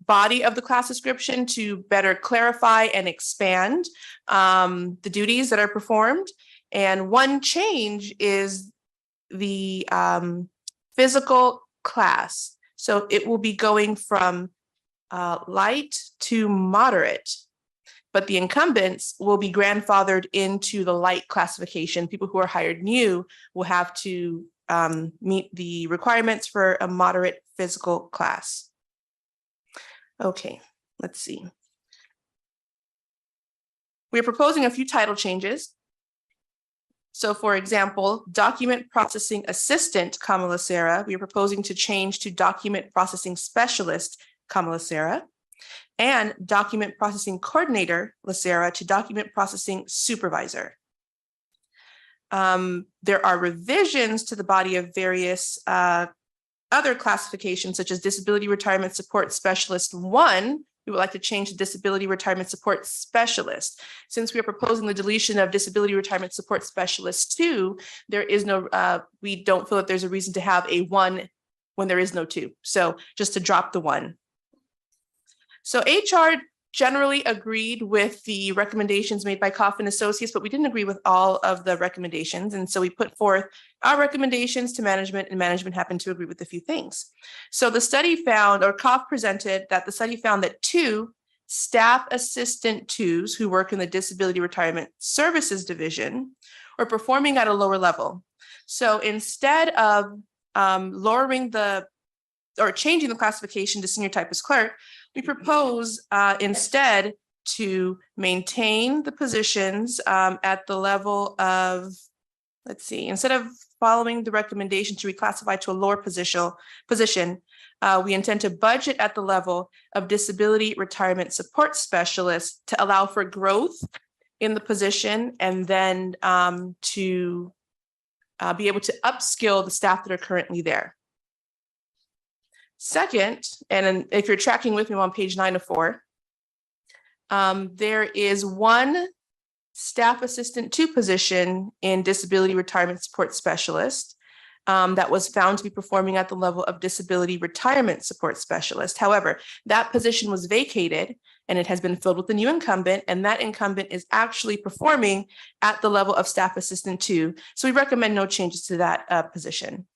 body of the class description to better clarify and expand the duties that are performed. And one change is the physical class. So it will be going from light to moderate, but the incumbents will be grandfathered into the light classification. People who are hired new will have to meet the requirements for a moderate physical class. Okay, let's see. We're proposing a few title changes. So for example, document processing assistant, LACERA, we are proposing to change to document processing specialist, LACERA, and document processing coordinator, LACERA, to document processing supervisor. There are revisions to the body of various other classifications such as disability retirement support specialist 1, we would like to change to disability retirement support specialist. Since we are proposing the deletion of disability retirement support specialist 2, there is no, we don't feel that there's a reason to have a 1 when there is no 2. So just to drop the 1. So HR generally agreed with the recommendations made by Coffin Associates, but we didn't agree with all of the recommendations. And so we put forth our recommendations to management, and management happened to agree with a few things. So the study found, or COF presented that the study found that 2 staff assistant 2s who work in the Disability Retirement Services Division were performing at a lower level. So instead of lowering the, or changing the classification to senior typist clerk, we propose instead to maintain the positions at the level of, let's see, instead of following the recommendation to reclassify to a lower position, we intend to budget at the level of disability retirement support specialist to allow for growth in the position, and then to be able to upskill the staff that are currently there. Second, and if you're tracking with me on page 9 of 4, there is 1 staff assistant 2 position in disability retirement support specialist that was found to be performing at the level of disability retirement support specialist. However, that position was vacated and it has been filled with a new incumbent, and that incumbent is actually performing at the level of staff assistant 2. So we recommend no changes to that position.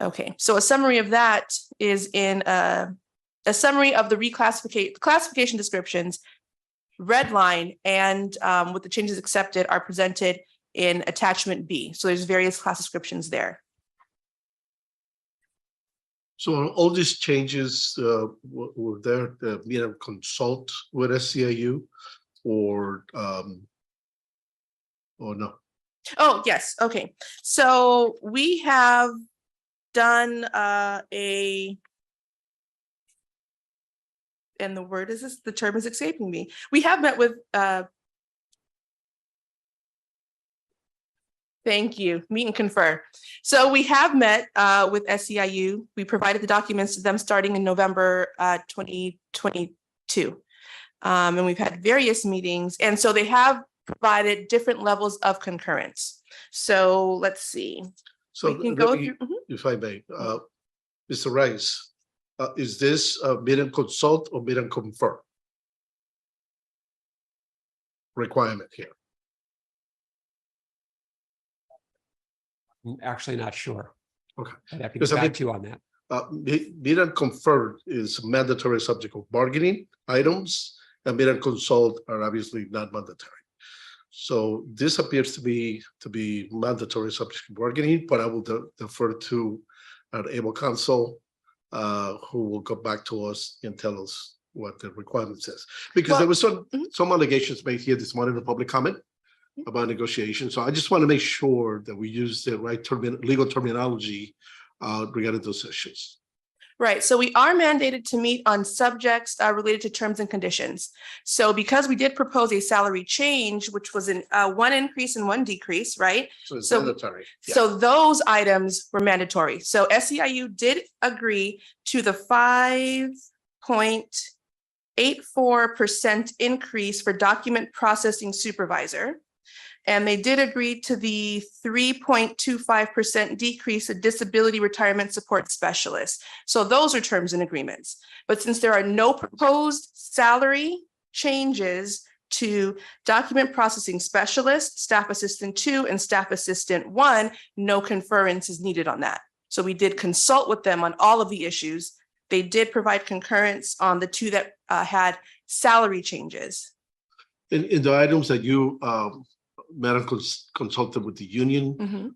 Okay, so a summary of that is in a summary of the classification descriptions, red line, and with the changes accepted are presented in attachment B. So there's various class descriptions there. So all these changes were there to consult with SCIU or no? Oh, yes. Okay. So we have done and the word is this, the term is escaping me. We have met with, thank you, meet and confer. So we have met with SEIU. We provided the documents to them starting in November 2022. And we've had various meetings. And so they have provided different levels of concurrence. So let's see. So we can go through, if I may, Mr. Rice, is this meet and consult or meet and confer requirement here? I'm actually not sure. Okay. I'd have to get back to you on that. Meet and confer is mandatory subject of bargaining items, and meet and consult are obviously not mandatory. So this appears to be mandatory subject of bargaining, but I will defer to our able counsel who will go back to us and tell us what the requirement says. Because there was some allegations made here this morning in the public comment about negotiation. So I just want to make sure that we use the right legal terminology regarding those issues. Right. So we are mandated to meet on subjects related to terms and conditions. So because we did propose a salary change, which was an 1 increase and 1 decrease, right? So it's mandatory. Yeah. So those items were mandatory. So SEIU did agree to the 5.84% increase for document processing supervisor. And they did agree to the 3.25% decrease of disability retirement support specialists. So those are terms and agreements. But since there are no proposed salary changes to document processing specialist, staff assistant 2, and staff assistant 1, no conference is needed on that. So we did consult with them on all of the issues. They did provide concurrence on the 2 that had salary changes. In the items that you Madam consulted with the union,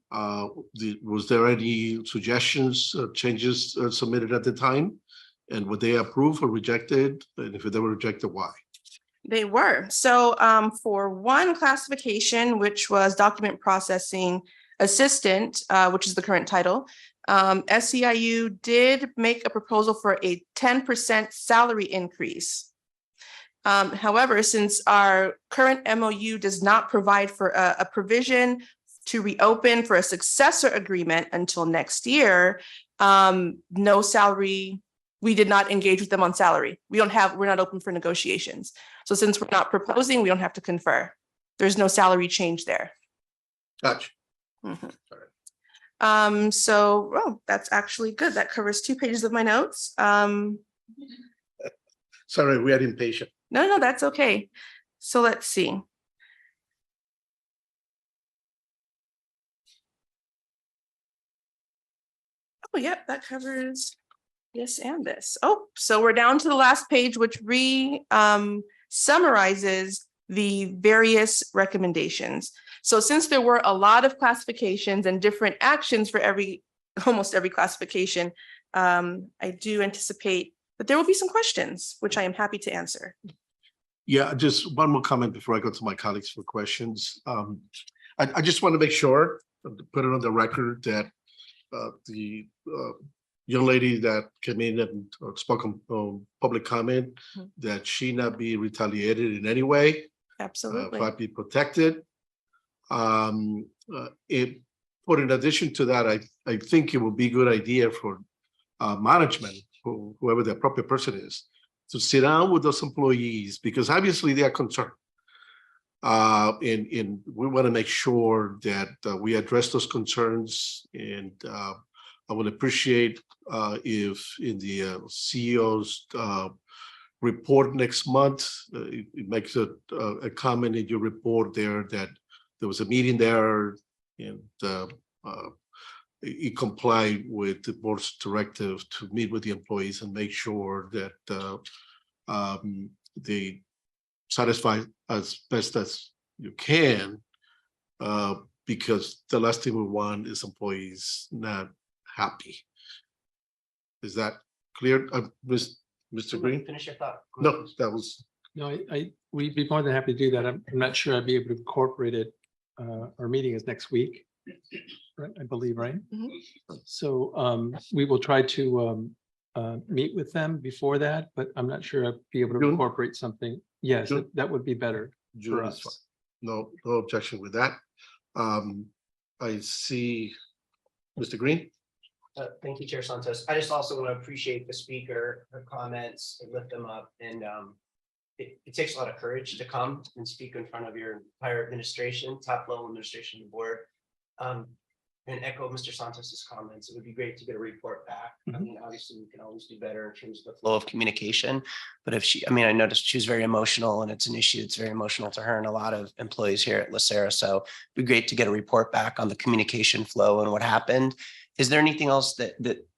was there any suggestions, changes submitted at the time? And were they approved or rejected? And if they were rejected, why? They were. So for 1 classification, which was document processing assistant, which is the current title, SEIU did make a proposal for a 10% salary increase. However, since our current MOU does not provide for a provision to reopen for a successor agreement until next year, No salary. We did not engage with them on salary. We're not open for negotiations. So since we're not proposing, we don't have to confer. There's no salary change there. Gotcha. So that's actually good. That covers 2 pages of my notes. Sorry, we are impatient. No, that's okay. So let's see. Oh, yep, that covers this and this. Oh, so we're down to the last page, which summarizes the various recommendations. So since there were a lot of classifications and different actions for almost every classification, I do anticipate that there will be some questions, which I am happy to answer. Yeah, just one more comment before I go to my colleagues for questions. I just want to make sure, put it on the record that the young lady that came in and spoke on public comment, that she not be retaliated in any way. Absolutely. But be protected. But in addition to that, I think it would be a good idea for management, whoever the appropriate person is, to sit down with those employees, because obviously they are concerned. And we want to make sure that we address those concerns. And I would appreciate if in the CEO's report next month, it makes a comment in your report there that there was a meeting there and it complied with the board's directive to meet with the employees and make sure that they satisfy as best as you can, because the last thing we want is employees not happy. Is that clear, Mr. Green? Finish your thought. No, that was. No, we'd be more than happy to do that. I'm not sure I'd be able to incorporate it. Our meeting is next week, right? I believe, right? So we will try to meet with them before that, but I'm not sure I'd be able to incorporate something. Yes, that would be better for us. No objection with that. I see Mr. Green. Thank you, Chair Santos. I just also want to appreciate the speaker, her comments, and lift them up. And it takes a lot of courage to come and speak in front of your entire administration, top level administration of the board. And echo Mr. Santos's comments. It would be great to get a report back. I mean, obviously we can always do better in terms of the flow of communication. But if I noticed she was very emotional, and it's an issue. It's very emotional to her and a lot of employees here at LACERA. So it'd be great to get a report back on the communication flow and what happened. Is there anything else that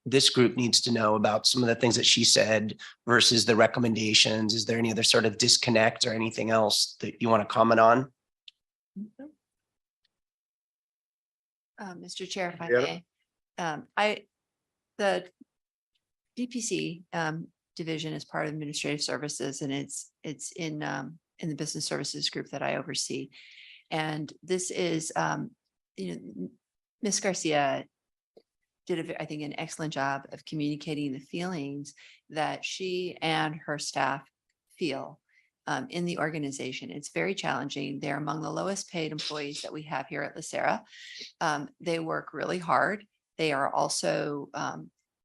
this group needs to know about some of the things that she said versus the recommendations? Is there any other sort of disconnect or anything else that you want to comment on? Mr. Chair, if I may, the DPC division is part of administrative services, and it's in the business services group that I oversee. And this is, Ms. Garcia did, I think, an excellent job of communicating the feelings that she and her staff feel in the organization. It's very challenging. They're among the lowest paid employees that we have here at LACERA. They work really hard. They are also,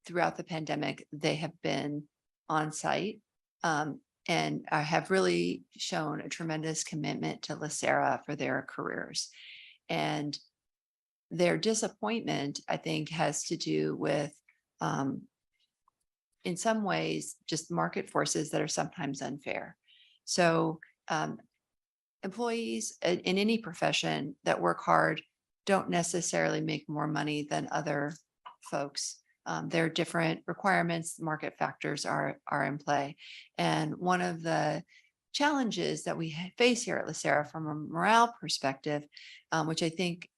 throughout the pandemic, they have been on site and have really shown a tremendous commitment to LACERA for their careers. And their disappointment, I think, has to do with, in some ways, just market forces that are sometimes unfair. So employees in any profession that work hard don't necessarily make more money than other folks. There are different requirements, market factors are in play. And one of the challenges that we face here at LACERA from a morale perspective, which I think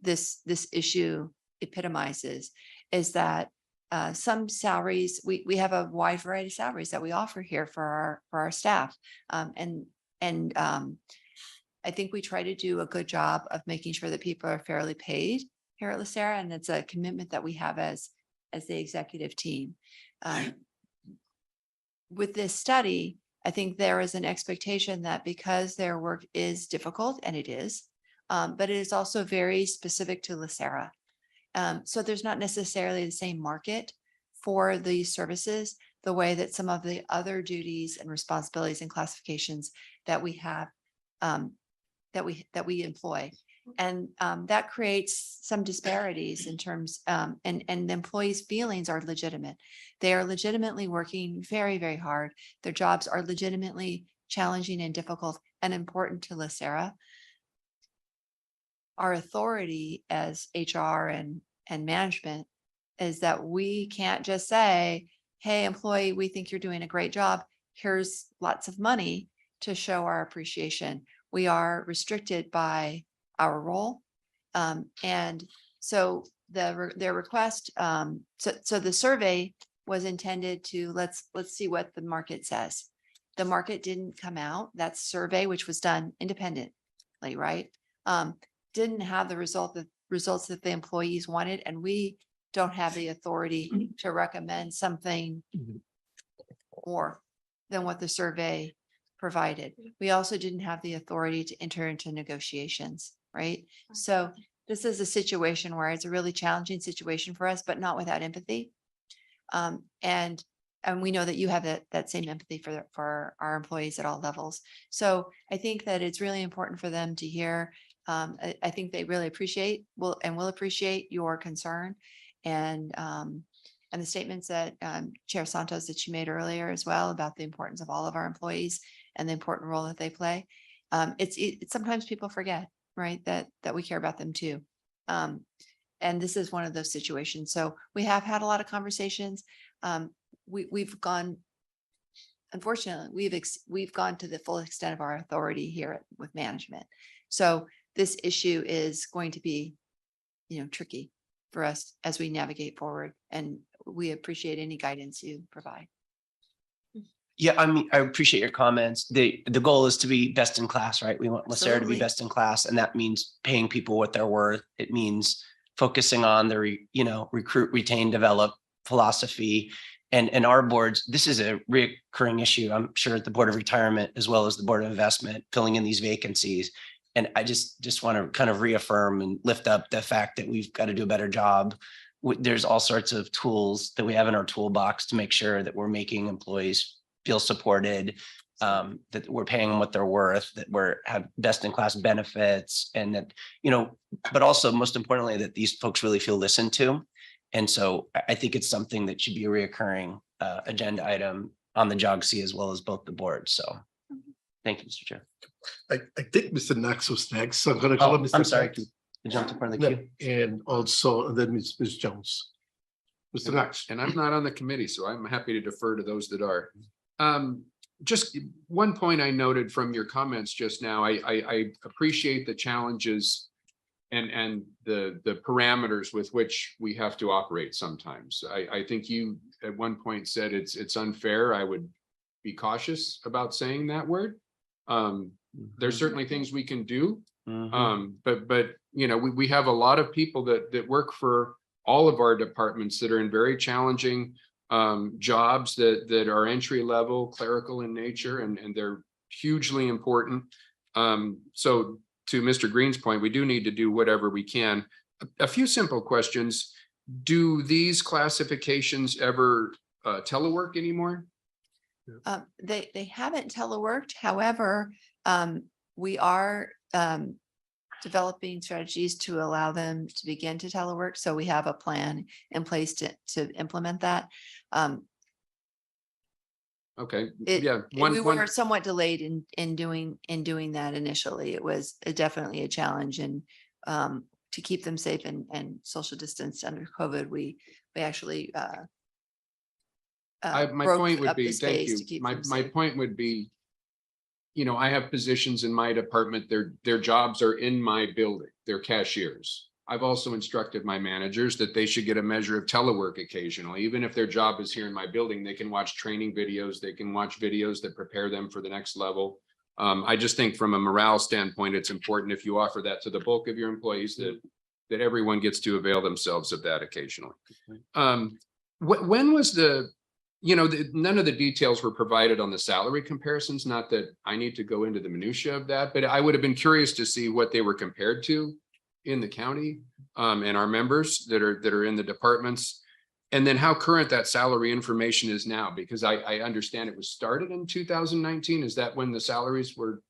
this issue epitomizes, is that some salaries, we have a wide variety of salaries that we offer here for our staff. And I think we try to do a good job of making sure that people are fairly paid here at LACERA, and it's a commitment that we have as the executive team. With this study, I think there is an expectation that because their work is difficult, and it is, but it is also very specific to LACERA. So there's not necessarily the same market for these services, the way that some of the other duties and responsibilities and classifications that we have, that we employ. And that creates some disparities in terms, and the employees' feelings are legitimate. They are legitimately working very, very hard. Their jobs are legitimately challenging and difficult and important to LACERA. Our authority as HR and management is that we can't just say, hey, employee, we think you're doing a great job. Here's lots of money to show our appreciation. We are restricted by our role. And so their request, so the survey was intended to, let's see what the market says. The market didn't come out. That survey, which was done independently, right? Didn't have the results that the employees wanted. And we don't have the authority to recommend something more than what the survey provided. We also didn't have the authority to enter into negotiations, right? So this is a situation where it's a really challenging situation for us, but not without empathy. And we know that you have that same empathy for our employees at all levels. So I think that it's really important for them to hear. I think they really will appreciate your concern and the statements that Chair Santos that you made earlier as well about the importance of all of our employees and the important role that they play. It's sometimes people forget, right, that we care about them too. And this is one of those situations. So we have had a lot of conversations. We've gone, unfortunately, we've gone to the full extent of our authority here with management. So this issue is going to be, tricky for us as we navigate forward, and we appreciate any guidance you provide. Yeah, I mean, I appreciate your comments. The goal is to be best in class, right? We want LACERA to be Absolutely. best in class, and that means paying people what they're worth. It means focusing on the, recruit, retain, develop philosophy. And our boards, this is a recurring issue, I'm sure, at the Board of Retirement as well as the Board of Investment, filling in these vacancies. And I just want to kind of reaffirm and lift up the fact that we've got to do a better job. There's all sorts of tools that we have in our toolbox to make sure that we're making employees feel supported, that we're paying them what they're worth, that have best in class benefits, and that, but also most importantly, that these folks really feel listened to. And so I think it's something that should be a reoccurring agenda item on the JOGC as well as both the boards. So thank you, Mr. Chair. I think Mr. Knox was next, so I'm gonna call up Mr. I'm sorry. Knox. I jumped in front of the queue. And also, and then Ms. Jones. Mr. Knox. And I'm not on the committee, so I'm happy to defer to those that are. Just one point I noted from your comments just now, I appreciate the challenges and the parameters with which we have to operate sometimes. I think you at one point said it's unfair. I would be cautious about saying that word. There's certainly things we can do. But we have a lot of people that work for all of our departments that are in very challenging jobs that are entry level, clerical in nature, and they're hugely important. So to Mr. Green's point, we do need to do whatever we can. A few simple questions. Do these classifications ever telework anymore? They haven't teleworked. However, we are developing strategies to allow them to begin to telework. So we have a plan in place to implement that. Okay. We were somewhat delayed in doing that initially. It was definitely a challenge, and to keep them safe and social distance under COVID, we actually my point would be, thank you. My point would be, I have positions in my department, their jobs are in my building, they're cashiers. I've also instructed my managers that they should get a measure of telework occasionally. Even if their job is here in my building, they can watch training videos, they can watch videos that prepare them for the next level. I just think from a morale standpoint, it's important if you offer that to the bulk of your employees that everyone gets to avail themselves of that occasionally. When was none of the details were provided on the salary comparisons, not that I need to go into the minutia of that, but I would have been curious to see what they were compared to in the county. and our members that are in the departments. And then how current that salary information is now, because I understand it was started in 2019. Is that when the salaries were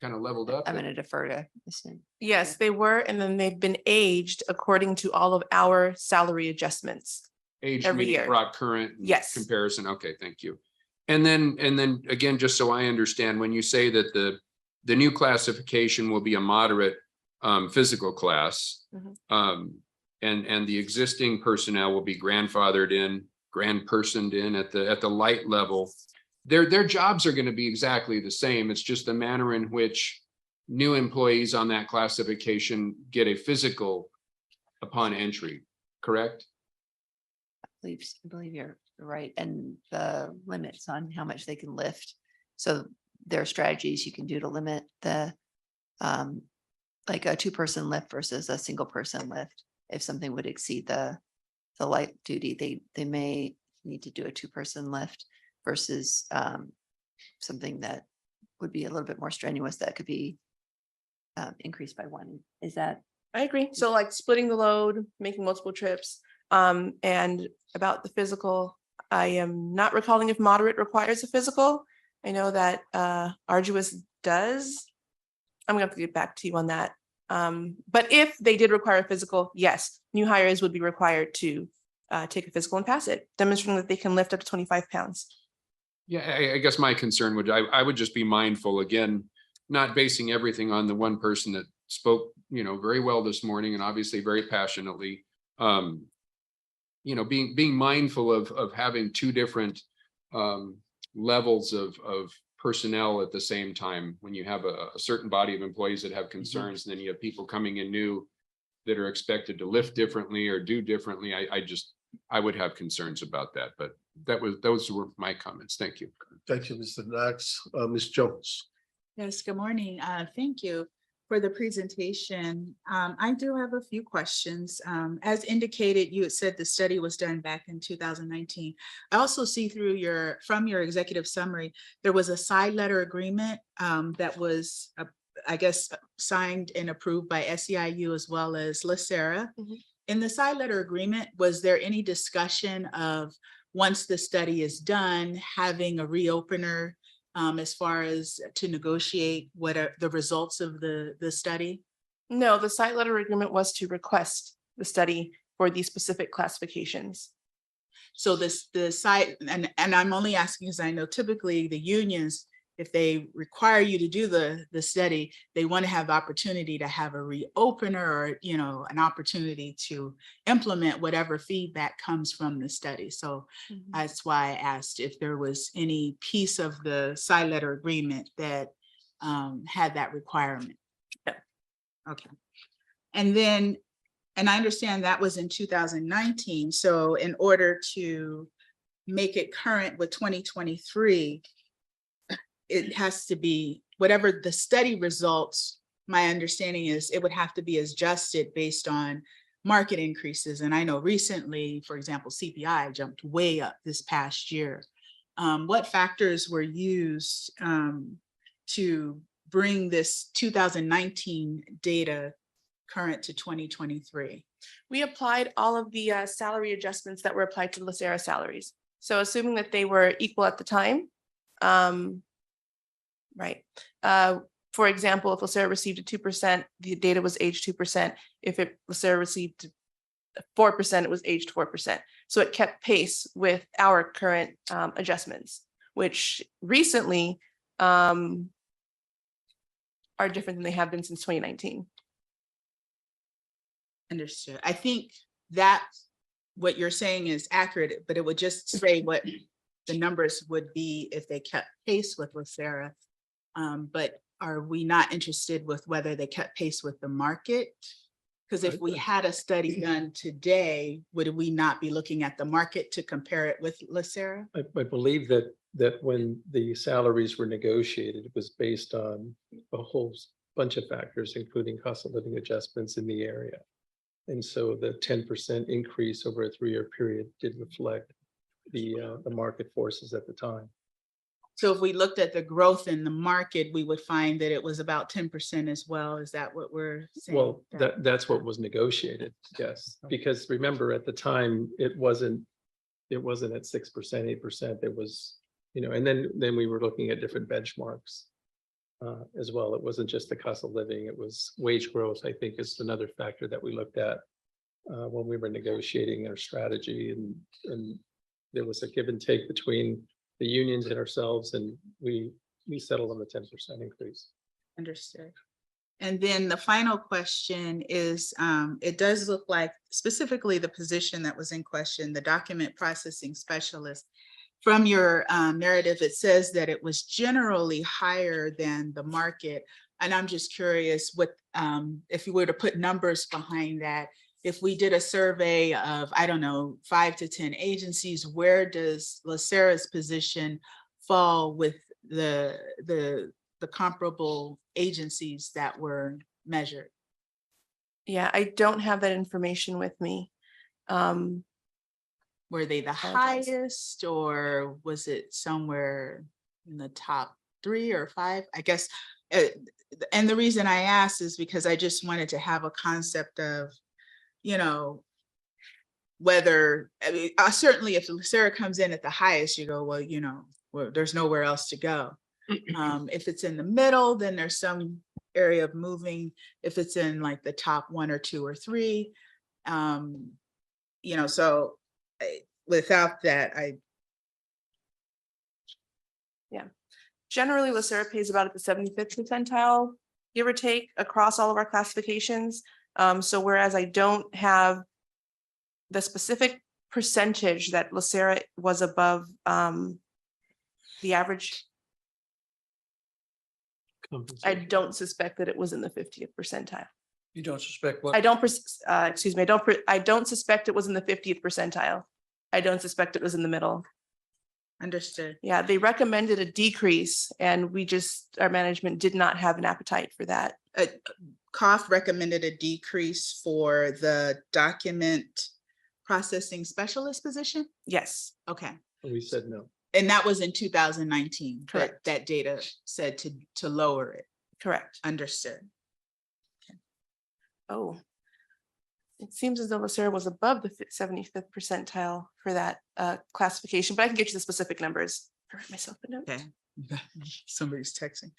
kind of leveled up? I'm going to defer to Ms. Ning. Yes, they were, and then they've been aged according to all of our salary adjustments. Age every meaning year. brought current Yes. comparison. Okay, thank you. And then again, just so I understand, when you say that the new classification will be a moderate physical class, Mhm. and the existing personnel will be grandfathered in, grandpersoned in at the light level, their jobs are going to be exactly the same. It's just the manner in which new employees on that classification get a physical upon entry, correct? I believe you're right. And the limits on how much they can lift. So there are strategies you can do to limit the, like a 2-person lift versus a single person lift. If something would exceed the light duty, they may need to do a 2-person lift versus something that would be a little bit more strenuous that could be increased by 1. Is that? I agree. So like splitting the load, making multiple trips. And about the physical, I am not recalling if moderate requires a physical. I know that arduous does. I'm gonna have to get back to you on that. But if they did require a physical, yes, new hires would be required to take a physical and pass it, demonstrating that they can lift up to 25 pounds. Yeah, I guess my concern would, I would just be mindful, again, not basing everything on the one person that spoke, very well this morning and obviously very passionately. Being mindful of having 2 different levels of personnel at the same time, when you have a certain body of employees that have concerns, and then you have people coming in new that are expected to lift differently or do differently. I would have concerns about that, but those were my comments. Thank you. Thank you, Mr. Knox. Ms. Jones. Yes, good morning. Thank you for the presentation. I do have a few questions. As indicated, you had said the study was done back in 2019. I also see from your executive summary, there was a side letter agreement that was, I guess, signed and approved by SEIU as well as LACERA. Mhm. In the side letter agreement, was there any discussion of, once the study is done, having a reopener as far as to negotiate what are the results of the study? No, the site letter agreement was to request the study for these specific classifications. So the site, and I'm only asking because I know typically the unions, if they require you to do the study, they want to have opportunity to have a reopener or, an opportunity to implement whatever feedback comes from the study. So that's why I asked if there was any piece of the side letter agreement that had that requirement. Yeah. Okay. And then, and I understand that was in 2019. So in order to make it current with 2023, it has to be whatever the study results. My understanding is it would have to be adjusted based on market increases. And I know recently, for example, CPI jumped way up this past year. What factors were used to bring this 2019 data current to 2023? We applied all of the salary adjustments that were applied to LACERA salaries. So assuming that they were equal at the time, right. For example, if LACERA received a 2%, the data was aged 2%. If LACERA received 4%, it was aged 4%. So it kept pace with our current adjustments, which recently are different than they have been since 2019. Understood. I think that what you're saying is accurate, but it would just say what the numbers would be if they kept pace with LACERA. But are we not interested with whether they kept pace with the market? Because if we had a study done today, would we not be looking at the market to compare it with LACERA? I believe that when the salaries were negotiated, it was based on a whole bunch of factors, including cost of living adjustments in the area. And so the 10% increase over a 3-year period did reflect the market forces at the time. So if we looked at the growth in the market, we would find that it was about 10% as well. Is that what we're saying? Well, that's what was negotiated, yes, because remember, at the time, it wasn't at 6%, 8%, it was, and then we were looking at different benchmarks as well. It wasn't just the cost of living, it was wage growth, I think, is another factor that we looked at when we were negotiating our strategy, and there was a give and take between the unions and ourselves, and we settled on the 10% increase. Understood. And then the final question is, it does look like specifically the position that was in question, the document processing specialist. From your narrative, it says that it was generally higher than the market. And I'm just curious what, if you were to put numbers behind that, if we did a survey of, I don't know, 5 to 10 agencies, where does LACERA's position fall with the comparable agencies that were measured? Yeah, I don't have that information with me. Were they the highest, or was it somewhere in the top 3 or 5? I guess, and the reason I asked is because I just wanted to have a concept of, whether, certainly if LACERA comes in at the highest, you go, well, there's nowhere else to go. If it's in the middle, then there's some area of moving. If it's in like the top 1 or 2 or 3, so without that, generally LACERA pays about at the 75th percentile, give or take, across all of our classifications. So whereas I don't have the specific percentage that LACERA was above the average, I don't suspect that it was in the 50th percentile. You don't suspect what? I don't suspect it was in the 50th percentile. I don't suspect it was in the middle. Understood. Yeah, they recommended a decrease, and our management did not have an appetite for that. COF recommended a decrease for the document processing specialist position? Yes. Okay. We said no. And that was in 2019. Correct. That data said to lower it. Correct. Understood. Okay. Oh, it seems as though LACERA was above the 75th percentile for that classification, but I can get you the specific numbers. I wrote myself a note. Okay. Somebody's texting.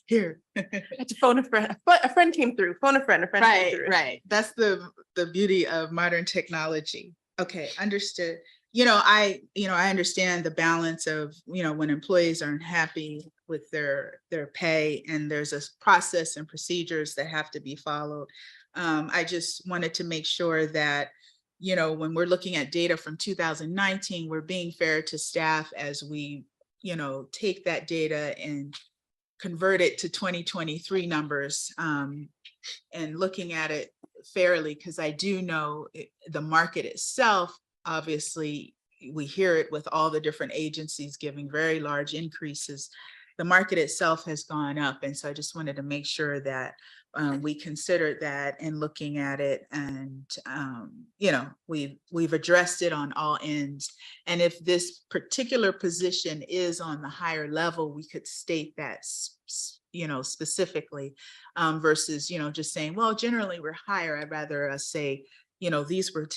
Here. I had to phone a friend. A friend came through. Phone a friend. Right, came through. right. That's the beauty of modern technology. Okay, understood. I understand the balance of, when employees aren't happy with their pay, and there's a process and procedures that have to be followed. I just wanted to make sure that, when we're looking at data from 2019, we're being fair to staff as we, take that data and convert it to 2023 numbers, and looking at it fairly, because I do know the market itself, obviously, we hear it with all the different agencies giving very large increases. The market itself has gone up. And so I just wanted to make sure that we considered that in looking at it, and we've addressed it on all ends. And if this particular position is on the higher level, we could state that specifically, versus just saying, well, generally we're higher. I'd rather us say, these were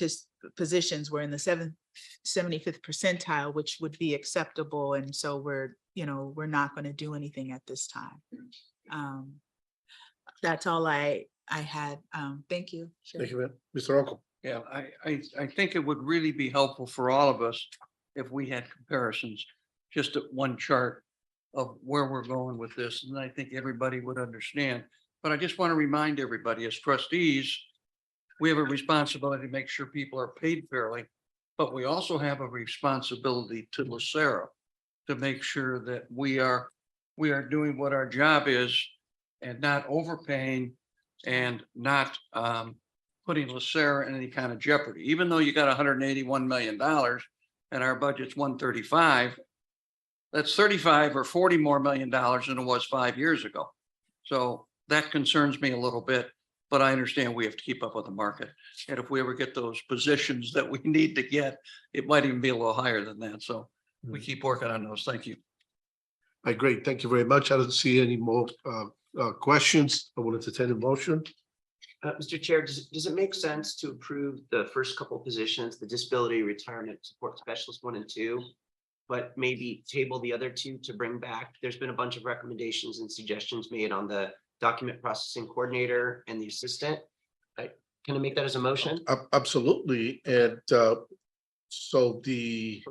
positions were in the 75th percentile, which would be acceptable, and so we're not going to do anything at this time. That's all I had. Thank you. Sure. Thank you, Mr. Uncle. Yeah, I think it would really be helpful for all of us if we had comparisons, just at one chart of where we're going with this, and I think everybody would understand. But I just want to remind everybody, as trustees, we have a responsibility to make sure people are paid fairly, but we also have a responsibility to LACERA to make sure that we are doing what our job is, and not overpaying, and not putting LACERA in any kind of jeopardy. Even though you got $181 million and our budget's 135, that's 35 or 40 more million dollars than it was 5 years ago. So that concerns me a little bit, but I understand we have to keep up with the market. And if we ever get those positions that we need to get, it might even be a little higher than that. So we keep working on those. Thank you. Great. Thank you very much. I don't see any more questions. I will entertain a motion. Mr. Chair, does it make sense to approve the first couple positions, the disability retirement support specialist 1 and 2, but maybe table the other 2 to bring back? There's been a bunch of recommendations and suggestions made on the document processing coordinator and the assistant. Can I make that as a motion? Absolutely. And so the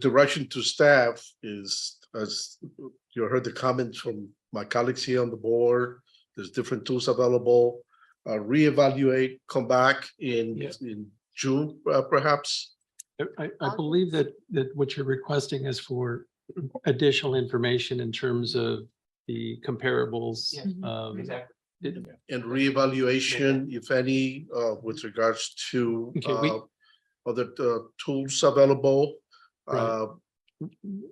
direction to staff is, as you heard the comments from my colleagues here on the board, there's different tools available. Reevaluate, come back in June, perhaps. I believe that what you're requesting is for additional information in terms of the comparables. Exactly. And reevaluation, if any, with regards to other tools available. Right.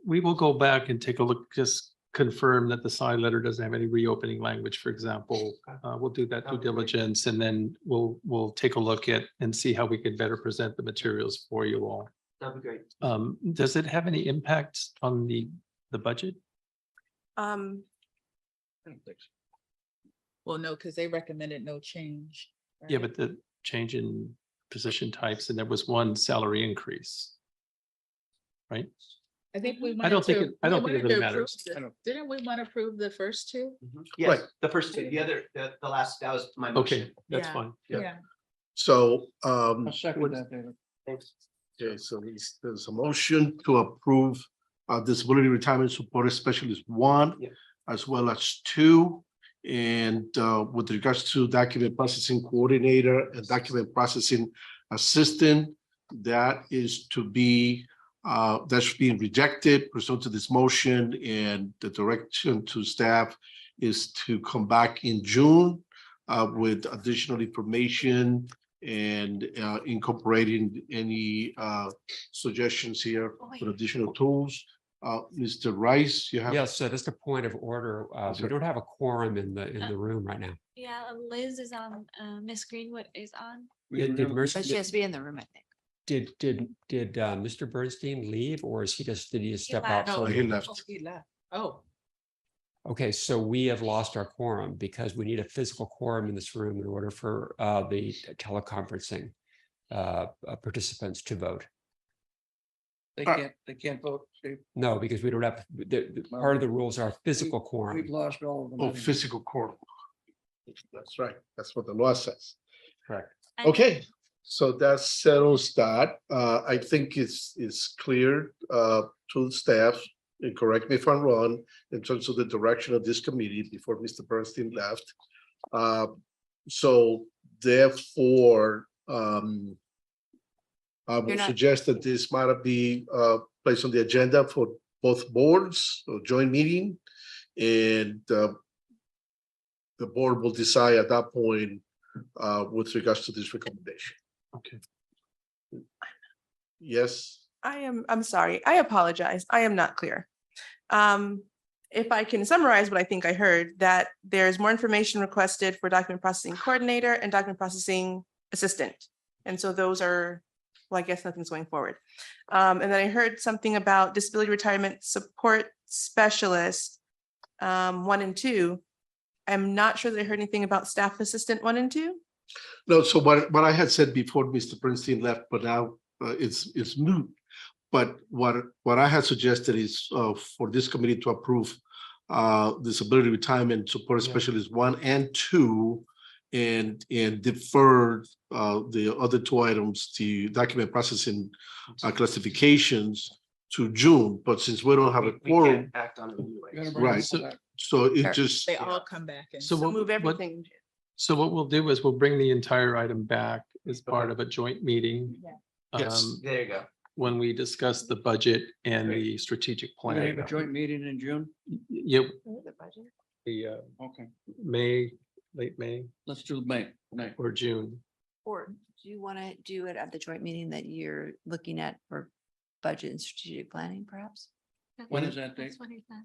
We will go back and take a look, just confirm that the side letter doesn't have any reopening language, for example. We'll do that due diligence, and then we'll take a look at and see how we can better present the materials for you all. That'd be great. Does it have any impact on the budget? I don't think so. Well, no, because they recommended no change. Yeah, but the change in position types, and there was one salary increase. Right? I think we. I don't think it really matters. Didn't we want to approve the first 2? Yes, Right. the first 2, the other, the last, that was my motion. Okay, that's fine. Yeah. So, I'll second that, David. Thanks. okay, so there's a motion to approve disability retirement support specialist 1, as well as 2. And with regards to document processing coordinator and document processing assistant, that is to be that's being rejected pursuant to this motion, and the direction to staff is to come back in June with additional information and incorporating any suggestions here with additional tools. Mr. Rice, you have? Yes, so just a point of order. We don't have a quorum in the room right now. Yeah, Liz is on, Miss Greenwood is on. But she has to be in the room, I think. Did Mr. Bernstein leave, or is he did he just step out? No, he left. He left. Oh. Okay, so we have lost our quorum because we need a physical quorum in this room in order for the teleconferencing participants to vote. They can't vote. Steve. No, because we don't have, part of the rules are physical quorum. We've lost all of them. Oh, anyway. physical quorum. That's right. That's what the law says. Correct. Okay, so that settles that. I think it's clear to the staff, and correct me if I'm wrong, in terms of the direction of this committee before Mr. Bernstein left. So therefore, I would suggest that this might be placed on the agenda for both boards or joint meeting, and the board will decide at that point with regards to this recommendation. Okay. Yes. I'm sorry. I apologize. I am not clear. If I can summarize what I think I heard, that there's more information requested for document processing coordinator and document processing assistant. And so those are, well, I guess nothing's going forward. And then I heard something about disability retirement support specialist 1 and 2. I'm not sure that I heard anything about staff assistant 1 and 2. No, so what I had said before Mr. Bernstein left, but now it's moot. But what I had suggested is for this committee to approve disability retirement support specialist 1 and 2, and defer the other 2 items, the document processing classifications, to June. But since we don't have a quorum, We can't act on it anyway. right? So it just They all come back and. So Move everything. So what we'll do is we'll bring the entire item back as part of a joint meeting. Yes. There you go. When we discuss the budget and the strategic We're gonna have plan. a joint meeting in June. Yep, The budget. the Okay, late May let's do May. or June. Or do you want to do it at the joint meeting that you're looking at for budget and strategic planning, perhaps? When is that date? That's what he said.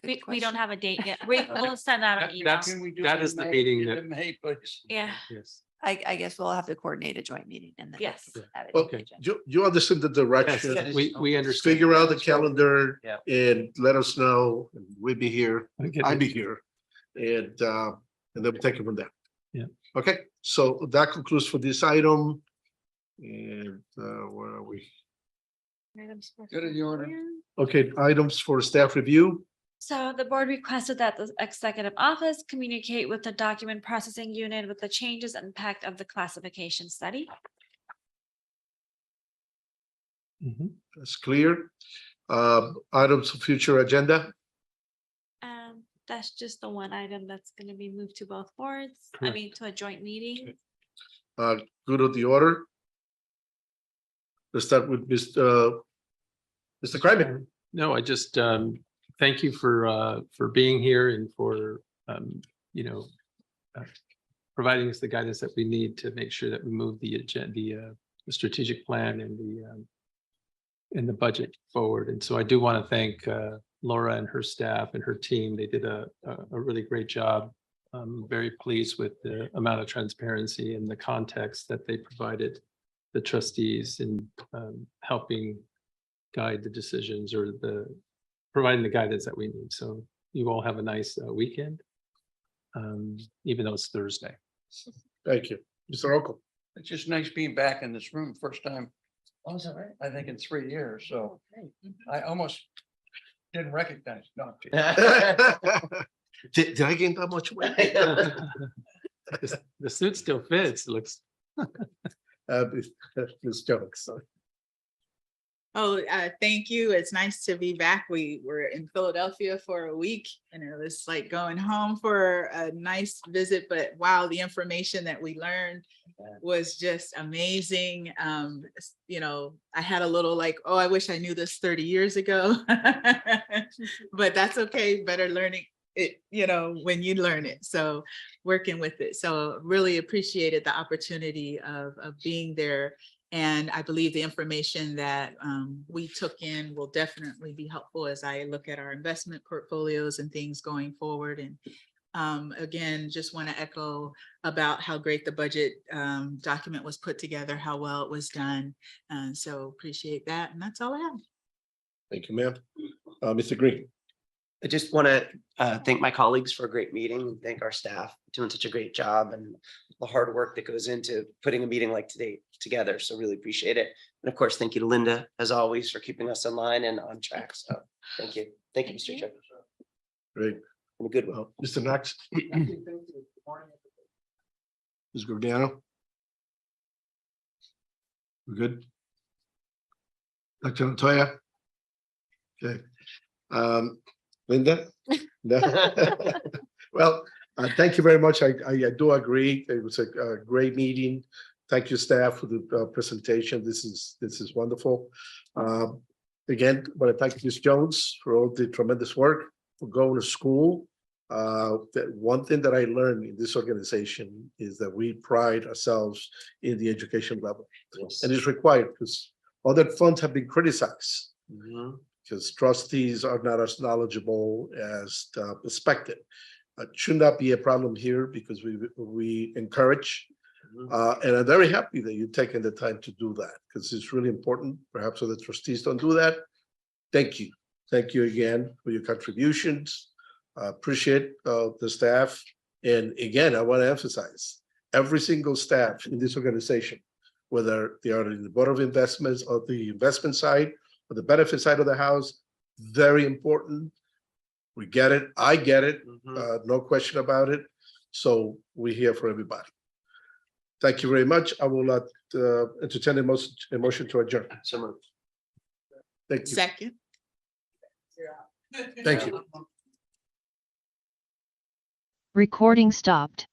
Good We don't question. have a date yet. We'll send out an email. That's- Can we do that it is in the May? meeting Get that- it in May, please. Yeah. Yes. I guess we'll have to coordinate a joint meeting and then. Yes. have it on the Okay, agenda. you understand the direction. Yes, we understand. Figure out the calendar Yeah. and let us know. And we'll be here. Okay. I'll be here. And then we take it from there. Yeah. Okay, so that concludes for this item. And where are we? Good in the order. Okay, items for staff review. So the board requested that the executive office communicate with the document processing unit with the changes and impact of the classification study. Mhm. That's clear. Items for future agenda. That's just the one item that's going to be moved to both boards. I Correct. mean, to a joint meeting. Good of the order. Let's start with Mr. Kryman. No, I just thank you for being here and for you know providing us the guidance that we need to make sure that we move the agenda, the strategic plan and the budget forward. And so I do want to thank Laura and her staff and her team. They did a really great job. I'm very pleased with the amount of transparency and the context that they provided the trustees in helping guide the decisions or providing the guidance that we need. So you all have a nice weekend, even though it's Thursday. Thank you. Mr. Ockel. It's just nice being back in this room, first time, Oh, is that right? I think, in 3 years, so I almost didn't recognize, no. Did I gain that much weight? The suit still fits, looks. This jokes. Oh, thank you. It's nice to be back. We were in Philadelphia for a week and it was like going home for a nice visit, but wow, the information that we learned was just amazing. You know, I had a little like, oh, I wish I knew this 30 years ago, but that's okay. Better learning it, you know, when you learn it. So working with it. So really appreciated the opportunity of being there. And I believe the information that we took in will definitely be helpful as I look at our investment portfolios and things going forward. And again, just want to echo about how great the budget document was put together, how well it was done. So appreciate that. And that's all I have. Thank you, ma'am. Mr. Green. I just want to thank my colleagues for a great meeting and thank our staff doing such a great job and the hard work that goes into putting a meeting like today together. So really appreciate it. And of course, thank you to Linda, as always, for keeping us in line and on track. So thank you. Thank you, Mr. Chair. Great. And a good one. Mr. Knox. Ms. Gordiano. We're good. Dr. Montoya. Okay. Linda? No. Well, thank you very much. I do agree. It was a great meeting. Thank you, staff, for the presentation. This is wonderful. Again, I want to thank Ms. Jones for all the tremendous work, for going to school. That one thing that I learned in this organization is that we pride ourselves in the education level. Yes. And it's required because other funds have been criticized. Mhm. Because trustees are not as knowledgeable as expected. It should not be a problem here because we encourage. And I'm very happy that you're taking the time to do that because it's really important. Perhaps other trustees don't do that. Thank you. Thank you again for your contributions. I appreciate the staff. And again, I want to emphasize every single staff in this organization, whether they are in the Board of Investments or the investment side, or the benefit side of the house, very important. We get it. I get it. No question about it. So we're here for everybody. Thank you very much. I will entertain a motion to adjourn. So moved. Thank you. Second. Thank you. Recording stopped.